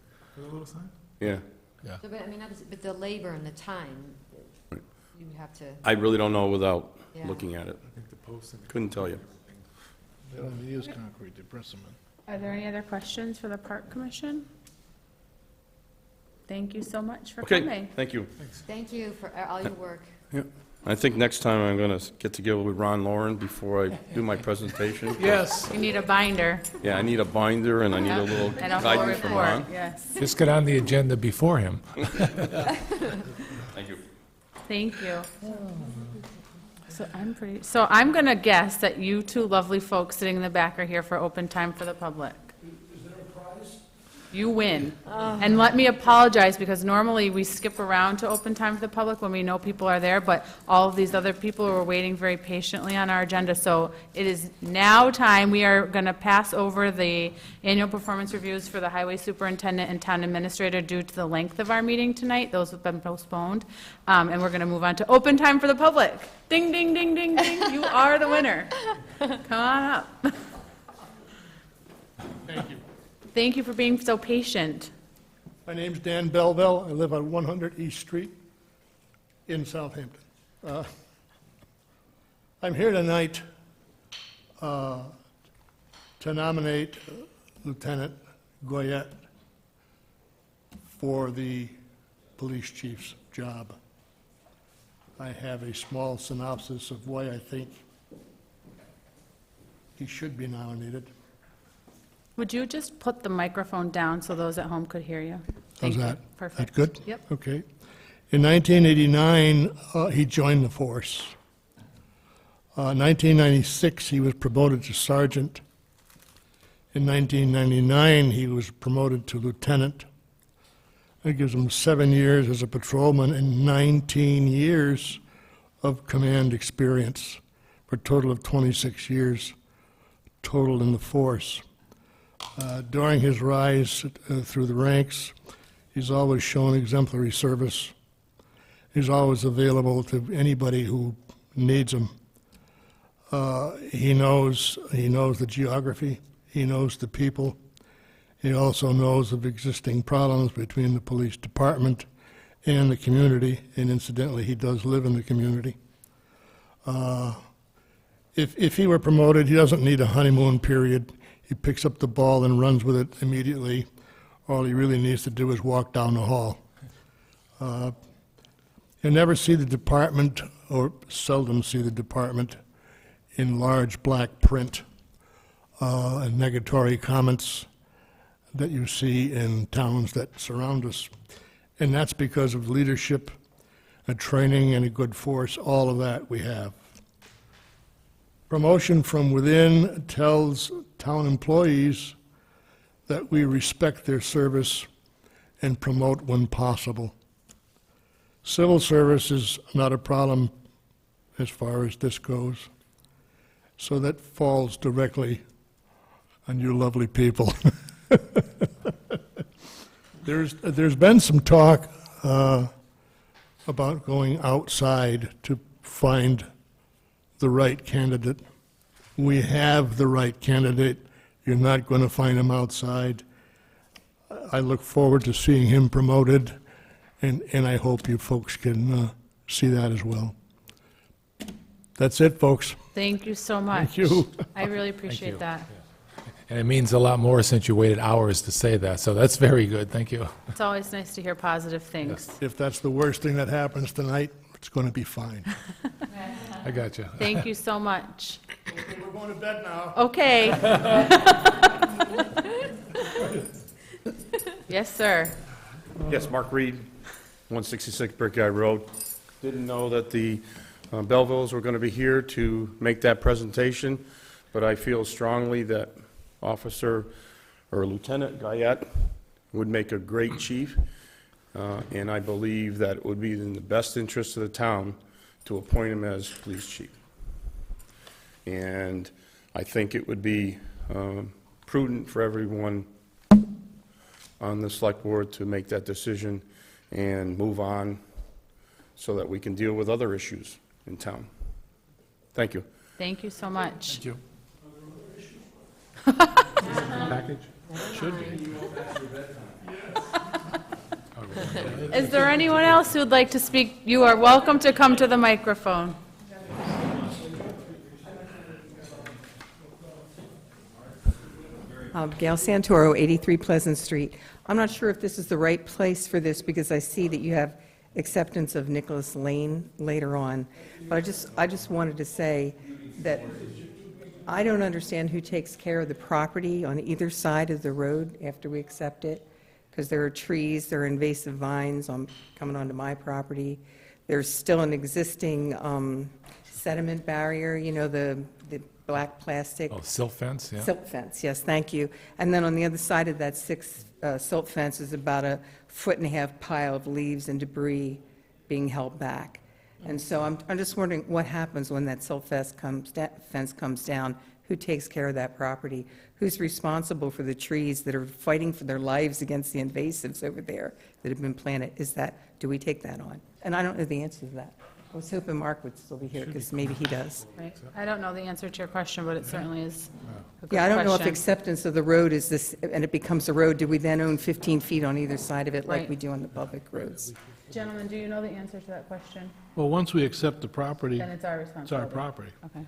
Yeah. Yeah. So, but I mean, but the labor and the time, you have to. I really don't know without Yeah. looking at it. Couldn't tell you. They don't use concrete, they press them in. Are there any other questions for the Park Commission? Thank you so much for Okay, coming. thank you. Thank you for all your work. Yeah. I think next time I'm going to get together with Ron Lauren before I do my presentation. Yes. You need a binder. Yeah, I need a binder and I need a little And a full guidance from report, Ron. yes. Just get on the agenda before him. Thank you. Thank you. So I'm going to guess that you two lovely folks sitting in the back are here for open time for the public. Is there a prize? You win. And let me apologize, because normally we skip around to open time for the public when we know people are there, but all of these other people were waiting very patiently on our agenda. So it is now time. We are going to pass over the annual performance reviews for the highway superintendent and town administrator due to the length of our meeting tonight. Those have been postponed. And we're going to move on to open time for the public. Ding, ding, ding, ding, ding. You are the winner. Come on up. Thank you. Thank you for being so patient. My name's Dan Belville. I live on 100 East Street in Southampton. I'm here tonight to nominate Lieutenant Goyette for the police chief's job. I have a small synopsis of why I think he should be nominated. Would you just put the microphone down so those at home could hear you? Thank How's you. that? Perfect. That good? Yep. Okay. In 1989, he joined the force. 1996, he was promoted to sergeant. In 1999, he was promoted to lieutenant. That gives him 7 years as a patrolman and 19 years of command experience, for a total of 26 years total in the force. During his rise through the ranks, he's always shown exemplary service. He's always available to anybody who needs him. He knows the geography. He knows the people. He also knows of existing problems between the police department and the community, and incidentally, he does live in the community. If he were promoted, he doesn't need a honeymoon period. He picks up the ball and runs with it immediately. All he really needs to do is walk down the hall. You never see the department, or seldom see the department, in large black print and negatory comments that you see in towns that surround us. And that's because of leadership, a training, and a good force. All of that we have. Promotion from within tells town employees that we respect their service and promote when possible. Civil service is not a problem as far as this goes, so that falls directly on you lovely people. There's been some talk about going outside to find the right candidate. We have the right candidate. You're not going to find him outside. I look forward to seeing him promoted, and I hope you folks can see that as well. That's it, folks. Thank you so much. Thank you. I really appreciate you. that. And it means a lot more since you waited hours to say that, so that's very good, thank you. It's always nice to hear positive things. If that's the worst thing that happens tonight, it's going to be fine. I got you. Thank you so much. Okay, we're going to bed now. Okay. Yes, sir. Yes, Mark Reed, 166 Brickyard Road. Didn't know that the Belvilles were going to be here to make that presentation, but I feel strongly that Officer or Lieutenant Guyette would make a great chief, and I believe that it would be in the best interest of the town to appoint him as police chief. And I think it would be prudent for everyone on the select board to make that decision and move on so that we can deal with other issues in town. Thank you. Thank you so much. Thank you. Package? Should be. Is there anyone else who would like to speak? You are welcome to come to the microphone. Gail Santoro, 83 Pleasant Street. I'm not sure if this is the right place for this because I see that you have acceptance of Nicholas Lane later on. But I just wanted to say that I don't understand who takes care of the property on either side of the road after we accept it, because there are trees, there are invasive vines coming onto my property. There's still an existing sediment barrier, you know, the black plastic. Oh, silt fence, yeah. Silt fence, yes, thank you. And then on the other side of that silt fence is about a 1.5-foot pile of leaves and debris being held back. And so I'm just wondering what happens when that silt fence comes down. Who takes care of that property? Who's responsible for the trees that are fighting for their lives against the invasives over there that have been planted? Do we take that on? And I don't know the answer to that. I was hoping Mark would still be here, because maybe he does. Right. I don't know the answer to your question, but it certainly is a good Yeah, I don't know if question. acceptance of the road is this, and it becomes a road, do we then own 15 feet on either side of it like Right. we do on the public roads? Gentlemen, do you know the answer to that question? Well, once we accept the property, Then it's our it's our responsibility. property. Okay.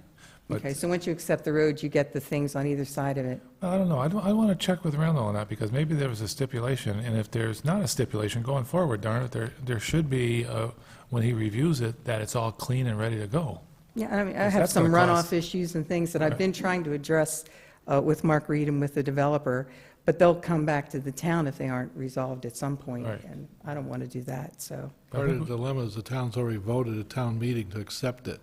Okay, so once you accept the road, you get the things on either side of it. I don't know, I want to check with Randall on that, because maybe there was a stipulation, and if there's not a stipulation going forward, darn it, there should be, when he reviews it, that it's all clean and ready to go. Yeah, I mean, I Because have that's some gonna runoff cost- issues and things that I've been trying to address with Mark Reed and with the developer, but they'll come back to the town if they aren't resolved at some point, Right. and I don't want to do that, so. Part of the dilemma is the town's already voted at town meeting to accept it.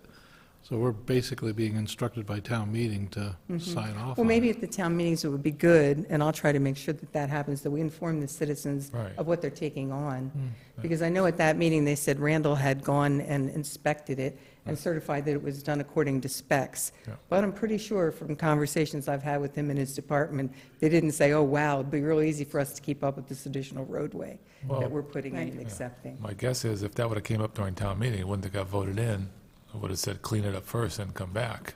So we're basically being instructed by town meeting to sign off Well, on maybe it. at the town meetings it would be good, and I'll try to make sure that that happens, that we inform the citizens Right. of what they're taking on. Because I know at that meeting, they said Randall had gone and inspected it and certified that it was done according to specs. Yeah. But I'm pretty sure from conversations I've had with him and his department, they didn't say, oh, wow, it'd be real easy for us to keep up with this additional roadway Well, that we're putting in Right. and Yeah. accepting. My guess is if that would have came up during town meeting, it wouldn't have got voted in. It would have said, clean it up first and come back.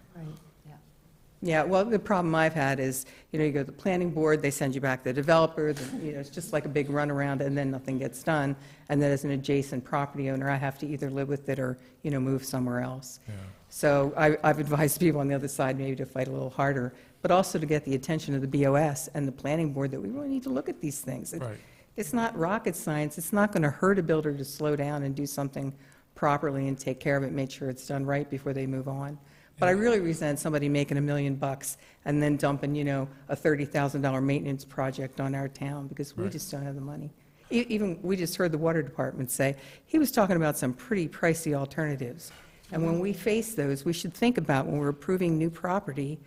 Yeah, well, the problem I've had is, you know, you go to the planning board, they send you back the developer, you know, it's just like a big runaround, and then nothing gets done. And then as an adjacent property owner, I have to either live with it or, you know, move somewhere else. Yeah. So I've advised people on the other side maybe to fight a little harder, but also to get the attention of the BOS and the planning board that we really need to look at these things. Right. It's not rocket science. It's not going to hurt a builder to slow down and do something properly and take care of it, make sure it's done right before they move on. But I really resent somebody making $1 million and then dumping, you know, a $30,000 maintenance project on our town, because we Right. just don't have the money. Even, we just heard the water department say, he was talking about some pretty pricey alternatives. And when we face those, we should think about, when we're approving new property,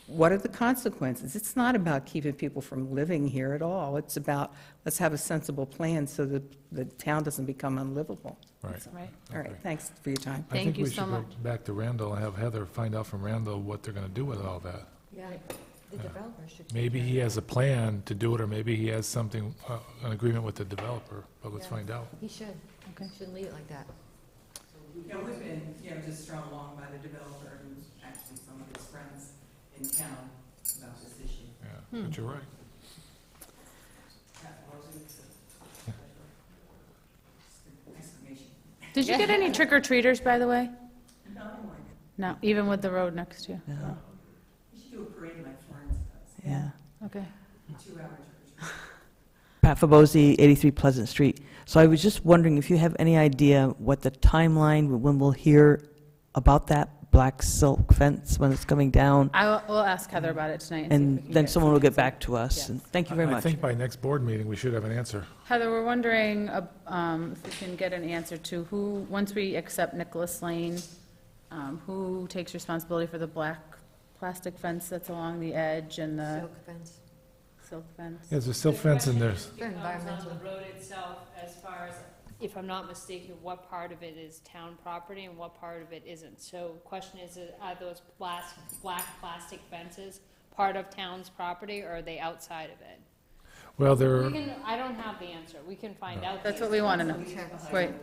what are the consequences? It's not about keeping people from living here at all. It's about, let's have a sensible plan so that the town doesn't become unlivable. Right. Right. All right, thanks for your time. I Thank think you we so should much. go back to Randall and have Heather find out from Randall what they're going to do with all that. Yeah, the developer should. Maybe he has a plan to do it, or maybe he has something, an agreement with the developer, but let's find out. He should. Shouldn't leave it like that. Yeah, we've been, you know, just strung along by the developer and actually some of his friends in town about this issue. Yeah, but you're right. Did you get any trick-or-treaters, by the way? No, No, even with the road next to you? You should do a parade like Florence Yeah. Okay. Pat Fabozzi, 83 Pleasant Street. So I was just wondering if you have any idea what the timeline, when we'll hear about that black silk fence, when it's coming down? We'll ask Heather about it tonight. And see if we can then get someone some will get answer. back to us. Yes. And thank you very I much. think by next board meeting, we should have an answer. Heather, we're wondering if we can get an answer to who, once we accept Nicholas Lane, who takes responsibility for the black plastic fence that's along the edge and the Silk fence. silk fence? There's a silk fence in there. Becomes on the road itself, as far as, if I'm not mistaken, what part of it is town property and what part of it isn't. So question is, are those black plastic fences part of town's property, or are they outside of it? Well, there, I don't have the answer. We can find out. That's what we want to know. Right.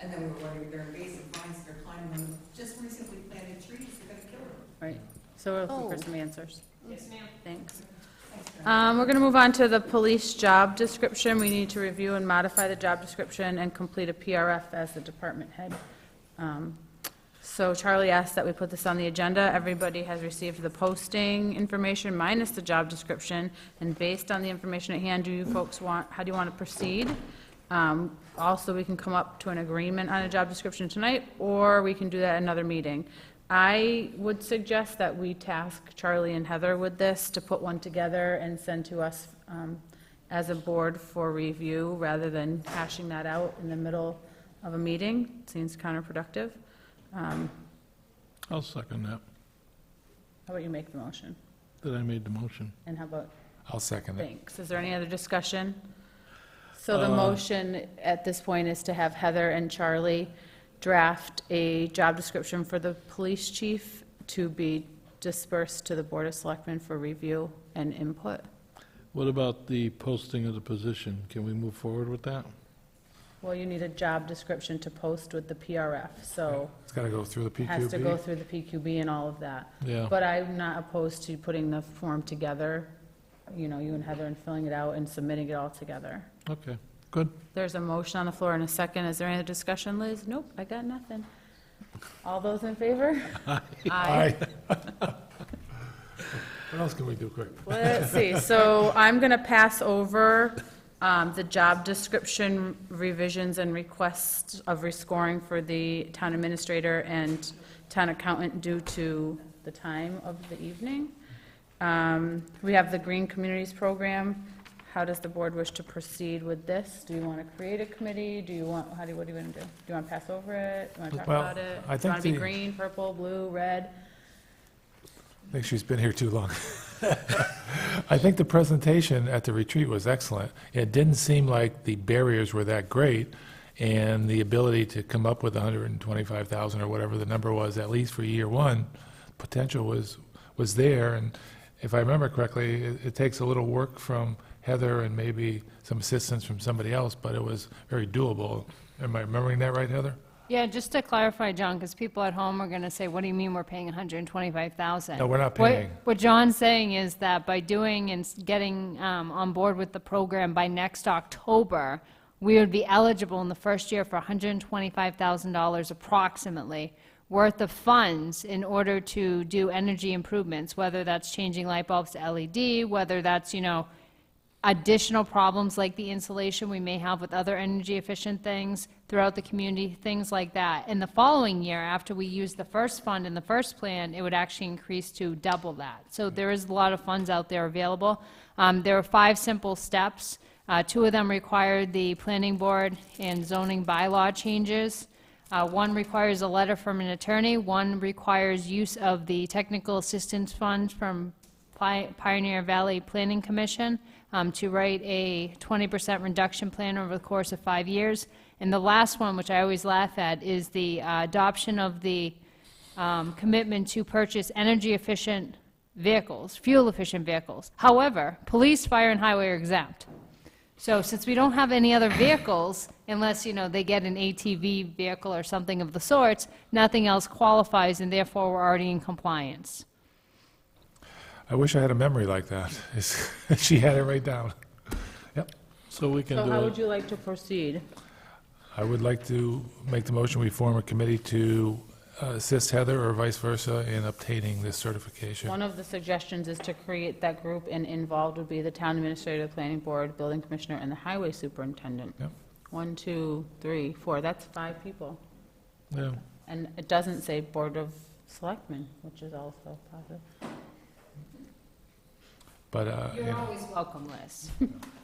And then we were wondering, they're invasive vines, they're climbing them, just recently planted trees, they're gonna kill them. Right. So we're looking for some answers. Yes, ma'am. Thanks. We're going to move on to the police job description. We need to review and modify the job description and complete a PRF as the department head. So Charlie asked that we put this on the agenda. Everybody has received the posting information minus the job description. And based on the information at hand, how do you want to proceed? Also, we can come up to an agreement on a job description tonight, or we can do that at another meeting. I would suggest that we task Charlie and Heather with this to put one together and send to us as a board for review, rather than hashing that out in the middle of a meeting. It seems counterproductive. I'll second that, How about you make the motion? that I made the motion. And how about, I'll second it. thanks. Is there any other discussion? So the motion at this point is to have Heather and Charlie draft a job description for the police chief to be dispersed to the Board of Selectmen for review and input. What about the posting of the position? Can we move forward with that? Well, you need a job description to post with the PRF, so It's got to go through the PQB. it has to go through the PQB and all of that. Yeah. But I'm not opposed to putting the form together, you and Heather, and filling it out and submitting it all together. Okay, good. There's a motion on the floor and a second. Is there any other discussion, Liz? Nope, I got nothing. All those in favor? Aye. What else can we do quick? Let's see, so I'm going to pass over the job description revisions and requests of rescoring for the town administrator and town accountant due to the time of the evening. We have the Green Communities Program. How does the board wish to proceed with this? Do you want to create a committee? Do you want, what do you want to do? Do you want to pass over it? Do you want to talk Well, about it? I Do you want to be think green, purple, blue, red? I think she's been here too long. I think the presentation at the retreat was excellent. It didn't seem like the barriers were that great, and the ability to come up with 125,000 or whatever the number was, at least for year one, potential was there. And if I remember correctly, it takes a little work from Heather and maybe some assistance from somebody else, but it was very doable. Am I remembering that right, Heather? Yeah, just to clarify, John, because people at home are going to say, what do you mean we're paying 125,000? No, we're not paying. What John's saying is that by doing and getting on board with the program by next October, we would be eligible in the first year for $125,000 approximately worth of funds in order to do energy improvements, whether that's changing light bulbs to LED, whether that's, additional problems like the insulation we may have with other energy efficient things throughout the community, things like that. In the following year, after we use the first fund in the first plan, it would actually increase to double that. So there is a lot of funds out there available. There are 5 simple steps. 2 of them require the planning board and zoning bylaw changes. 1 requires a letter from an attorney. 1 requires use of the technical assistance fund from Pioneer Valley Planning Commission to write a 20% reduction plan over the course of 5 years. And the last one, which I always laugh at, is the adoption of the commitment to purchase energy-efficient vehicles, fuel-efficient vehicles. However, police, fire, and highway are exempt. So since we don't have any other vehicles, unless, they get an ATV vehicle or something of the sorts, nothing else qualifies, and therefore we're already in compliance. I wish I had a memory like that. She had it right down. Yep. So we can So do how it. would you like to proceed? I would like to make the motion, we form a committee to assist Heather or vice versa in obtaining this certification? One of the suggestions is to create that group, and involved would be the town administrator, the planning board, building commissioner, and the highway superintendent. Yep. 1, 2, 3, 4, that's 5 people. Yeah. And it doesn't say Board of Selectmen, which is also positive. But, You're you know, always welcome, Liz.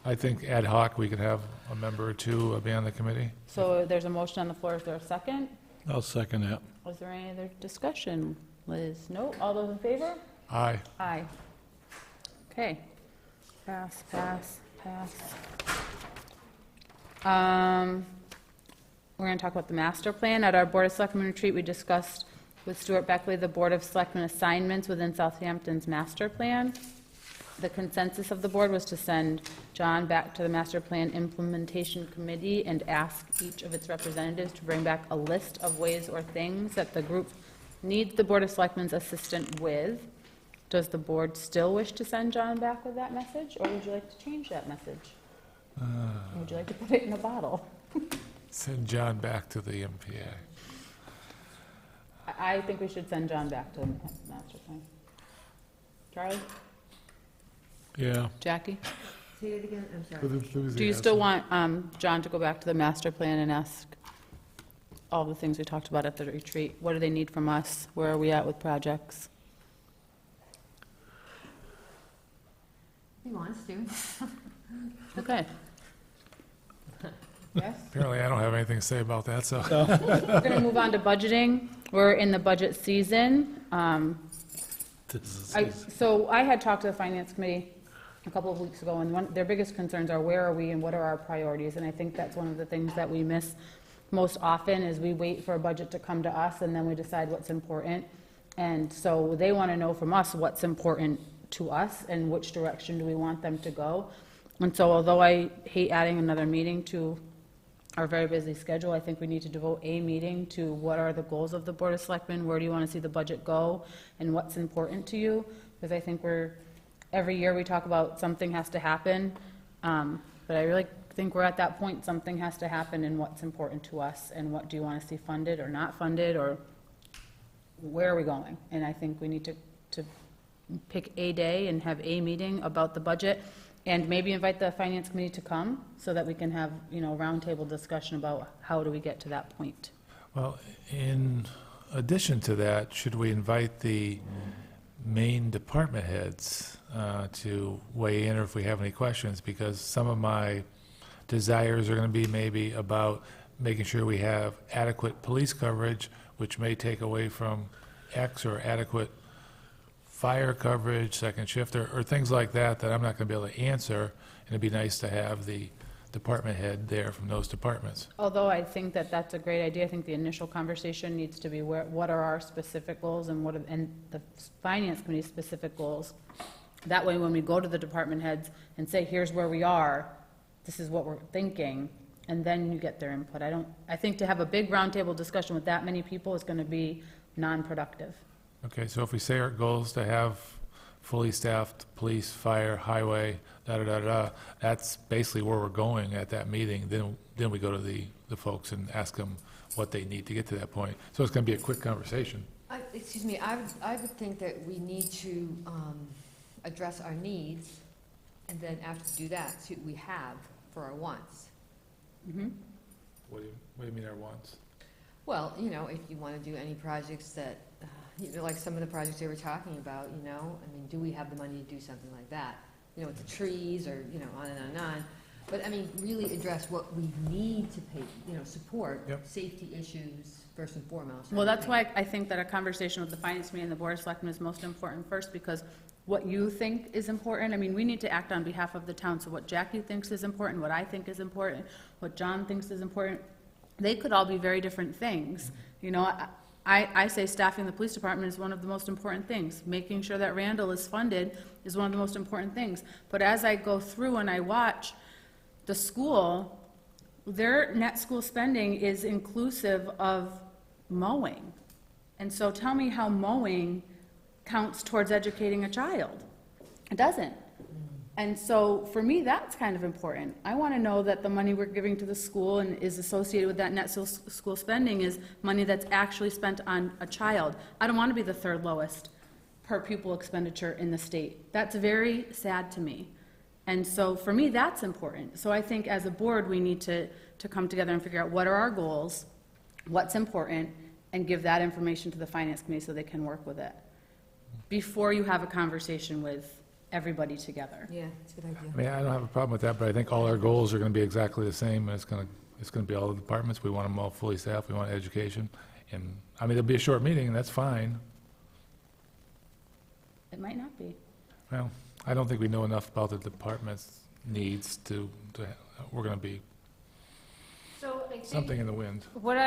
I think ad hoc, we could have a member or two be on the committee. So there's a motion on the floor, is there a second? I'll second that. Was there any other discussion, Liz? No? All those in favor? Aye. Aye. Okay. Pass, pass, pass. We're going to talk about the master plan. At our Board of Selectmen retreat, we discussed with Stuart Beckley the Board of Selectmen assignments within Southampton's master plan. The consensus of the board was to send John back to the master plan implementation committee and ask each of its representatives to bring back a list of ways or things that the group needs the Board of Selectmen's assistant with. Does the board still wish to send John back with that message, or would you like to change that message? Would you like to put it in a bottle? Send John back to the MPA. I think we should send John back to the master plan. Charlie? Yeah. Jackie? Say it again, I'm sorry. With enthusiasm. Do you still want John to go back to the master plan and ask all the things we talked about at the retreat? What do they need from us? Where are we at with projects? He wants to. Okay. Yes? Apparently, I don't have anything to say about that, so. We're going to move on to budgeting. We're in the budget season. So I had talked to the finance committee a couple of weeks ago, and their biggest concerns are where are we and what are our priorities? And I think that's one of the things that we miss most often is we wait for a budget to come to us and then we decide what's important. And so they want to know from us what's important to us and which direction do we want them to go. And so although I hate adding another meeting to our very busy schedule, I think we need to devote a meeting to what are the goals of the Board of Selectmen, where do you want to see the budget go, and what's important to you, because I think every year we talk about something has to happen, but I really think we're at that point, something has to happen, and what's important to us, and what do you want to see funded or not funded, or where are we going? And I think we need to pick a day and have a meeting about the budget, and maybe invite the finance committee to come so that we can have, roundtable discussion about how do we get to that point. Well, in addition to that, should we invite the main department heads to weigh in, or if we have any questions? Because some of my desires are going to be maybe about making sure we have adequate police coverage, which may take away from X, or adequate fire coverage, second shift, or things like that I'm not going to be able to answer, and it'd be nice to have the department head there from those departments. Although I think that that's a great idea, I think the initial conversation needs to be what are our specific goals and and the finance committee's specific goals. That way, when we go to the department heads and say, here's where we are, this is what we're thinking, and then you get their input. I think to have a big roundtable discussion with that many people is going to be non-productive. Okay, so if we say our goal is to have fully staffed police, fire, highway, that's basically where we're going at that meeting. Then we go to the folks and ask them what they need to get to that point. So it's going to be a quick conversation. Excuse me, I would think that we need to address our needs, and then after we do that, see what we have for our wants. Mm-hmm. What do you mean our wants? Well, if you want to do any projects that, like some of the projects they were talking about, do we have the money to do something like that? With the trees, or, on and on and on. But, really address what we need to pay, support. Yep. Safety issues first and foremost. Well, that's why I think that a conversation with the finance committee and the Board of Selectmen is most important first, because what you think is important, we need to act on behalf of the town. So what Jackie thinks is important, what I think is important, what John thinks is important, they could all be very different things. I say staffing the police department is one of the most important things. Making sure that Randall is funded is one of the most important things. But as I go through and I watch the school, their net school spending is inclusive of mowing. And so tell me how mowing counts towards educating a child. It doesn't. And so, for me, that's kind of important. I want to know that the money we're giving to the school and is associated with that net school spending is money that's actually spent on a child. I don't want to be the third lowest per pupil expenditure in the state. That's very sad to me. And so, for me, that's important. So I think as a board, we need to come together and figure out what are our goals, what's important, and give that information to the finance committee so they can work with it before you have a conversation with everybody together. Yeah, that's a good idea. I mean, I don't have a problem with that, but I think all our goals are going to be exactly the same, and it's going to be all the departments. We want them all fully staffed, we want education, and, I mean, there'll be a short meeting, and that's fine. It might not be. Well, I don't think we know enough about the department's needs we're going to be So I think something in the wind. when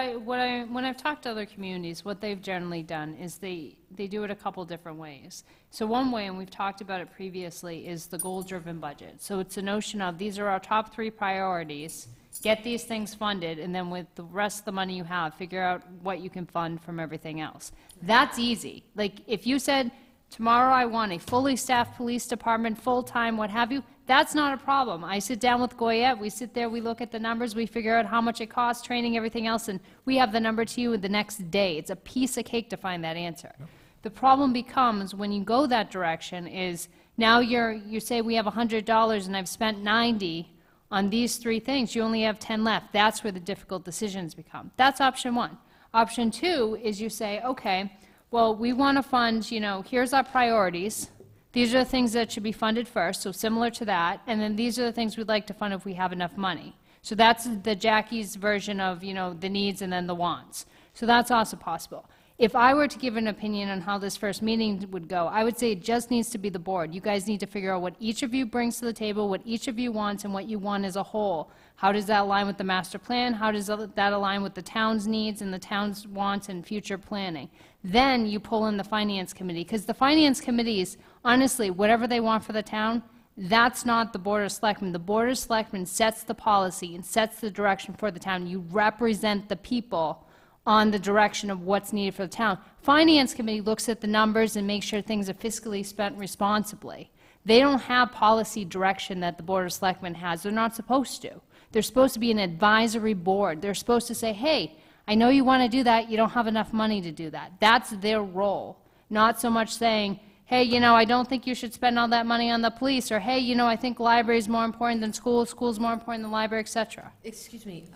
I've talked to other communities, what they've generally done is they do it a couple different ways. So one way, and we've talked about it previously, is the goal-driven budget. So it's a notion of, these are our top 3 priorities, get these things funded, and then with the rest of the money you have, figure out what you can fund from everything else. That's easy. Like, if you said, tomorrow I want a fully staffed police department, full-time, what have you, that's not a problem. I sit down with Goyette, we sit there, we look at the numbers, we figure out how much it costs, training, everything else, and we have the number to you the next day. It's a piece of cake to find that answer. Yep. The problem becomes, when you go that direction, is now you say we have $100 and I've spent 90 on these 3 things, you only have 10 left. That's where the difficult decisions become. That's option 1. Option 2 is you say, okay, well, we want to fund, here's our priorities. These are the things that should be funded first, so similar to that, and then these are the things we'd like to fund if we have enough money. So that's the Jackie's version of, the needs and then the wants. So that's also possible. If I were to give an opinion on how this first meeting would go, I would say it just needs to be the board. You guys need to figure out what each of you brings to the table, what each of you wants, and what you want as a whole. How does that align with the master plan? How does that align with the town's needs and the town's wants and future planning? Then you pull in the finance committee, because the finance committees, honestly, whatever they want for the town, that's not the Board of Selectmen. The Board of Selectmen sets the policy and sets the direction for the town. You represent the people on the direction of what's needed for the town. Finance committee looks at the numbers and makes sure things are fiscally spent responsibly. They don't have policy direction that the Board of Selectmen has. They're not supposed to. They're supposed to be an advisory board. They're supposed to say, hey, I know you want to do that. You don't have enough money to do that. That's their role. Not so much saying, hey, I don't think you should spend all that money on the police, or hey, I think library is more important than school, school's more important than library, etc. Excuse me,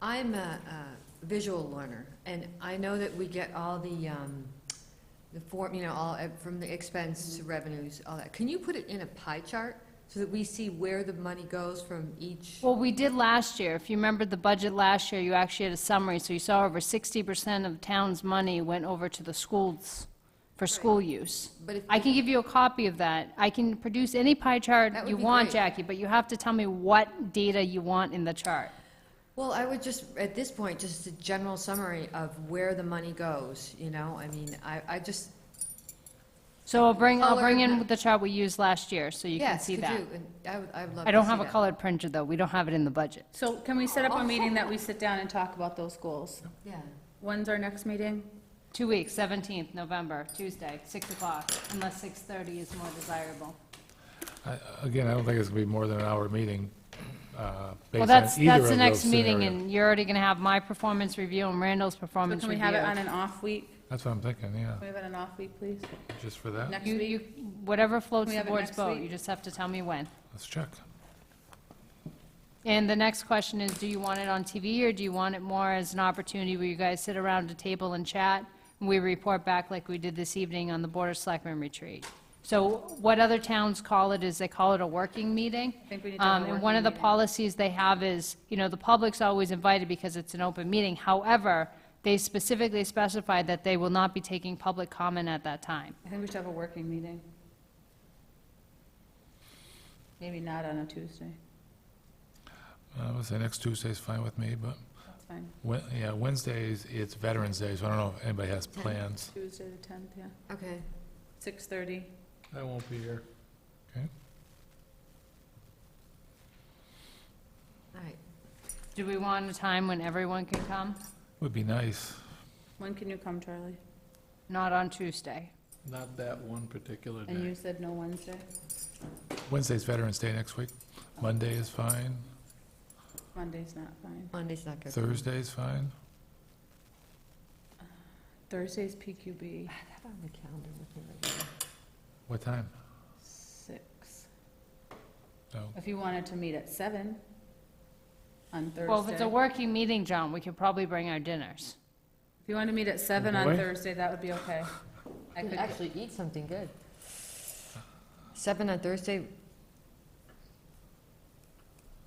I'm a visual learner, and I know that we get all the form, all from the expense to revenues, all that. Can you put it in a pie chart so that we see where the money goes from each? Well, we did last year. If you remember the budget last year, you actually had a summary, so you saw over 60% of town's money went over to the schools for school use. But if I can give you a copy of that. I can produce any pie chart That would you be want, great. Jackie, but you have to tell me what data you want in the chart. Well, I would just, at this point, just a general summary of where the money goes, I just. So I'll bring Color- in the chart we used last year, so you can Yes, see could that. you? And I would love I to don't see have a that. colored printer, though. We don't have it in the budget. So can we set up a meeting that we sit down and talk about those goals? Yeah. When's our next meeting? 2 weeks, 17th November, Tuesday, 6 o'clock, unless 6:30 is more desirable. Again, I don't think it's going to be more than an hour meeting Well, based on that's either the of next those meeting, scenarios. and you're already going to have my performance review and Randall's So performance can we review. have it on an off week? That's what I'm thinking, yeah, Can we have it on an off week, please? just for that. Next You, week? whatever floats Can we the have it board's next boat, week? you just have to tell me when. Let's check. And the next question is, do you want it on TV, or do you want it more as an opportunity where you guys sit around a table and chat, and we report back like we did this evening on the Board of Selectmen retreat? So what other towns call it is they call it a working meeting. I think we need to have a And one of the working meeting. policies they have is, the public's always invited because it's an open meeting. However, they specifically specified that they will not be taking public comment at that time. I think we should have a working meeting. Maybe not on a Tuesday. I would say next Tuesday's fine with me, but, That's fine. Wednesdays, it's Veterans Day, so I don't know if anybody has plans. Tuesday the 10th, yeah. Okay. 6:30. I won't be here. Okay. All right. Do we want a time when everyone can come? Would be nice. When can you come, Charlie? Not on Tuesday. Not that one particular And you day. said no Wednesday? Wednesday's Veterans Day next week. Monday is fine. Monday's not fine. Monday's not good. Thursday's fine. Thursday's PQB, I have it on the calendar with me right now. What time? 6. No. If you wanted to meet at 7 on Thursday. Well, if it's a working meeting, John, we could probably bring our dinners. If you wanted to meet at 7 on Boy. Thursday, that would be okay. I You could can actually eat something good. 7 on Thursday,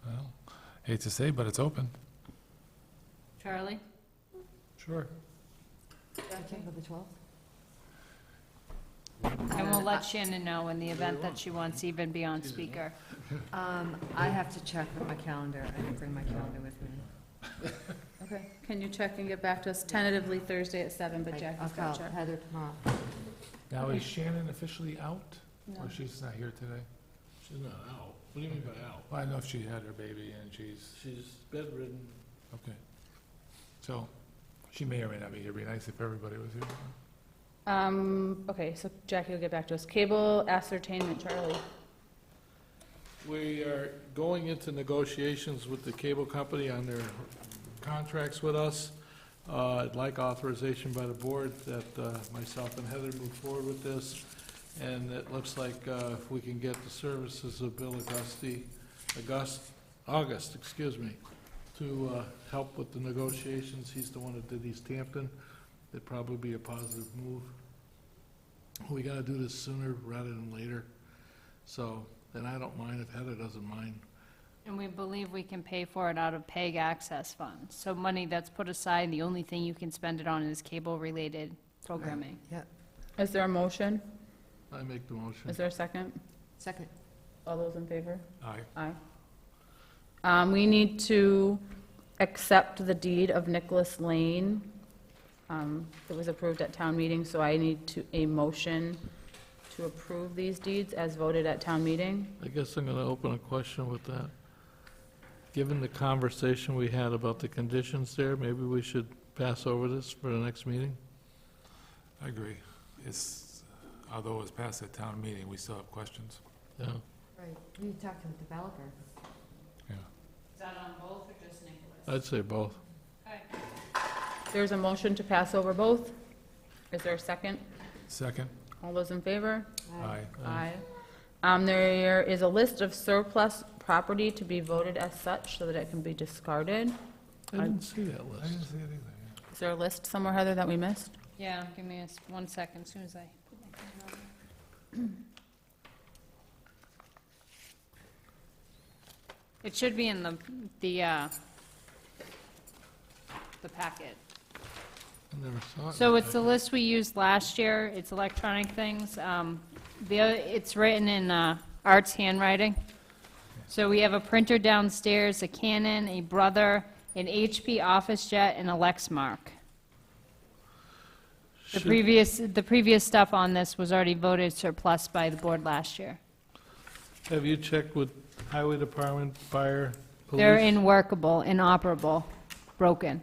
Well, hate to say, but it's open. Charlie? Sure. September the 12th? And we'll let Shannon know in the event that she wants to even be on speaker. I have to check with my calendar. I didn't bring my calendar with me. Okay, can you check and get back to us tentatively Thursday at 7, but I'll Jackie's call got to check. Heather tomorrow. Now, is Shannon officially out? No. Or she's not here today? She's not out. What do you mean by out? Well, I know if she had her baby and she's, She's bedridden. okay. So, she may or may not be here. It'd be nice if everybody was here. Okay, so Jackie will get back to us. Cable ascertainment, Charlie. We are going into negotiations with the cable company on their contracts with us. I'd like authorization by the board that myself and Heather move forward with this. And it looks like if we can get the services of Bill August, to help with the negotiations. He's the one that did Easthampton. It'd probably be a positive move. We gotta do this sooner rather than later. So, and I don't mind if Heather doesn't mind. And we believe we can pay for it out of PEG access funds. So money that's put aside, the only thing you can spend it on is cable-related programming. Yeah. Is there a motion? I make the motion. Is there a second? Second. All those in favor? Aye. Aye. We need to accept the deed of Nicholas Lane. It was approved at town meeting, so I need a motion to approve these deeds as voted at town meeting. I guess I'm gonna open a question with that. Given the conversation we had about the conditions there, maybe we should pass over this for the next meeting? I agree. It's, although it was passed at town meeting, we still have questions. Yeah. Right. We need to talk to the developer. Yeah. Is that on both or just Nicholas? I'd say both. There's a motion to pass over both. Is there a second? Second? All those in favor? Aye. Aye. There is a list of surplus property to be voted as such so that it can be discarded. I didn't see that I list. didn't see it either. Is there a list somewhere, Heather, that we missed? Yeah, give me 1 second, as soon as I put my phone on. It should be in the packet. I never saw it. So it's the list we used last year, it's electronic things. It's written in Art's handwriting. So we have a printer downstairs, a Canon, a Brother, an HP OfficeJet, and a Lexmark. The previous stuff on this was already voted surplus by the board last year. Have you checked with Highway Department, Fire, Police? They're inworkable, inoperable, broken.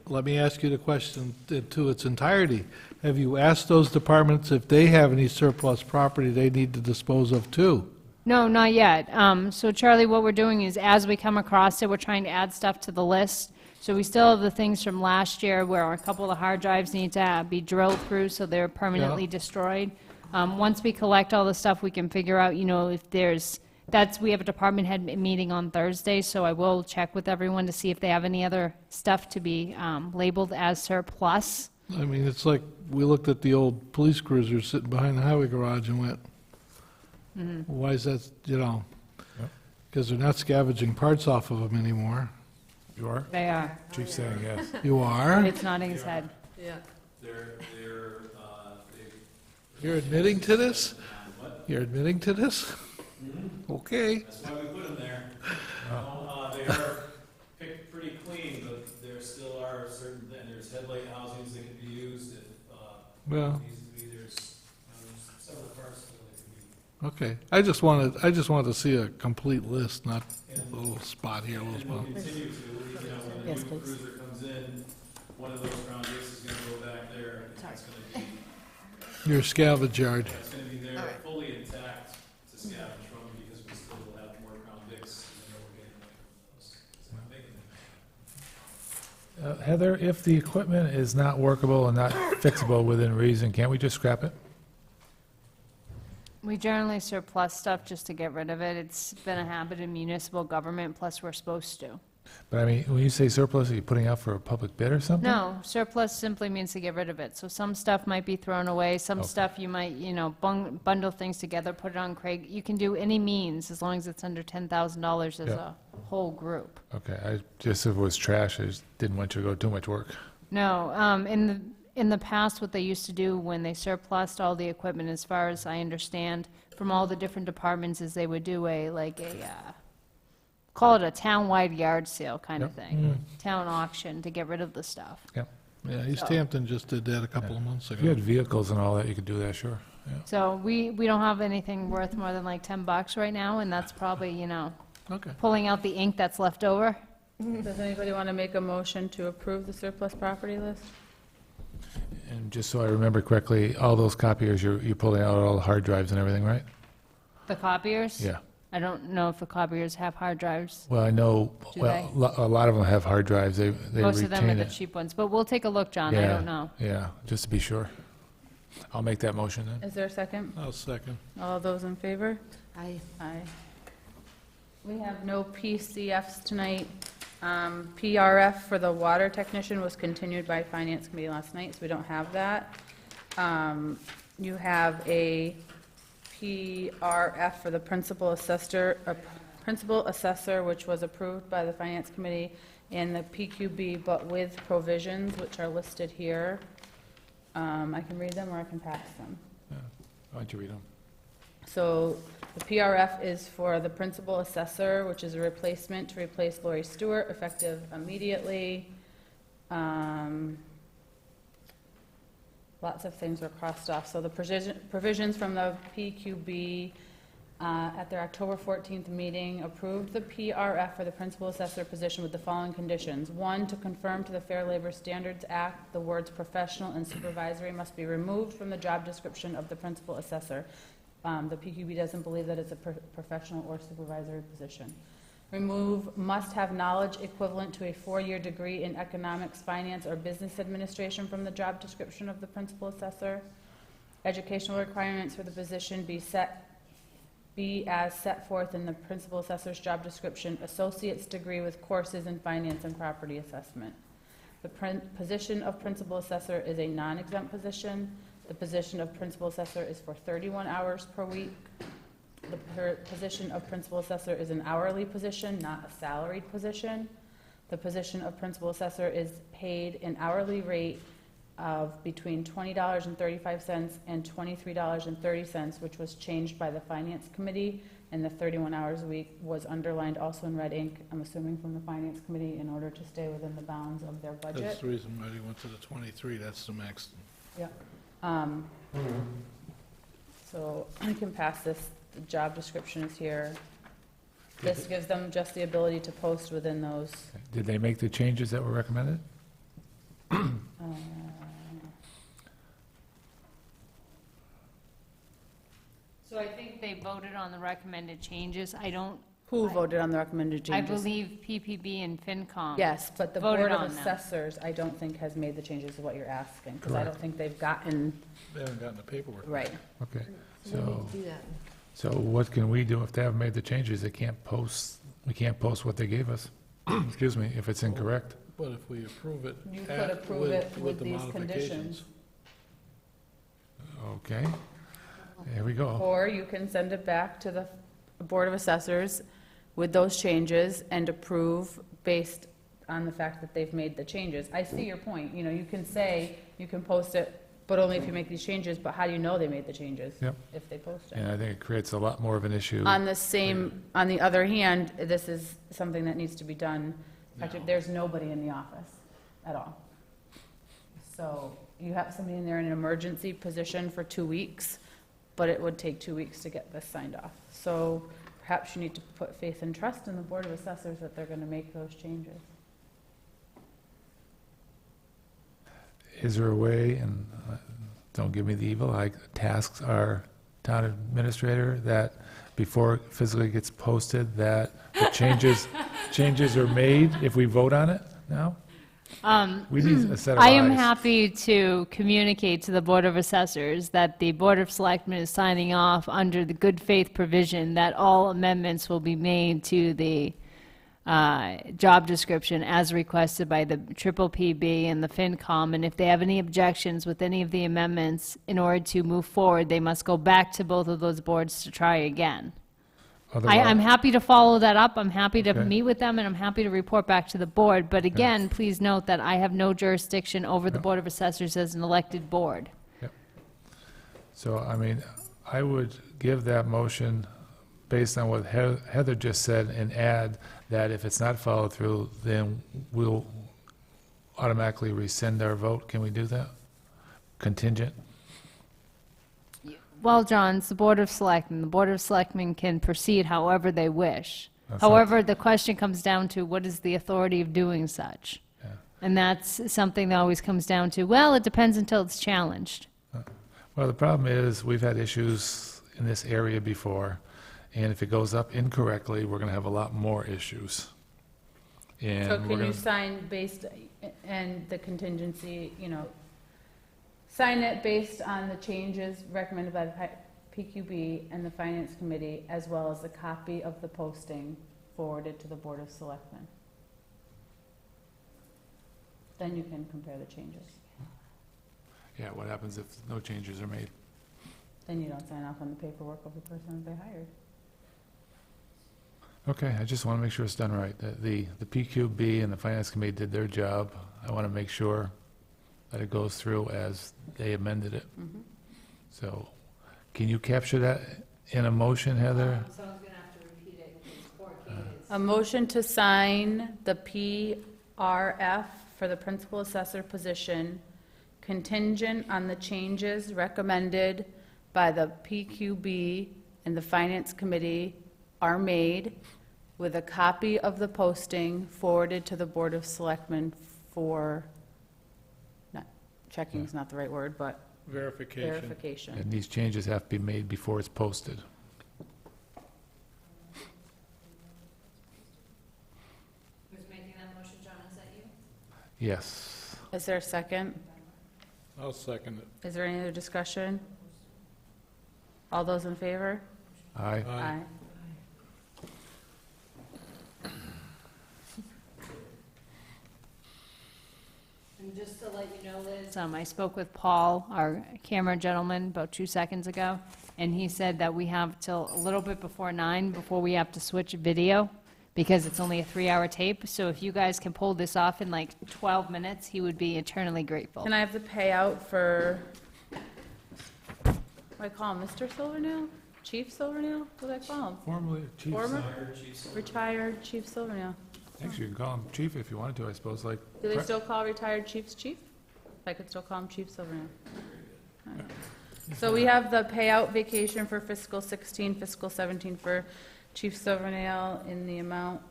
Let me ask you the question to its entirety. Have you asked those departments if they have any surplus property they need to dispose of too? No, not yet. So Charlie, what we're doing is, as we come across it, we're trying to add stuff to the list. So we still have the things from last year where a couple of the hard drives need to be drilled through so they're permanently destroyed. Once we collect all the stuff, we can figure out, if there's, we have a department head meeting on Thursday, so I will check with everyone to see if they have any other stuff to be labeled as surplus. I mean, it's like, we looked at the old police cruiser sitting behind the highway garage and went, why is that, because they're not scavenging parts off of them anymore. You are? They are. Chief saying yes. You are? It's nodding his head. Yeah. You're admitting to this? You're admitting to this? Okay. That's why we put them there. They are picked pretty clean, but there still are certain, and there's headlight housings that can be used if, Well. there's several parts that can be. Okay. I just wanted to see a complete list, not a little spot here, a little And we'll spot. continue to, when the Yes, new please. cruiser comes in, one of those ground bases is gonna go back there, and it's gonna be Your scavenge yard. It's gonna be there fully intact to scavenge from, because we still will have more Crown Vics, even though we're getting those. It's not making them. Heather, if the equipment is not workable and not fixable within reason, can't we just scrap it? We generally surplus stuff just to get rid of it. It's been a habit in municipal government, plus we're supposed to. But I mean, when you say surplus, are you putting out for a public bid or something? No, surplus simply means to get rid of it. So some stuff might be thrown away, some Okay. stuff you might, bundle things together, put it on Craig. You can do any means as long as it's under $10,000 as Yeah. a whole group. Okay, if it was trash, I just didn't want you to go too much work. No, in the past, what they used to do when they surplused all the equipment, as far as I understand, from all the different departments, is they would do call it a town-wide yard sale kind of thing. Town auction to get rid of the stuff. Yep. Yeah, Easthampton just did that a couple of months If you had ago. vehicles and all that, you could do that, sure. Yeah. So we don't have anything worth more than like $10 right now, and that's probably, Okay. pulling out the ink that's left over. Does anybody want to make a motion to approve the surplus property list? And just so I remember correctly, all those copiers, you're pulling out all the hard drives and everything, right? The copiers? Yeah. I don't know if the copiers have hard drives. Well, I know, Do well, a lot of them have hard drives, they Most of them are retain the it. cheap ones, but we'll take a look, John, I Yeah, don't know. Yeah, just to be sure. I'll make that motion then. Is there a second? I'll second. All those in favor? Aye. Aye. We have no PCFs tonight. PRF for the water technician was continued by Finance Committee last night, so we don't have that. You have a PRF for the principal assessor, which was approved by the Finance Committee, and the PQB, but with provisions, which are listed here. I can read them or I can pass them. Why don't you read them? So the PRF is for the principal assessor, which is a replacement to replace Lori Stewart, effective immediately. Lots of things were crossed off. So the provisions from the PQB at their October 14th meeting approved the PRF for the principal assessor position with the following conditions. One, to conform to the Fair Labor Standards Act, the words professional and supervisory must be removed from the job description of the principal assessor. The PQB doesn't believe that it's a professional or supervisory position. Remove must have knowledge equivalent to a 4-year degree in economics, finance, or business administration from the job description of the principal assessor. Educational requirements for the position be as set forth in the principal assessor's job description, associate's degree with courses in finance and property assessment. The position of principal assessor is a non-exempt position. The position of principal assessor is for 31 hours per week. The position of principal assessor is an hourly position, not a salaried position. The position of principal assessor is paid an hourly rate of between $20.35 and $23.30, which was changed by the Finance Committee, and the 31 hours a week was underlined also in red ink, I'm assuming from the Finance Committee, in order to stay within the bounds of their budget. That's the reason why they went to the 23, that's the max. Yeah. So I can pass this. The job description is here. This gives them just the ability to post within those. Did they make the changes that were recommended? So I think they voted on the recommended changes. Who voted on the recommended I changes? believe PPB and FinCom. Yes, but the voted Board of on them. Assessors, I don't think has made the changes to what you're asking, because I don't Correct. think they've gotten, They haven't gotten the paperwork. right. Okay, So we so, need to do that. so what can we do if they haven't made the changes? They can't post, we can't post what they gave us. Excuse me, if it's incorrect. But if we approve it. You could approve it with the these modifications. conditions. Okay, there we go. Or you can send it back to the Board of Assessors with those changes and approve based on the fact that they've made the changes. I see your point, you can say, you can post it, but only if you make these changes, but how do you know they made the changes? Yep. If they post it. And I think it creates a lot more of an issue. On the other hand, this is something that needs to be done. Actually, there's nobody in the office at all. So you have somebody in there in an emergency position for 2 weeks, but it would take 2 weeks to get this signed off. So perhaps you need to put faith and trust in the Board of Assessors that they're going to make those changes. Is there a way, and don't give me the evil eye, tasks our town administrator that before it physically gets posted, that the changes are made if we vote on it now? We need a set of I am eyes. happy to communicate to the Board of Assessors that the Board of Selectmen is signing off under the good faith provision that all amendments will be made to the job description as requested by the Triple PB and the FinCom, and if they have any objections with any of the amendments, in order to move forward, they must go back to both of those boards to try again. I'm happy to follow that up, I'm happy to Okay. meet with them, and I'm happy to report back to the board, but again, please note that I have no jurisdiction over the Board of Assessors as an elected board. So, I mean, I would give that motion based on what Heather just said and add that if it's not followed through, then we'll automatically rescind our vote. Can we do that? Contingent? Well, John, it's the Board of Selectmen. The Board of Selectmen can proceed however they wish. That's not- However, the question comes down to what is the authority of doing such? And that's something that always comes down to, well, it depends until it's challenged. Well, the problem is, we've had issues in this area before, and if it goes up incorrectly, we're gonna have a lot more issues. And So we're can you gonna- sign based, and the contingency, sign it based on the changes recommended by the PQB and the Finance Committee, as well as a copy of the posting forwarded to the Board of Selectmen? Then you can compare the changes. Yeah, what happens if no changes are made? Then you don't sign off on the paperwork of the person that they hired. Okay, I just want to make sure it's done right. That the PQB and the Finance Committee did their job. I want to make sure that it goes through as they amended it. So, can you capture that in a motion, Heather? Someone's gonna have to repeat it, A motion to sign the PRF for the principal assessor position contingent on the changes recommended by the PQB and the Finance Committee are made, with a copy of the posting forwarded to the Board of Selectmen for, checking is not the right word, but verification. And these changes have to be made before it's posted. Who's making that motion, John, is that you? Yes. Is there a second? I'll second it. Is there any other discussion? All those in favor? Aye. Aye. And just to let you know, Liz, I spoke with Paul, our camera gentleman, about 2 seconds ago, and he said that we have till a little bit before 9 before we have to switch video, because it's only a 3-hour tape, so if you guys can pull this off in like 12 minutes, he would be eternally grateful. Can I have the payout for, what do I call him, Mr. Silvernail? Chief Silvernail? What do I call him? Formerly Chief. Former? Retired Chief Silvernail. Actually, you can call him chief if you wanted to, I suppose, like. Do they still call retired chiefs chief? If I could still call him Chief Silvernail. All right. So we have the payout vacation for fiscal 16, fiscal 17 for Chief Silvernail in the amount,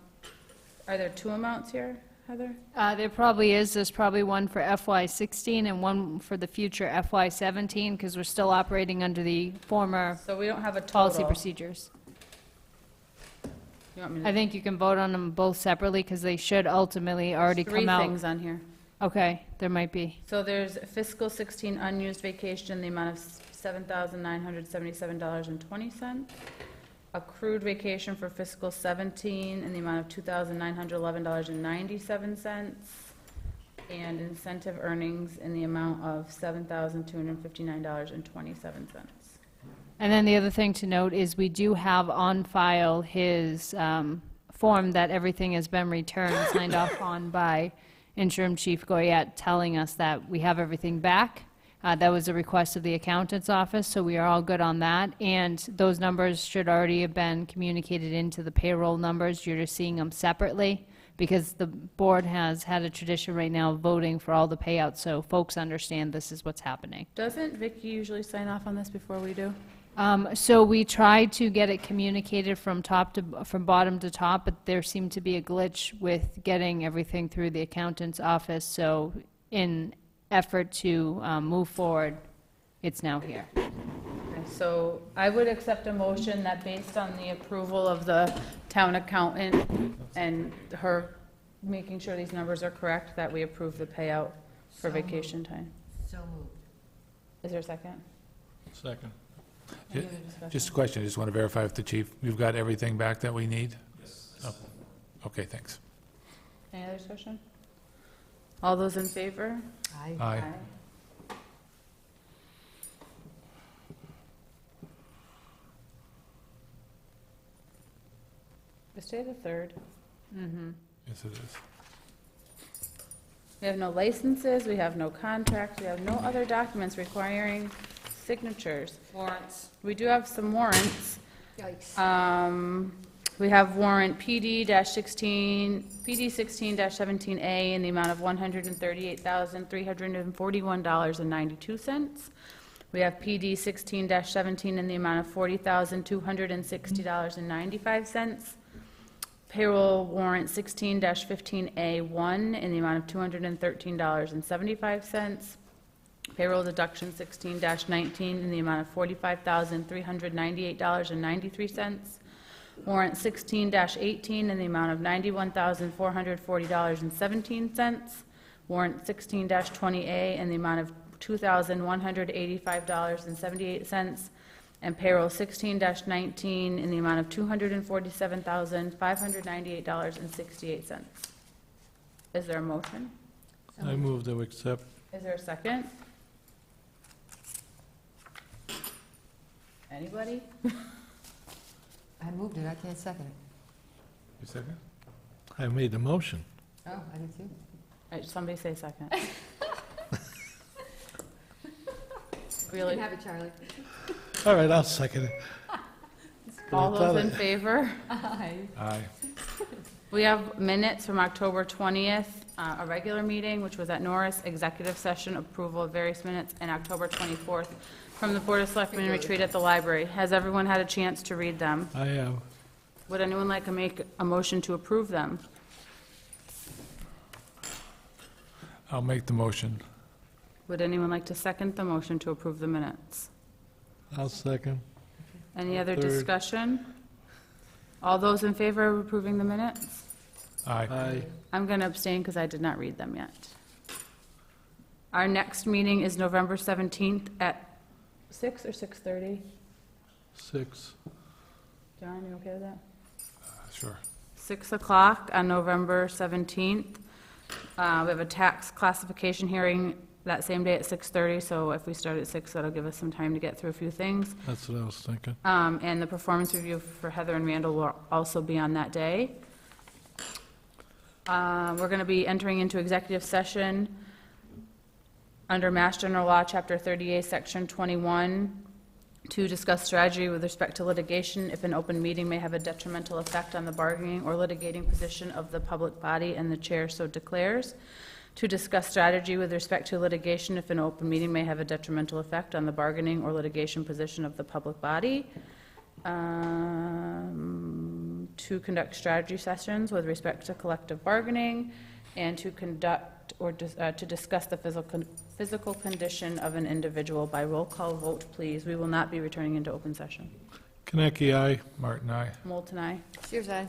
are there 2 amounts here, Heather? There probably is. There's probably one for FY16 and one for the future FY17, because we're still operating under the former So we don't have a total. policy procedures. You want me to- I think you can vote on them both separately, because they should ultimately already come out. 3 things on here. Okay, there might be. So there's fiscal 16 unused vacation in the amount of $7,977.20. Accrued vacation for fiscal 17 in the amount of $2,911.97. And incentive earnings in the amount of $7,259.27. And then the other thing to note is we do have on file his form that everything has been returned, signed off on by Interim Chief Goyette, telling us that we have everything back. That was a request of the accountant's office, so we are all good on that. And those numbers should already have been communicated into the payroll numbers. You're just seeing them separately, because the board has had a tradition right now of voting for all the payouts, so folks understand this is what's happening. Doesn't Vicky usually sign off on this before we do? So we tried to get it communicated from bottom to top, but there seemed to be a glitch with getting everything through the accountant's office. So in effort to move forward, it's now here. Okay, so I would accept a motion that based on the approval of the town accountant and her making sure these numbers are correct, that we approve the payout for vacation time. So moved. Is there a second? Second. Any other discussion? Just a question, I just want to verify with the chief, we've got everything back that we need? Yes. Oh, okay, thanks. Any other discussion? All those in favor? Aye. Is today the 3rd? Mm-hmm. Yes, it is. We have no licenses, we have no contracts, we have no other documents requiring signatures. Warrants. We do have some warrants. Yikes. We have warrant PD16-17A in the amount of $138,341.92. We have PD 16-17 in the amount of $40,260.95. Payroll warrant 16-15A1 in the amount of $213.75. Payroll deduction 16-19 in the amount of $45,398.93. Warrant 16-18 in the amount of $91,440.17. Warrant 16-20A in the amount of $2,185.78. And payroll 16-19 in the amount of $247,598.68. Is there a motion? I move to accept. Is there a second? Anybody? I moved it, I can't second it. You second? I made the motion. Oh, I did too. All right, somebody say second. You Really? can have it, Charlie. All right, I'll second it. All those in favor? Aye. Aye. We have minutes from October 20th, a regular meeting, which was at Norris, executive session, approval of various minutes, and October 24th from the Board of Selectmen retreat at the library. Has everyone had a chance to read them? I have. Would anyone like to make a motion to approve them? I'll make the motion. Would anyone like to second the motion to approve the minutes? I'll second. Any other Third. discussion? All those in favor of approving the minutes? Aye. Aye. I'm going to abstain because I did not read them yet. Our next meeting is November 17th at 6 or 6:30? 6. John, you okay with that? Sure. 6 o'clock on November 17th. We have a tax classification hearing that same day at 6:30, so if we start at 6, that'll give us some time to get through a few things. That's what I was thinking. And the performance review for Heather and Randall will also be on that day. We're going to be entering into executive session under Mass General Law, Chapter 38, Section 21, to discuss strategy with respect to litigation if an open meeting may have a detrimental effect on the bargaining or litigating position of the public body and the chair so declares. To discuss strategy with respect to litigation if an open meeting may have a detrimental effect on the bargaining or litigation position of the public body. To conduct strategy sessions with respect to collective bargaining, and to conduct or to discuss the physical condition of an individual by roll call vote, please. We will not be returning into open session. Konecki, aye. Martin, aye. Moulton, aye. Sears, aye.